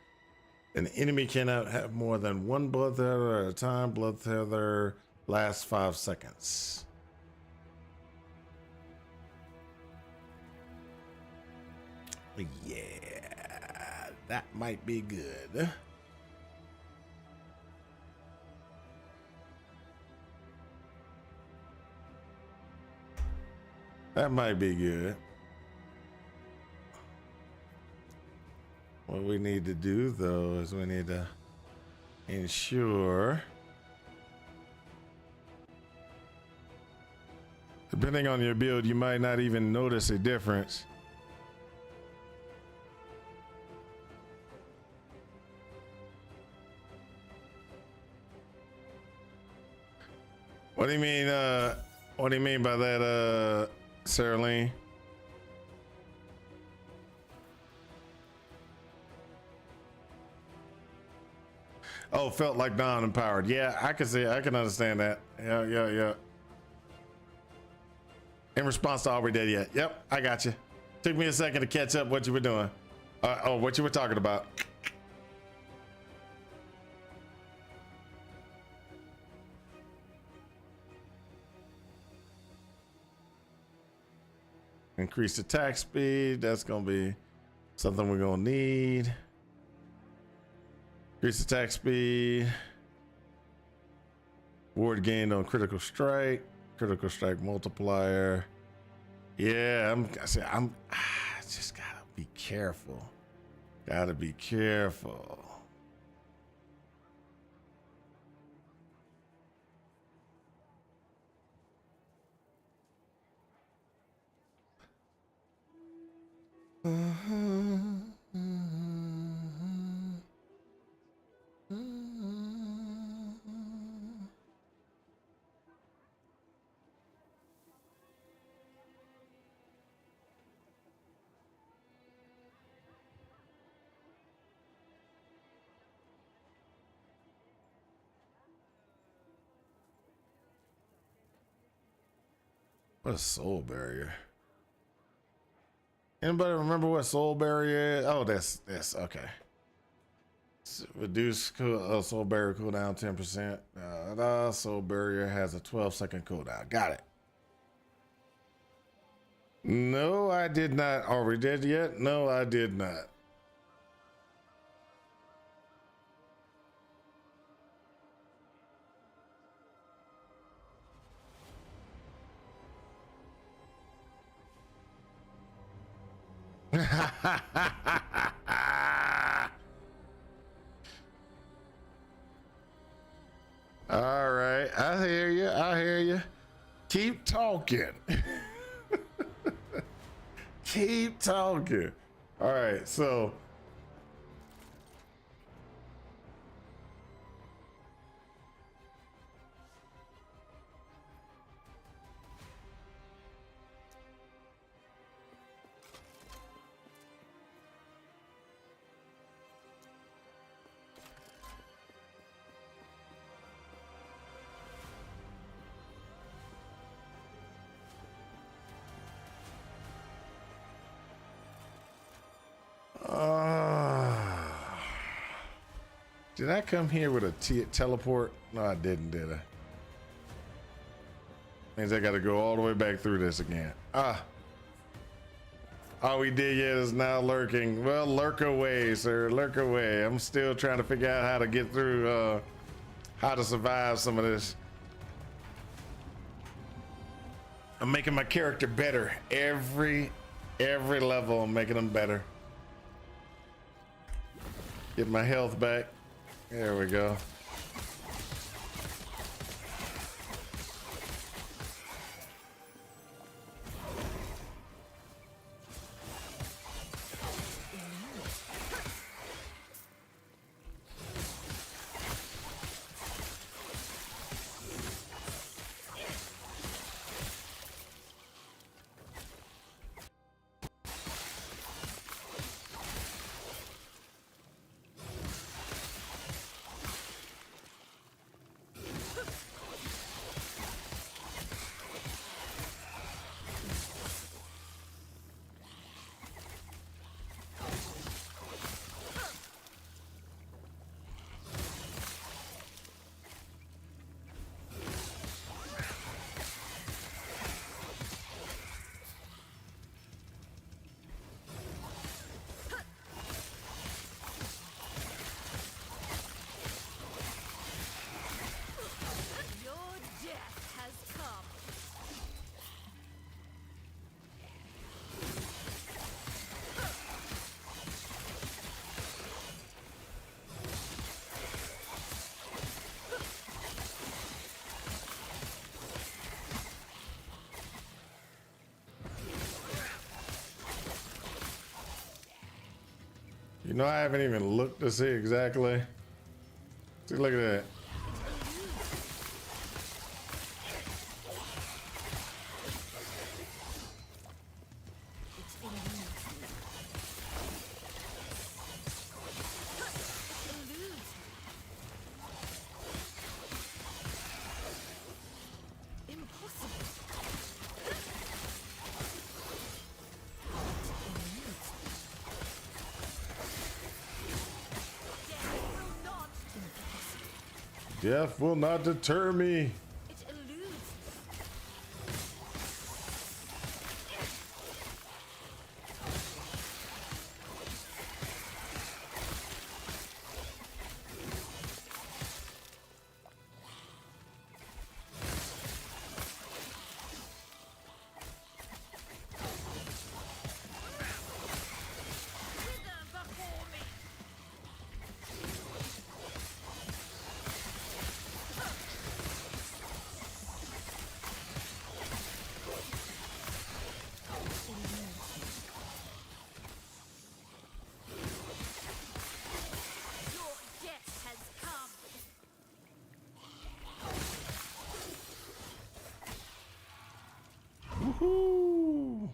An enemy cannot have more than one blood tether at a time. Blood tether lasts 5 seconds. Yeah, that might be good. That might be good. What we need to do, though, is we need to ensure, depending on your build, you might not even notice a difference. What do you mean? What do you mean by that, Sarah? Oh, felt like non-empowered. Yeah, I can see. I can understand that. Yeah. In response to all we did yet. Yep, I got you. Took me a second to catch up what you were doing. What you were talking about. Increased attack speed. That's gonna be something we're gonna need. Increased attack speed. Ward gained on critical strike. Critical strike multiplier. Yeah, I just gotta be careful. Gotta be careful. What is soul barrier? Anybody remember what soul barrier is? Oh, that's okay. Reduce soul barrier cooldown 10%. Soul barrier has a 12-second cooldown. Got it. No, I did not. Are we dead yet? No, I did not. All right, I hear you. I hear you. Keep talking. Keep talking. All right, so did I come here with a teleport? No, I didn't, did I? Means I got to go all the way back through this again. All we did yet is now lurking. Well, lurk away, sir. Lurk away. I'm still trying to figure out how to get through, how to survive some of this. I'm making my character better. Every level, I'm making them better. Get my health back. There we go. You know, I haven't even looked to see exactly. See, look at that. Death will not deter me. Woohoo!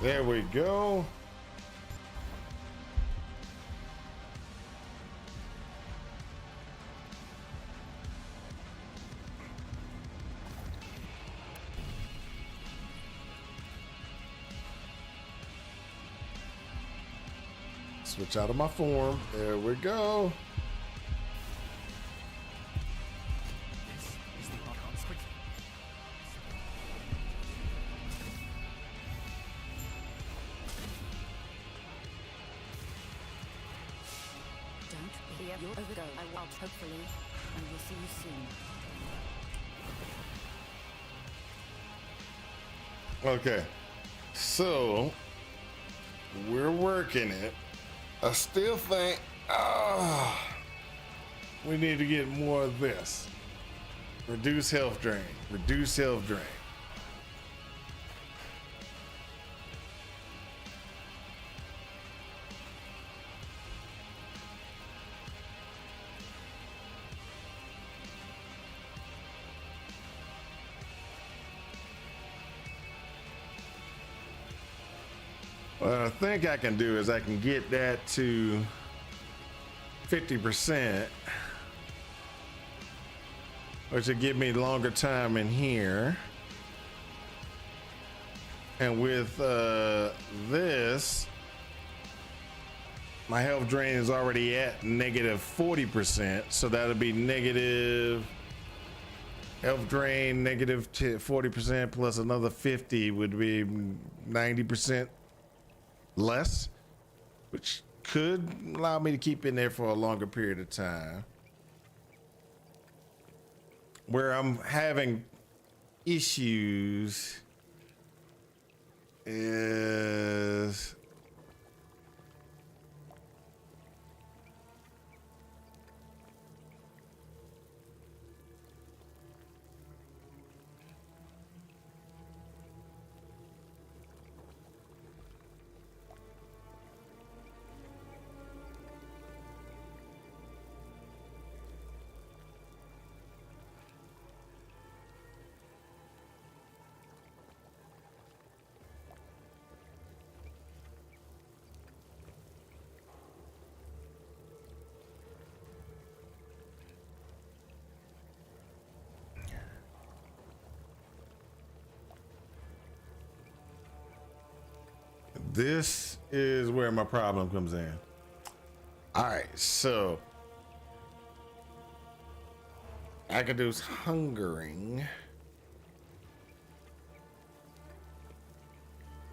There we go. Switch out of my form. There we go. This is the Archon's quick. Don't fear your overgo. I will hopefully, and we'll see you soon. Okay. So we're working it. I still think we need to get more of this. Reduce health drain. Reduce health drain. What I think I can do is I can get that to 50%, which will give me longer time in here. And with this, my health drain is already at negative 40%, so that'll be negative health drain, negative 40% plus another 50 would be 90% less, which could allow me to keep in there for a longer period of time. Where I'm having issues is this is where my problem comes in. All right, so I could do hungering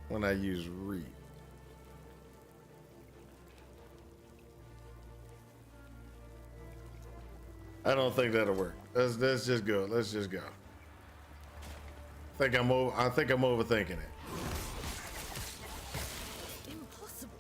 when I use reap. I don't think that'll work. Let's just go. Let's just go. I think I'm overthinking it. Impossible.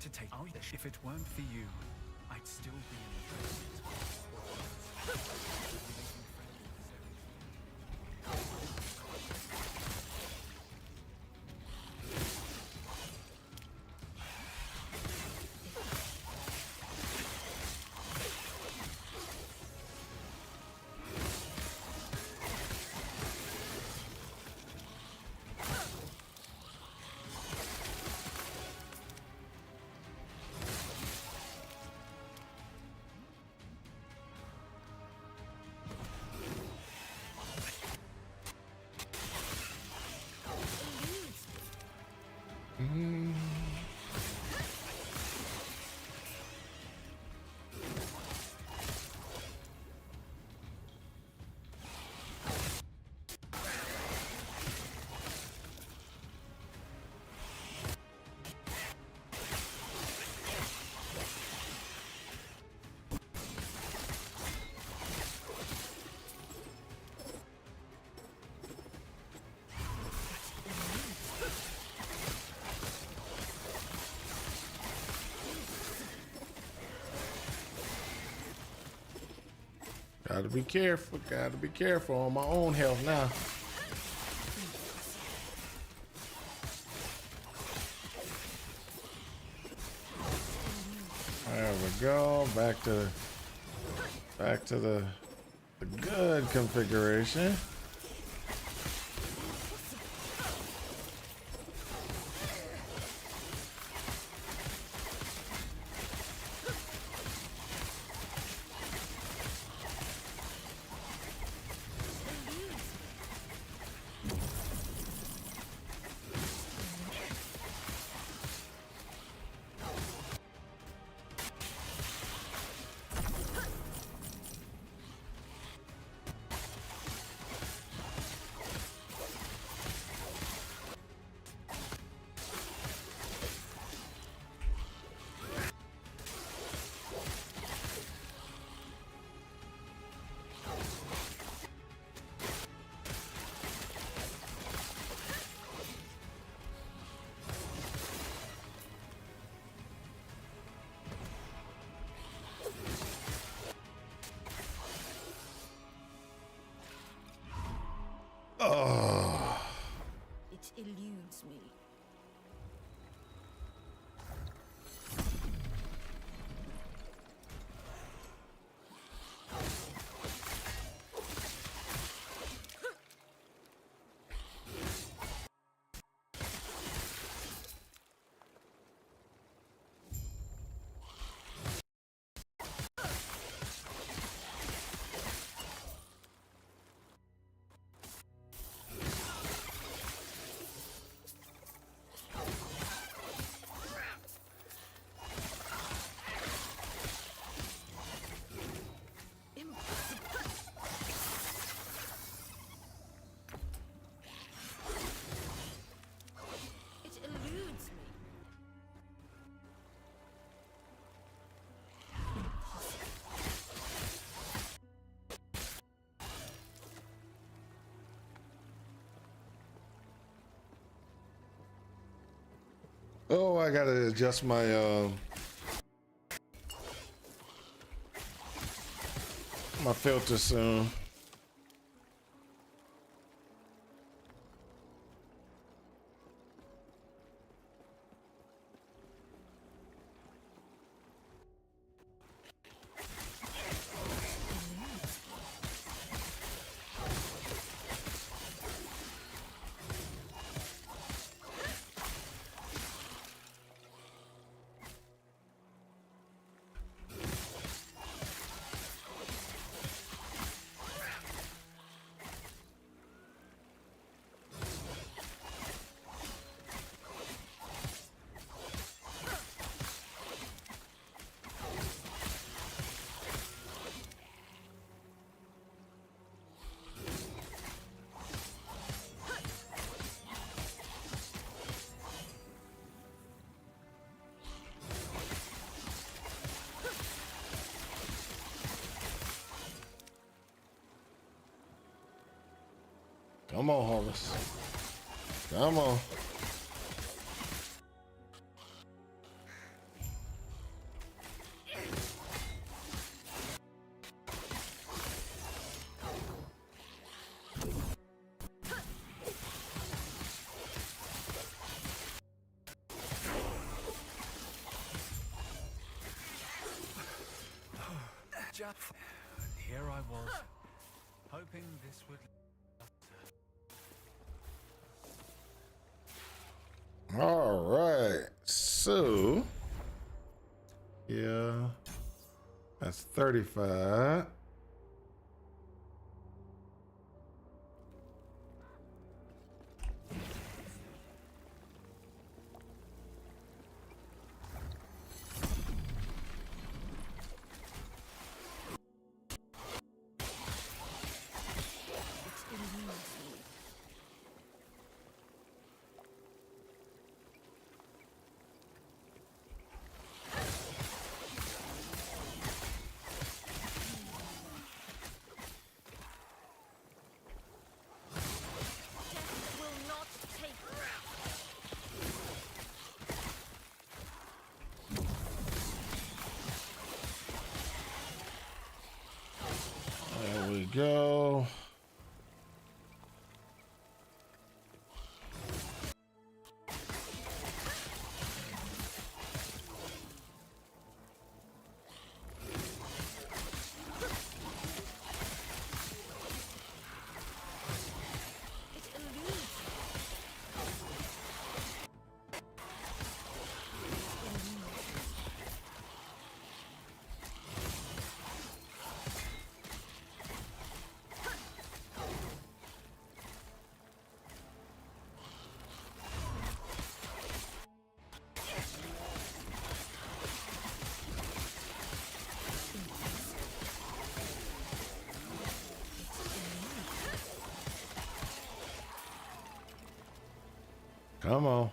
to take. Oh, if it weren't for you, I'd still be in the Gotta be careful on my own health now. There we go. Back to the good configuration. Oh. It eludes me. Oh, I gotta adjust my my filter soon. Come on, Hollis. Come on. just... Here I was, hoping this would... All right, so yeah, that's 35. There we go. Come on.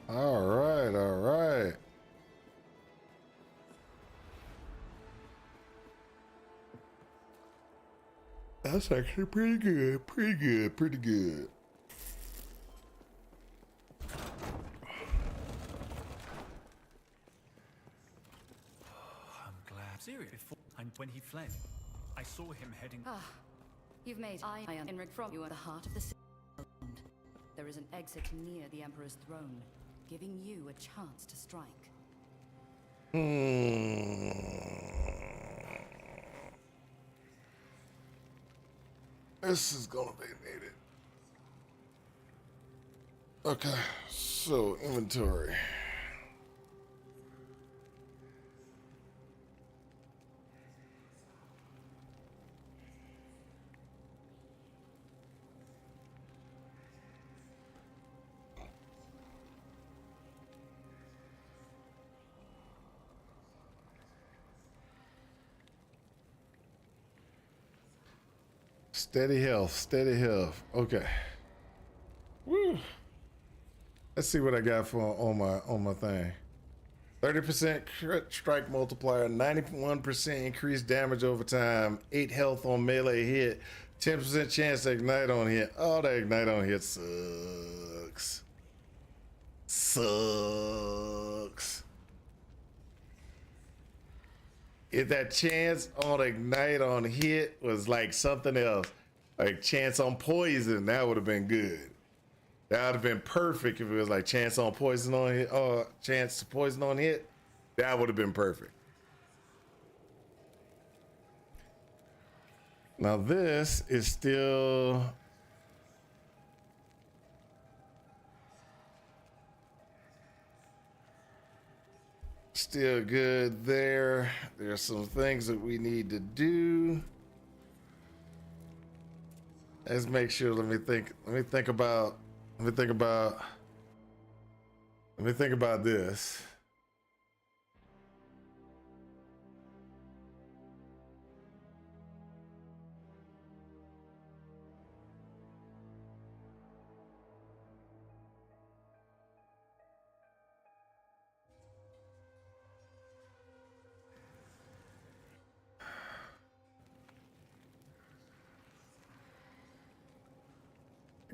All right, all right. That's actually pretty good, pretty good, pretty good. I'm glad. Serious. Before, and when he fled, I saw him heading... Ah, you've made Iron Enric from you at the heart of the city. There is an exit near the Emperor's throne, giving you a chance to strike. This is gonna be needed. Okay, so inventory. Steady health, steady health. Okay. Woo. Let's see what I got for on my thing. 30% crit strike multiplier, 91% increased damage over time, 8 health on melee hit, 10% chance to ignite on hit. Oh, that ignite on hit sucks. Sucks. If that chance on ignite on hit was like something else, like chance on poison, that would have been good. That would have been perfect if it was like chance on poison on hit, or chance to poison on hit. That would have been perfect. Now this is still Still good there. There's some things that we need to do. Let's make sure. Let me think about this.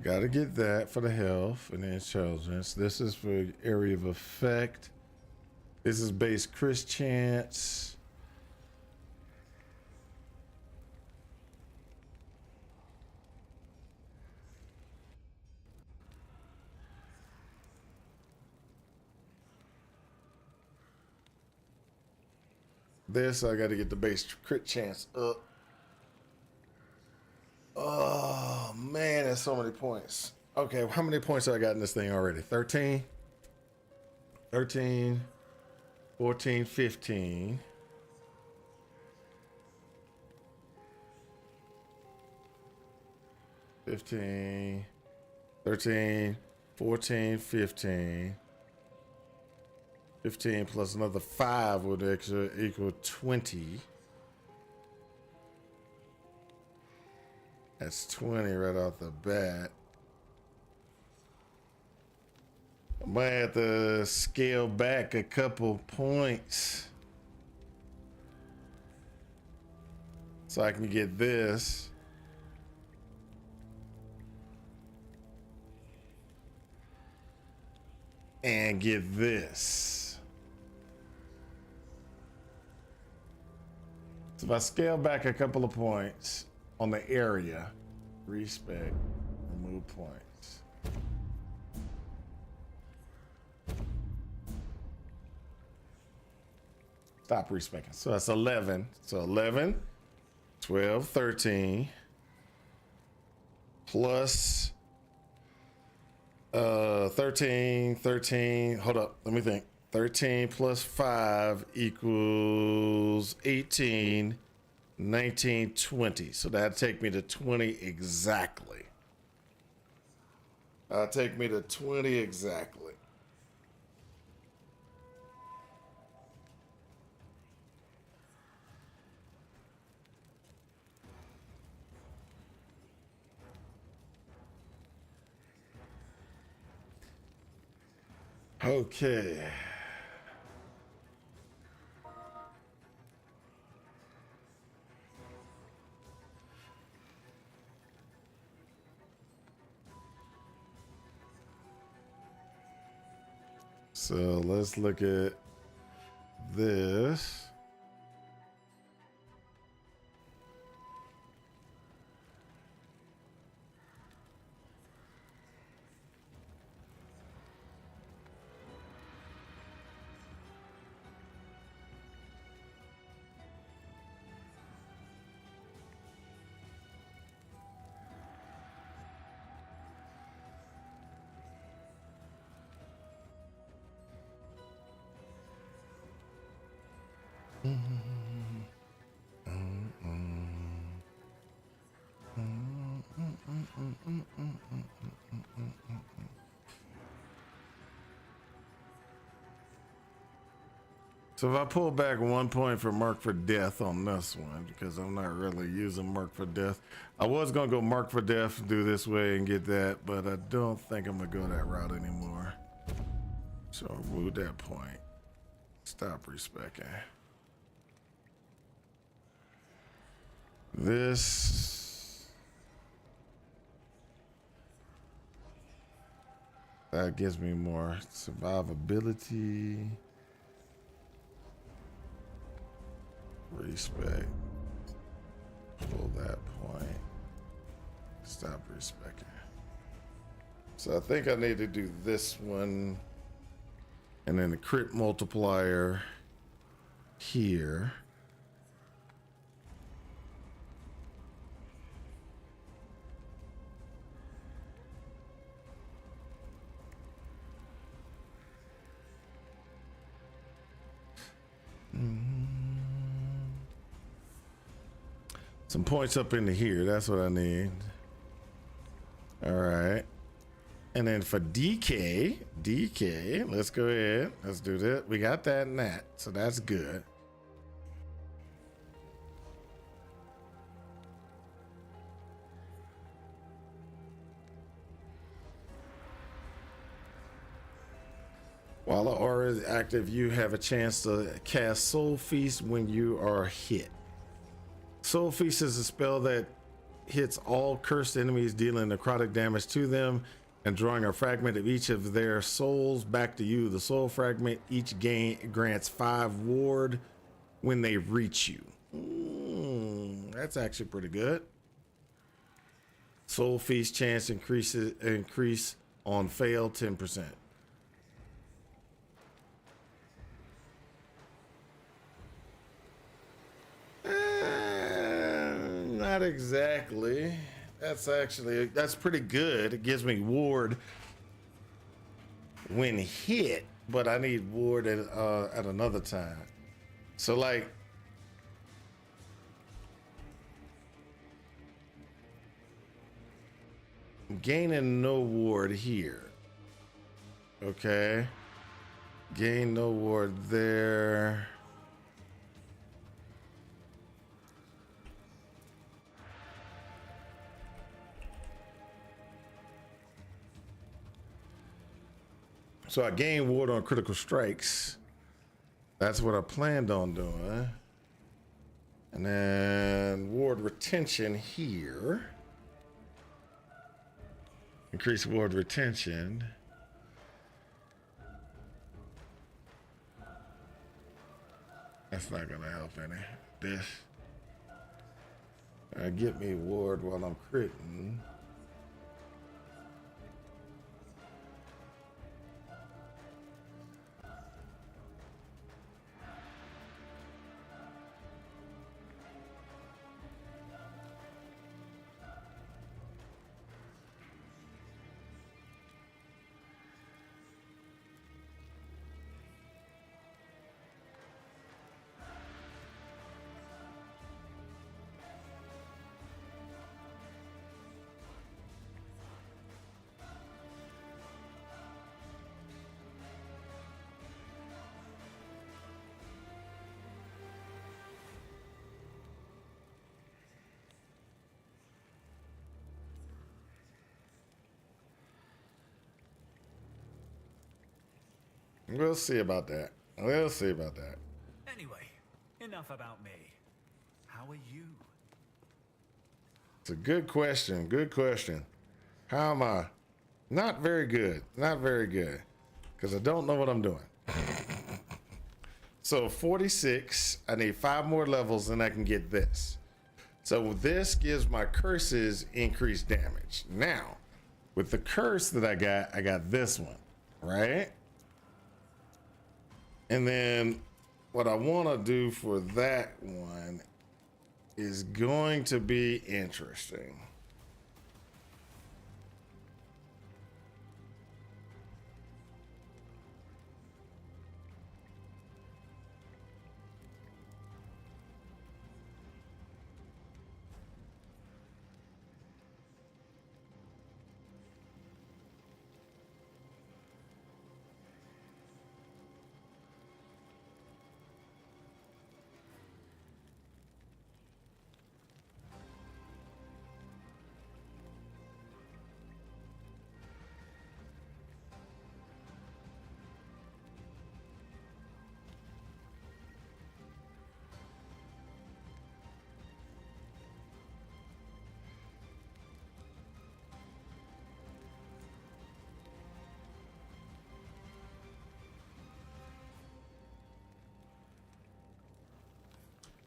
Gotta get that for the health and the intelligence. This is for area of effect. This is base Chris chance. This, I gotta get the base crit chance up. Oh man, that's so many points. Okay, how many points have I got in this thing already? 13, 13, 14, 15. 15, 13, 14, 15. 15 plus another 5 would actually equal 20. That's 20 right off the bat. I might have to scale back a couple points so I can get this. And get this. So if I scale back a couple of points on the area, respec, remove points. Stop respecing. So that's 11. So 11, 12, 13 plus 13, hold up, let me think. 13 plus 5 equals 18, 19, 20. So that'd take me to 20 exactly. Take me to 20 exactly. Okay. So let's look at this. So if I pull back 1 point for Mark for Death on this one, because I'm not really using Mark for Death. I was gonna go Mark for Death, do this way and get that, but I don't think I'm gonna go that route anymore. So I'll remove that point. Stop respecing. This, that gives me more survivability. Respect. Pull that point. Stop respecting. So I think I need to do this one. And then the crit multiplier here. Some points up into here. That's what I need. All right. And then for DK, let's go ahead. Let's do that. We got that and that. So that's good. While the aura is active, you have a chance to cast Soul Feast when you are hit. Soul Feast is a spell that hits all cursed enemies, dealing necrotic damage to them and drawing a fragment of each of their souls back to you. The soul fragment each grants 5 ward when they reach you. That's actually pretty good. Soul Feast chance increase on fail 10%. Not exactly. That's pretty good. It gives me ward when hit, but I need ward at another time. So like, I'm gaining no ward here. Okay. Gain no ward there. So I gain ward on critical strikes. That's what I planned on doing. And then ward retention here. Increase ward retention. That's not gonna help any. This. Get me ward while I'm critting. We'll see about that. We'll see about that. Anyway, enough about me. How are you? It's a good question. Good question. How am I? Not very good. Not very good. Because I don't know what I'm doing. So 46. I need 5 more levels and I can get this. So this gives my curses increased damage. Now, with the curse that I got this one, right? And then what I want to do for that one is going to be interesting.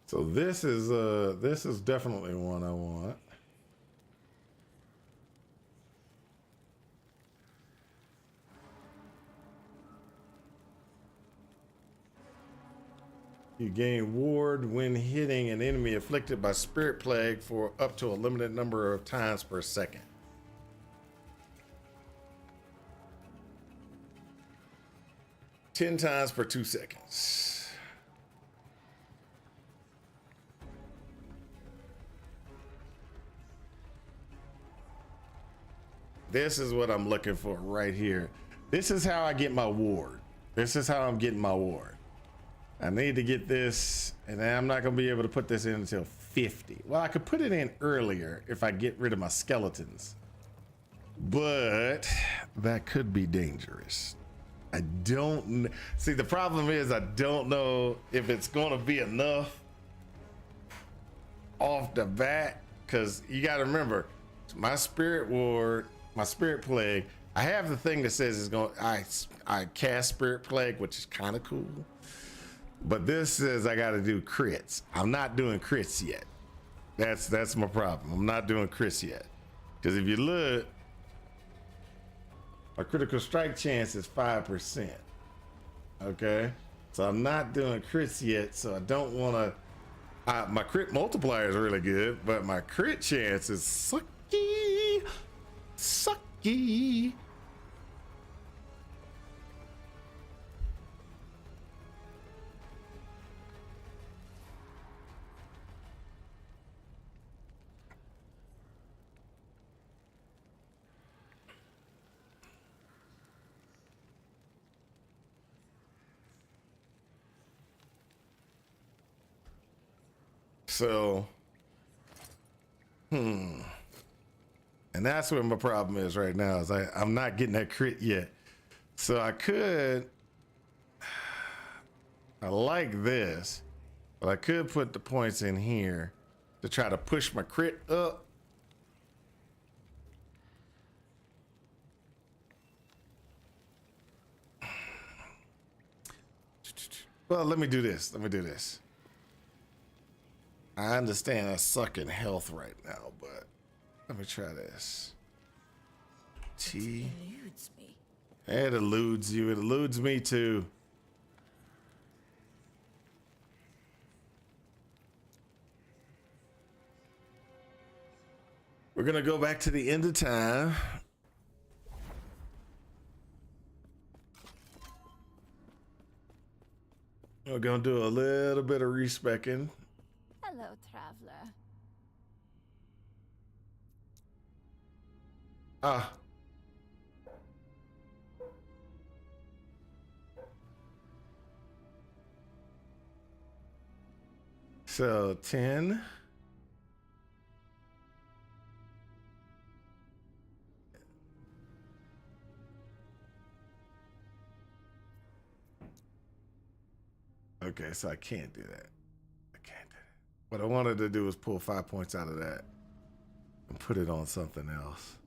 So this is definitely one I want. You gain ward when hitting an enemy afflicted by spirit plague for up to a limited number of times per second. Ten times per 2 seconds. This is what I'm looking for right here. This is how I get my ward. This is how I'm getting my ward. I need to get this, and I'm not gonna be able to put this in until 50. Well, I could put it in earlier if I get rid of my skeletons, but that could be dangerous. I don't see. The problem is I don't know if it's gonna be enough off the bat, because you got to remember my spirit ward, my spirit plague. I have the thing that says it's going. I cast spirit plague, which is kind of cool, but this says I got to do crits. I'm not doing crits yet. That's my problem. I'm not doing crits yet, because if you look, my critical strike chance is 5%. Okay, so I'm not doing crits yet, so I don't want to. My crit multiplier is really good, but my crit chance is sucky. Sucky. So, and that's what my problem is right now, is I'm not getting that crit yet. So I like this, but I could put the points in here to try to push my crit up. Well, let me do this. I understand I suck in health right now, but let me try this. T. Eludes me. It eludes you. It eludes me too. We're gonna go back to the end of time. We're gonna do a little bit of respecking. Hello, traveler. Ah. So 10. Okay, so I can't do that. I can't do that. What I wanted to do was pull 5 points out of that and put it on something else.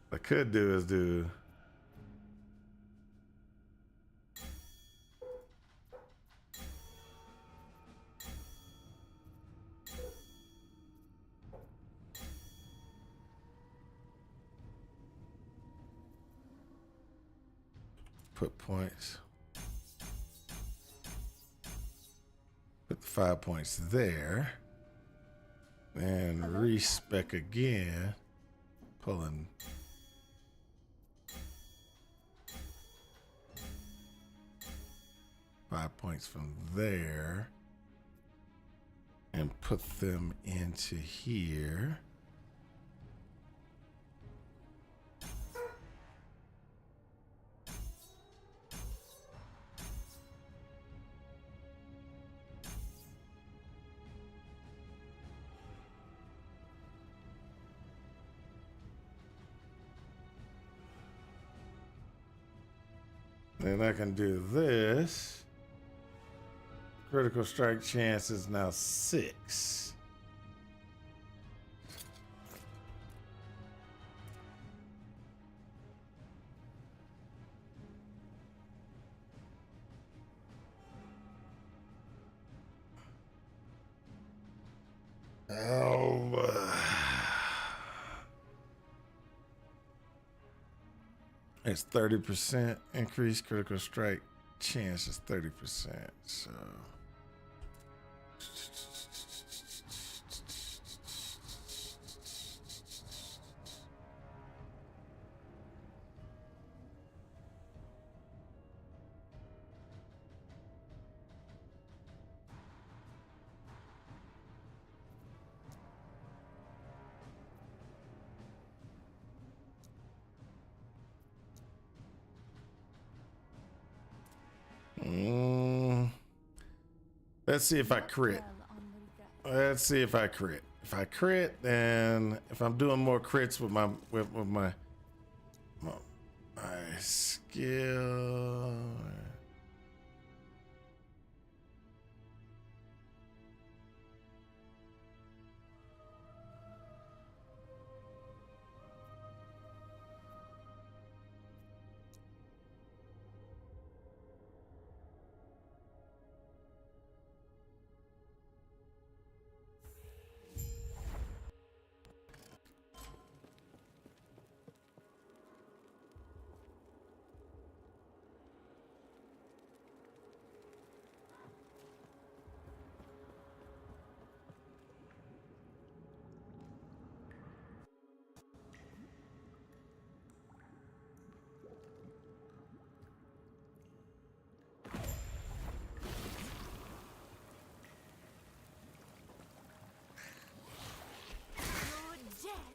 What I could do is do put points. Put the 5 points there. And respec again. Pulling. Five points from there. And put them into here. Then I can do this. Critical strike chance is now 6. Oh, it's 30% increase critical strike chance is 30%. So Let's see if I crit. Let's see if I crit. If I crit, then if I'm doing more crits with my my skill.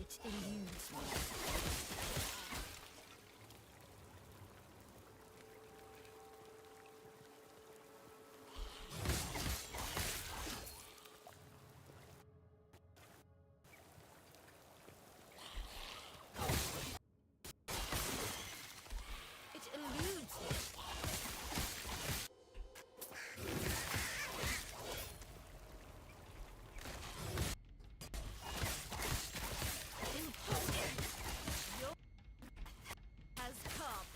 It eludes me. It eludes me. Has come.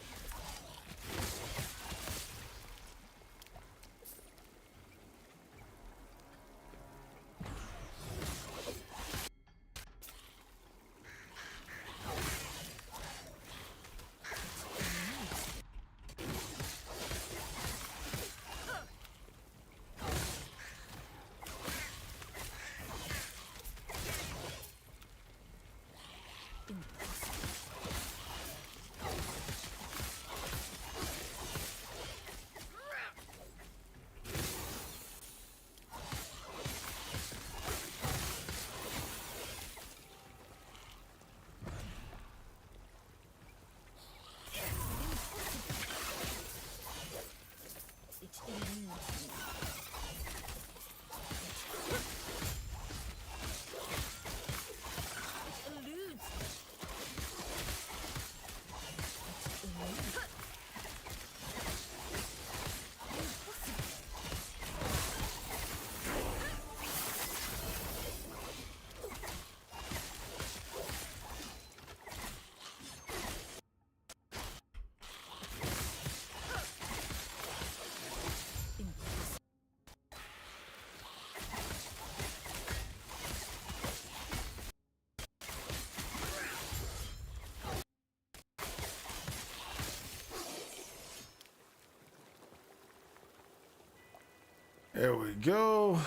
There we go.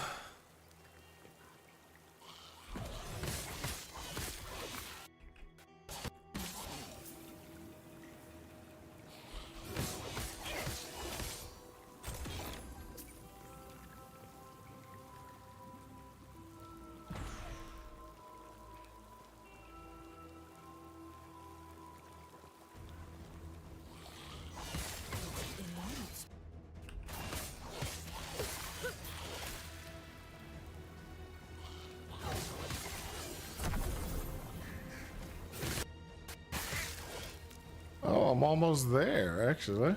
Oh, I'm almost there, actually.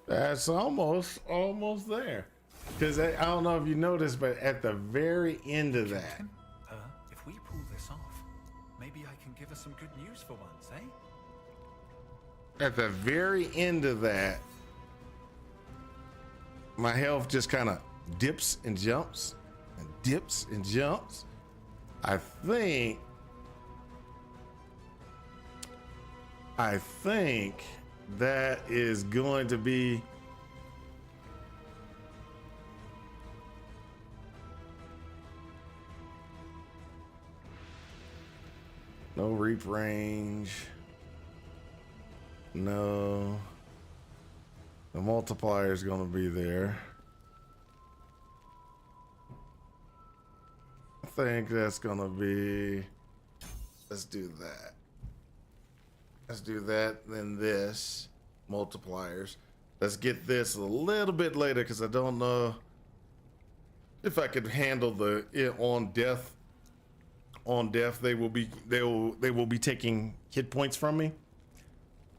That's almost there. Because I don't know if you noticed, but at the very end of that, Captain, if we pull this off, maybe I can give us some good news for once, eh? at the very end of that, my health just kind of dips and jumps and dips and jumps. I think that is going to be No reap range. No. The multiplier is going to be there. I think that's going to be... Let's do that. Let's do that, then this. Multipliers. Let's get this a little bit later because I don't know if I could handle the on death. On death, they will be taking hit points from me.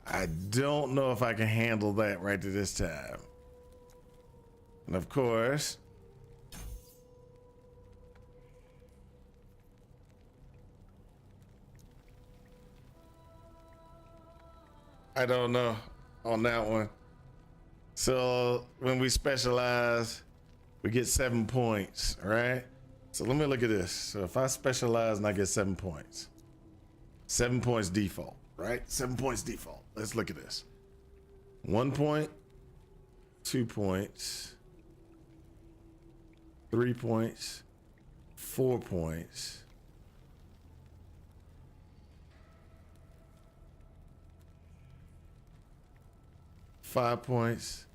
I don't know if I can handle that right at this time. And of course, I don't know on that one. So when we specialize, we get 7 points, right? So let me look at this. So if I specialize and I get 7 points, 7 points default, right? 7 points default. Let's look at this. 1 point, 2 points, 3 points, 4 points, 5 points,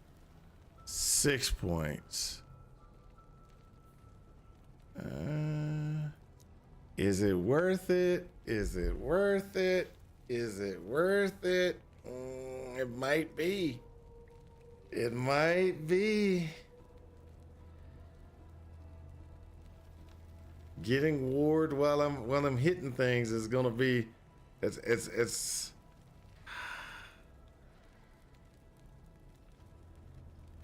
6 points. Is it worth it? Is it worth it? Is it worth it? It might be. It might be. Getting ward while I'm hitting things is gonna be. It's.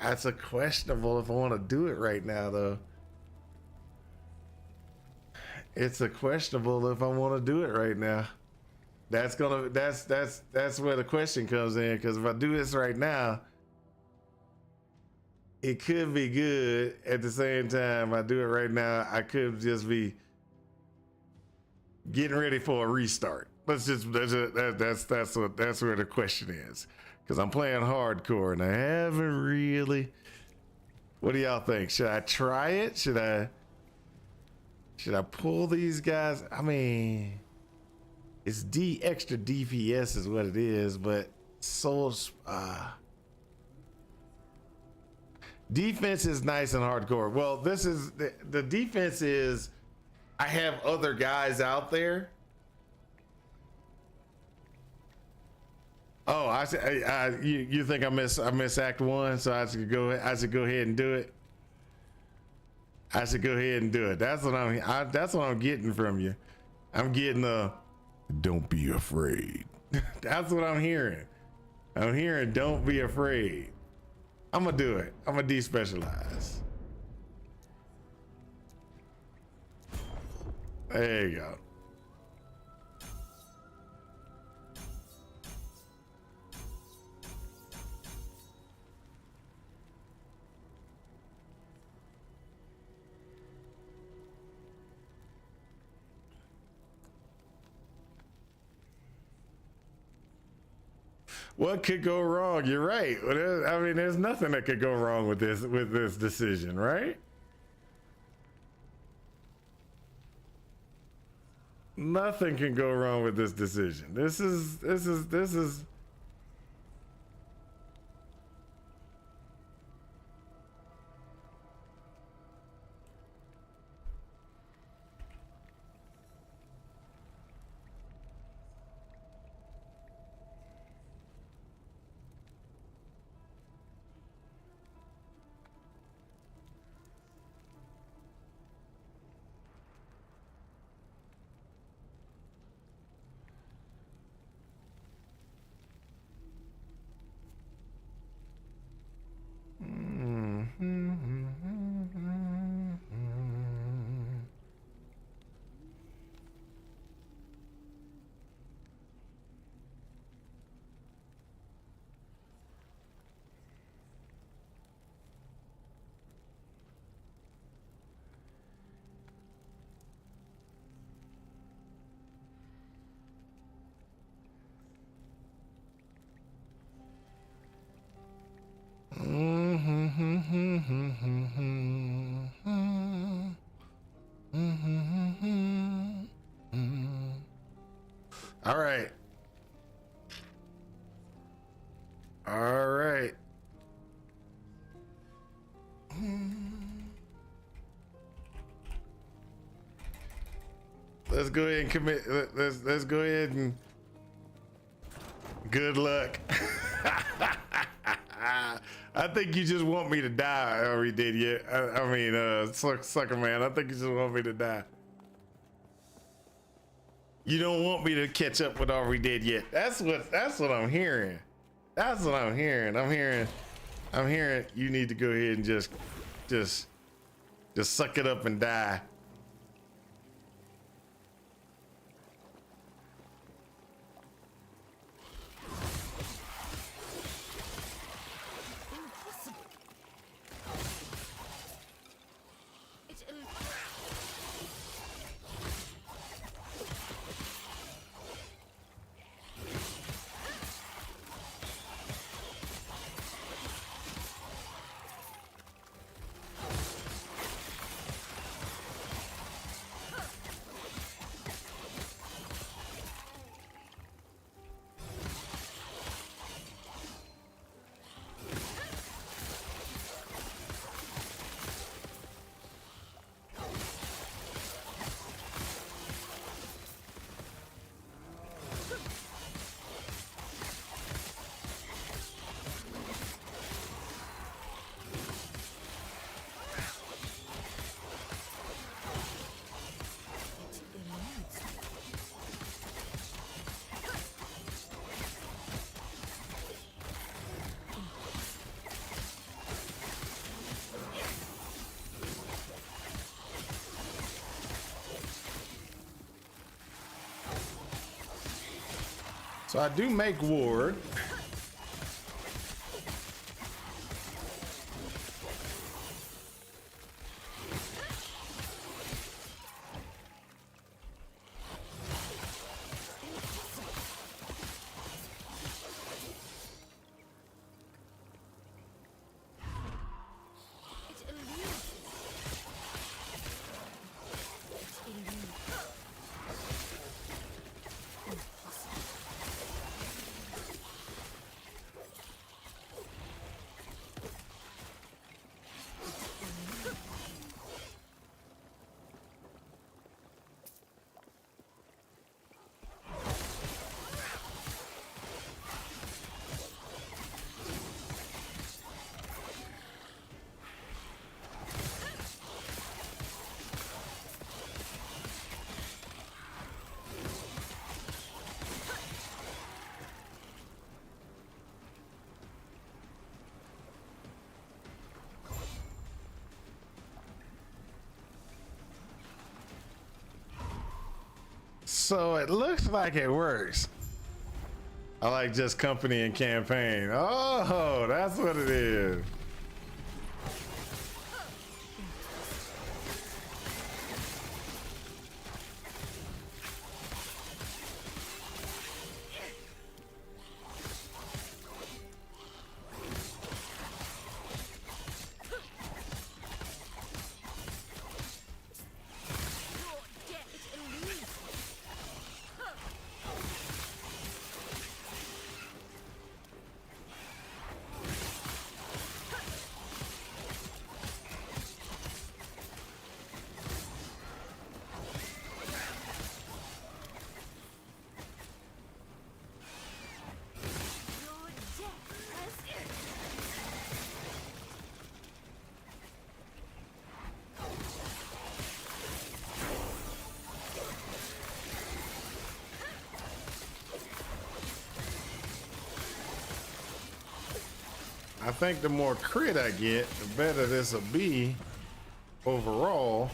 That's a questionable if I want to do it right now, though. It's a questionable if I want to do it right now. That's where the question comes in, because if I do this right now, it could be good. At the same time, I do it right now, I could just be getting ready for a restart. That's where the question is. Because I'm playing hardcore and I haven't really. What do y'all think? Should I try it? Should I pull these guys? I mean, it's extra DPS is what it is, but defense is nice and hardcore. Well, this is the defense is I have other guys out there. Oh, you think I miss Act 1, so I should go ahead and do it. I should go ahead and do it. That's what I'm getting from you. I'm getting don't be afraid. That's what I'm hearing. I'm hearing don't be afraid. I'm gonna do it. I'm gonna despecialize. There you go. What could go wrong? You're right. I mean, there's nothing that could go wrong with this decision, right? Nothing can go wrong with this decision. This is All right. All right. Let's go ahead and commit. Let's go ahead and good luck. I think you just want me to die. I already did yet. I mean, sucker man. I think you just want me to die. You don't want me to catch up with all we did yet. That's what I'm hearing. That's what I'm hearing. I'm hearing you need to go ahead and just suck it up and die. So I do make ward. So it looks like it works. I like just company and campaign. Oh, that's what it is. I think the more crit I get, the better this will be overall.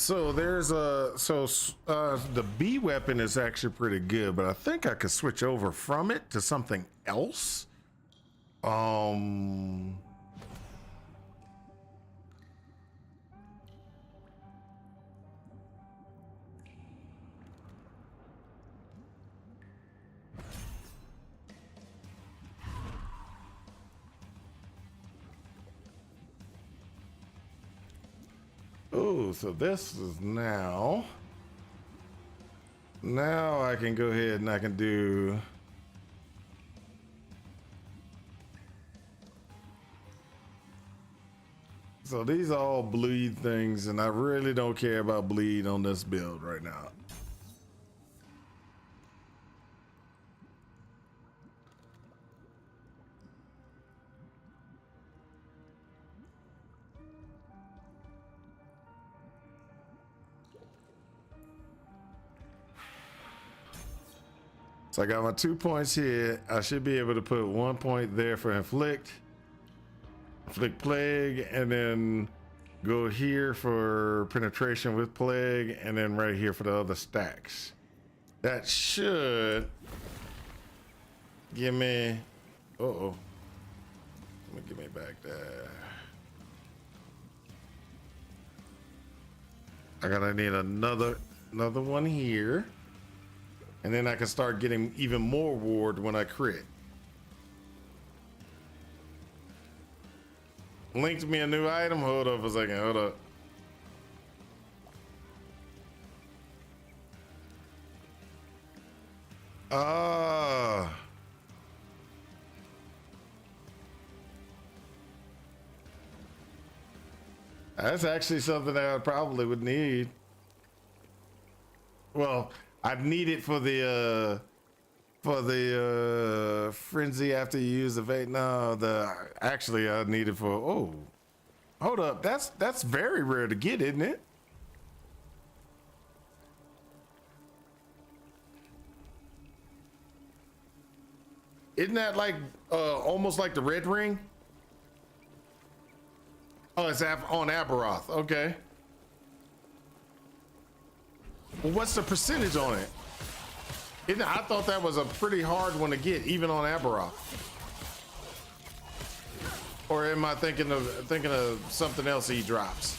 So there's the B weapon is actually pretty good, but I think I could switch over from it to something else. Oh, so this is now I can go ahead and I can do so these are all bleed things, and I really don't care about bleed on this build right now. So I got my 2 points here. I should be able to put 1 point there for inflict plague, and then go here for penetration with plague, and then right here for the other stacks. That should give me, let me give me back there. I need another one here. And then I can start getting even more ward when I crit. Linked me a new item. Hold up a second. Hold up. That's actually something that I probably would need. Well, I'd need it for the frenzy after you use the vape. No, actually I need it for, oh, hold up. That's very rare to get, isn't it? Isn't that like almost like the red ring? Oh, it's on Aberoth. Okay. Well, what's the percentage on it? I thought that was a pretty hard one to get, even on Aberoth. Or am I thinking of something else he drops?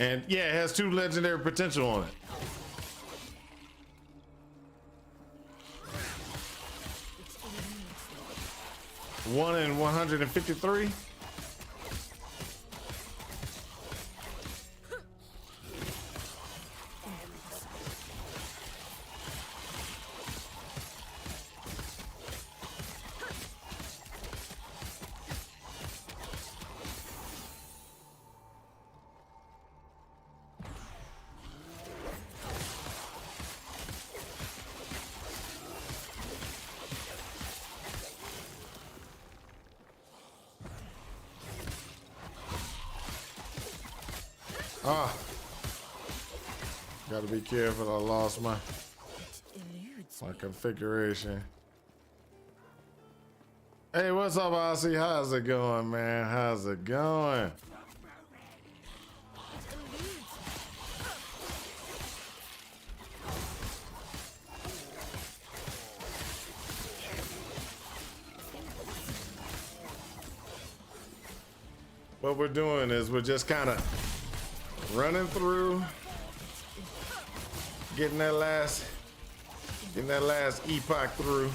And yeah, it has 2 legendary potential on it. One in 153. Gotta be careful. I lost my configuration. Hey, what's up, Aussie? How's it going, man? How's it going? What we're doing is we're just kind of running through, getting that last epoch through.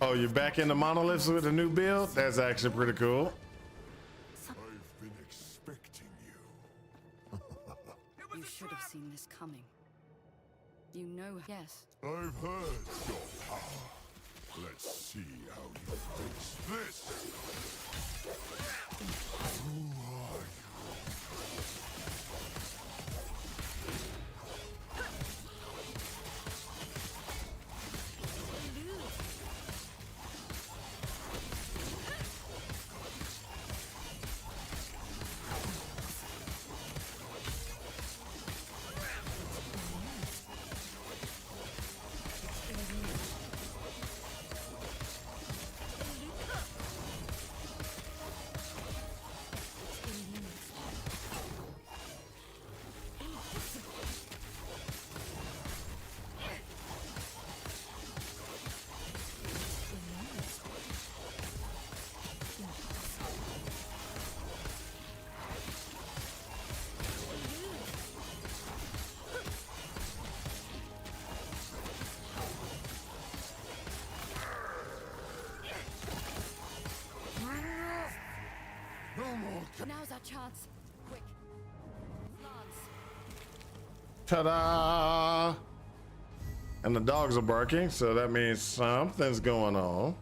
Oh, you're back in the monoliths with a new build? That's actually pretty cool. I've been expecting you. You should have seen this coming. You know, yes. I've heard your power. Let's see how you face this. Who are you? Now's our chance. Quick. Lance. Ta-da! And the dogs are barking, so that means something's going on.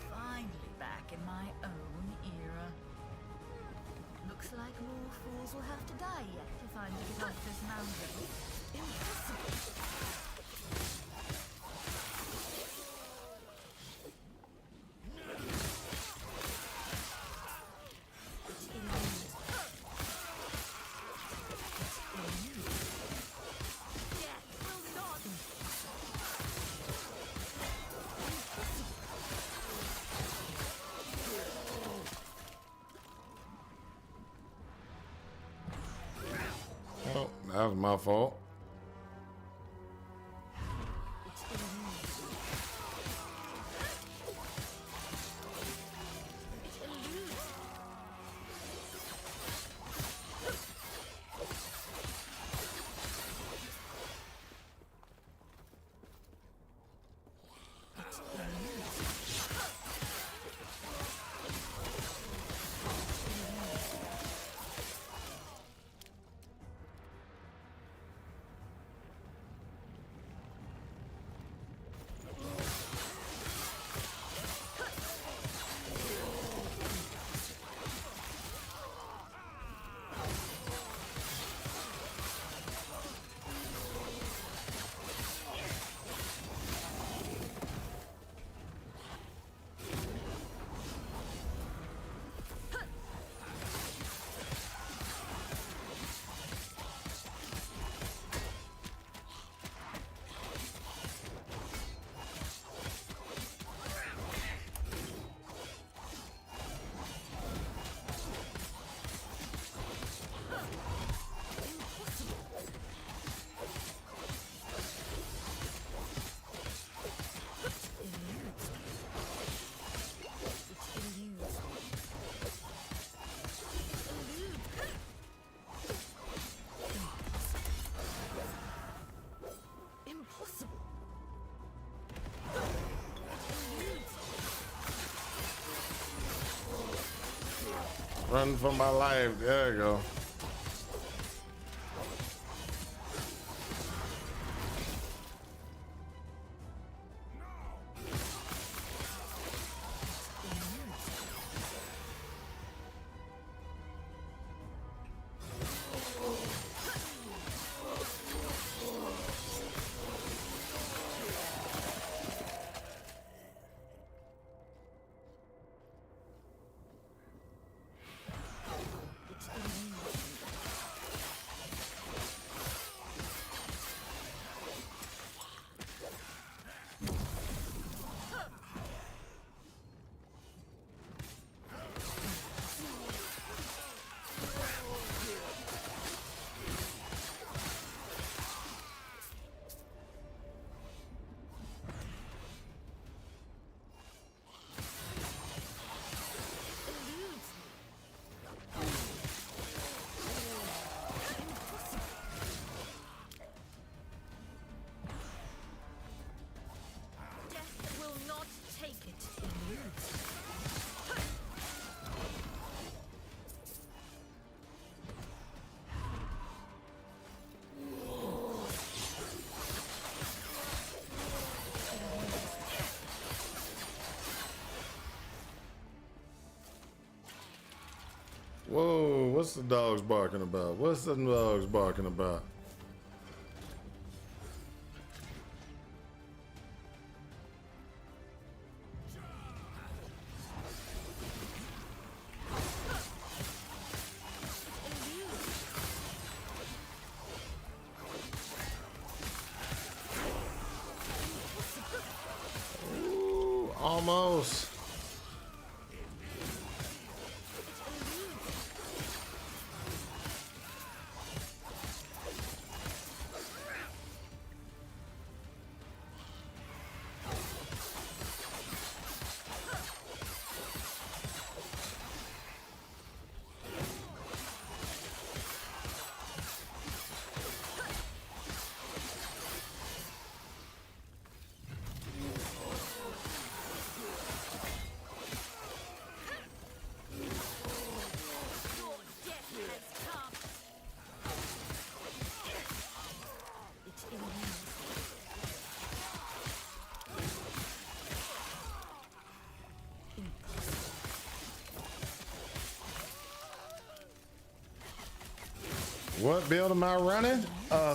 Finally back in my own era. Looks like more fools will have to die yet if I'm to get off this mountain. Impossible. Oh, that was my fault. Run for my life. There you go. Whoa, what's the dogs barking about? What's the dogs barking about? Ooh, almost. Your death has come. It eludes. What build am I running?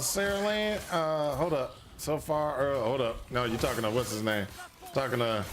Sarah Land? Hold up. So far, hold up. No, you're talking to what's his name? Talking to.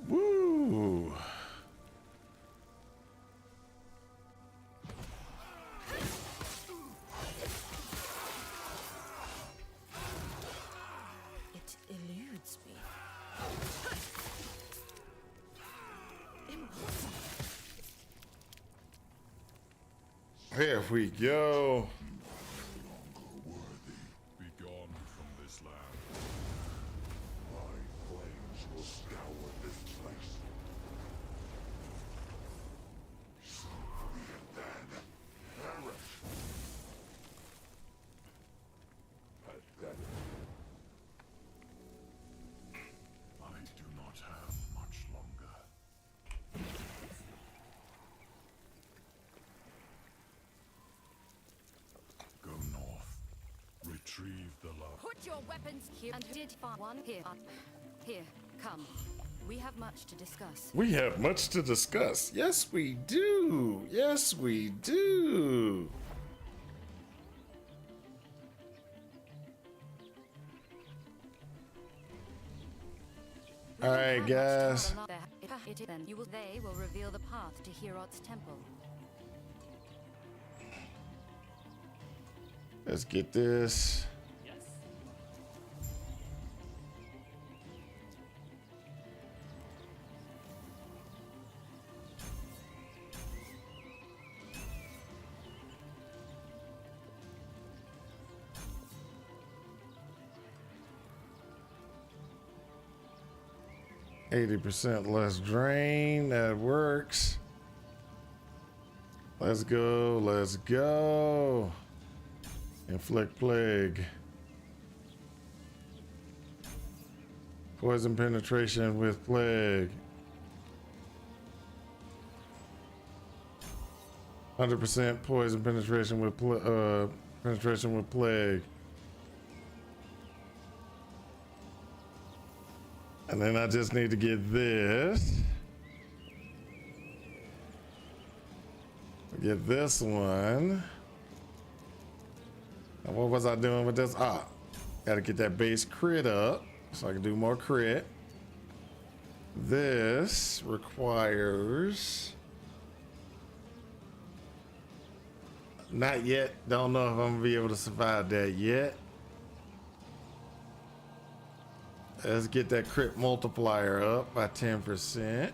Woo! It eludes me. Here we go. Be gone from this land. My flames will scour this place. And then perish. Pathetic. I do not have much longer. Go north. Retrieve the love. Put your weapons here and did find one here. Here, come. We have much to discuss. We have much to discuss. Yes, we do. Yes, we do. All right, guys. Then they will reveal the path to Herod's temple. Let's get this. %, less drain. That works. Let's go. Let's go. Inflict plague. Poison penetration with plague. 100% poison penetration with plague. And then I just need to get this. Get this one. And what was I doing with this? Ah, gotta get that base crit up so I can do more crit. This requires Not yet. Don't know if I'm gonna be able to survive that yet. Let's get that crit multiplier up by 10%.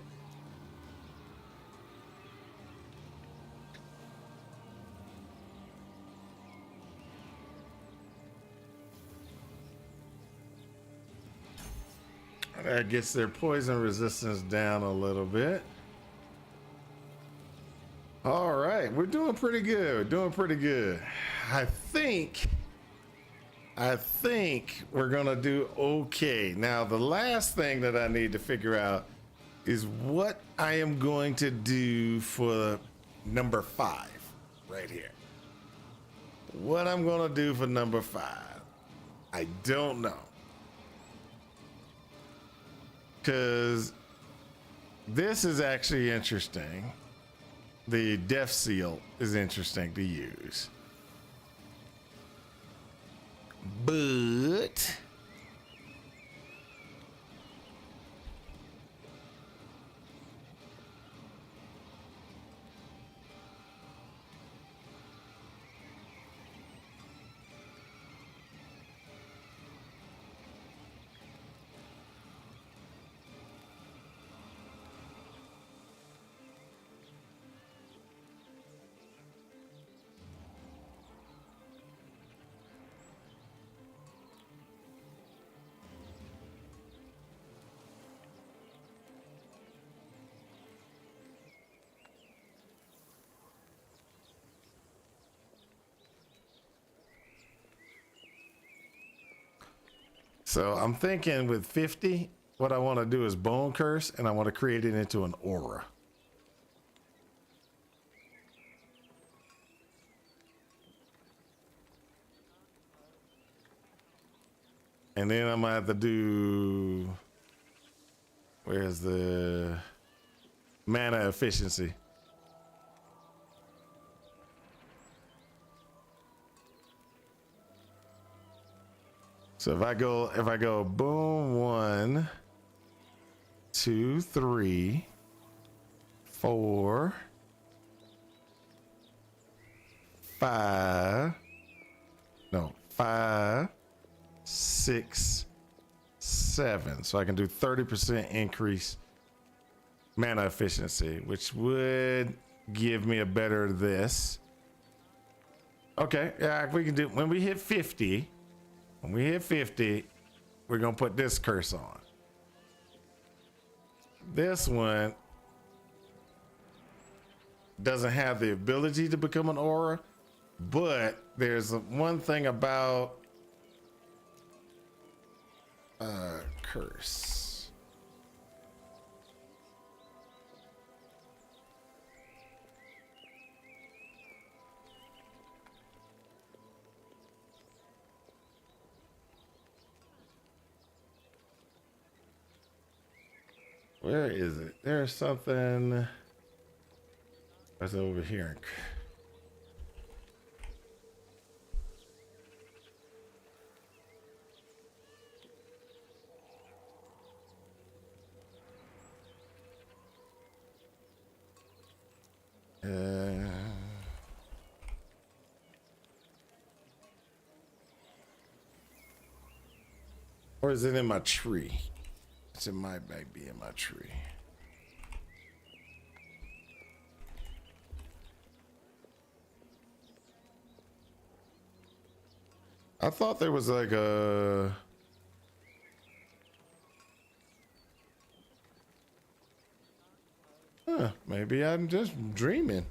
That gets their poison resistance down a little bit. All right, we're doing pretty good. We're doing pretty good. I think we're gonna do okay. Now, the last thing that I need to figure out is what I am going to do for number 5 right here. What I'm gonna do for number 5, I don't know. Because this is actually interesting. The death seal is interesting to use. But so I'm thinking with 50, what I want to do is bone curse, and I want to create it into an aura. And then I'm gonna have to do, where's the mana efficiency? So if I go boom, 1, 2, 3, 4, 5, no, 5, 6, 7. So I can do 30% increase mana efficiency, which would give me a better this. Okay, yeah, we can do, when we hit 50, we're gonna put this curse on. This one doesn't have the ability to become an aura, but there's one thing about curse. Where is it? There's something that's over here. Or is it in my tree? It might be in my tree. I thought there was like a... Huh, maybe I'm just dreaming.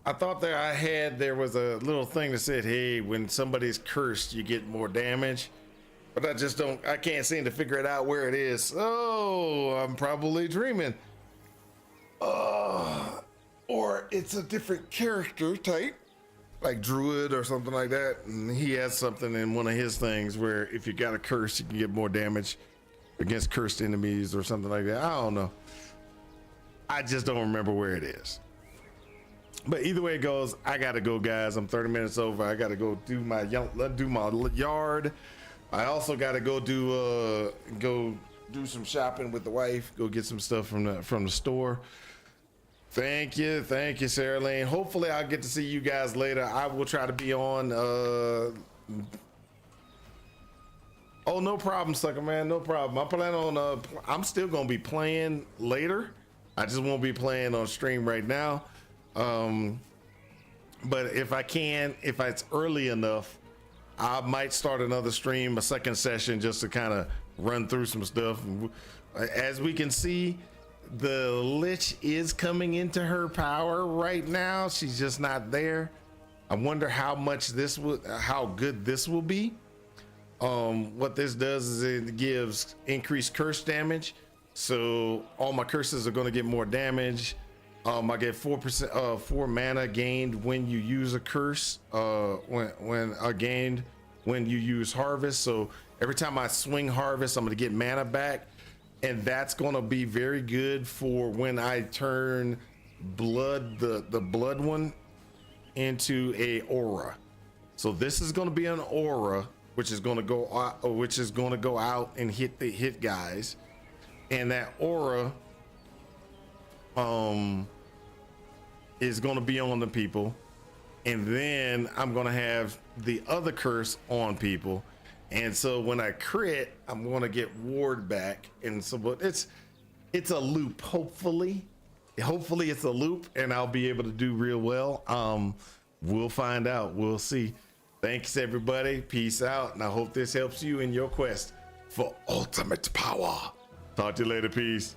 I thought there was a little thing that said, hey, when somebody's cursed, you get more damage. But I can't seem to figure it out where it is. Oh, I'm probably dreaming. Or it's a different character type, like Druid or something like that. And he has something in one of his things where if you got a curse, you can get more damage against cursed enemies or something like that. I don't know. I just don't remember where it is. But either way it goes, I gotta go, guys. I'm 30 minutes over. I gotta go do my yard. I also gotta go do some shopping with the wife, go get some stuff from the store. Thank you, Sarah Lane. Hopefully I'll get to see you guys later. I will try to be on. Oh, no problem, sucker man, no problem. I plan on I'm still gonna be playing later. I just won't be playing on stream right now. But if it's early enough, I might start another stream, a second session, just to kind of run through some stuff. As we can see, the Lich is coming into her power right now. She's just not there. I wonder how good this will be. What this does is it gives increased curse damage. So all my curses are going to get more damage. I get 4% 4 mana gained when you use a curse, when you use harvest. So every time I swing harvest, I'm going to get mana back, and that's going to be very good for when I turn blood, the blood one, into a aura. So this is going to be an aura, which is going to go out and hit guys, and that aura is going to be on the people, and then I'm going to have the other curse on people, and so when I crit, I'm going to get ward back. And so, but it's a loop. Hopefully it's a loop, and I'll be able to do real well. We'll find out. We'll see. Thanks everybody. Peace out, and I hope this helps you in your quest for ultimate power. Talk to you later. Peace.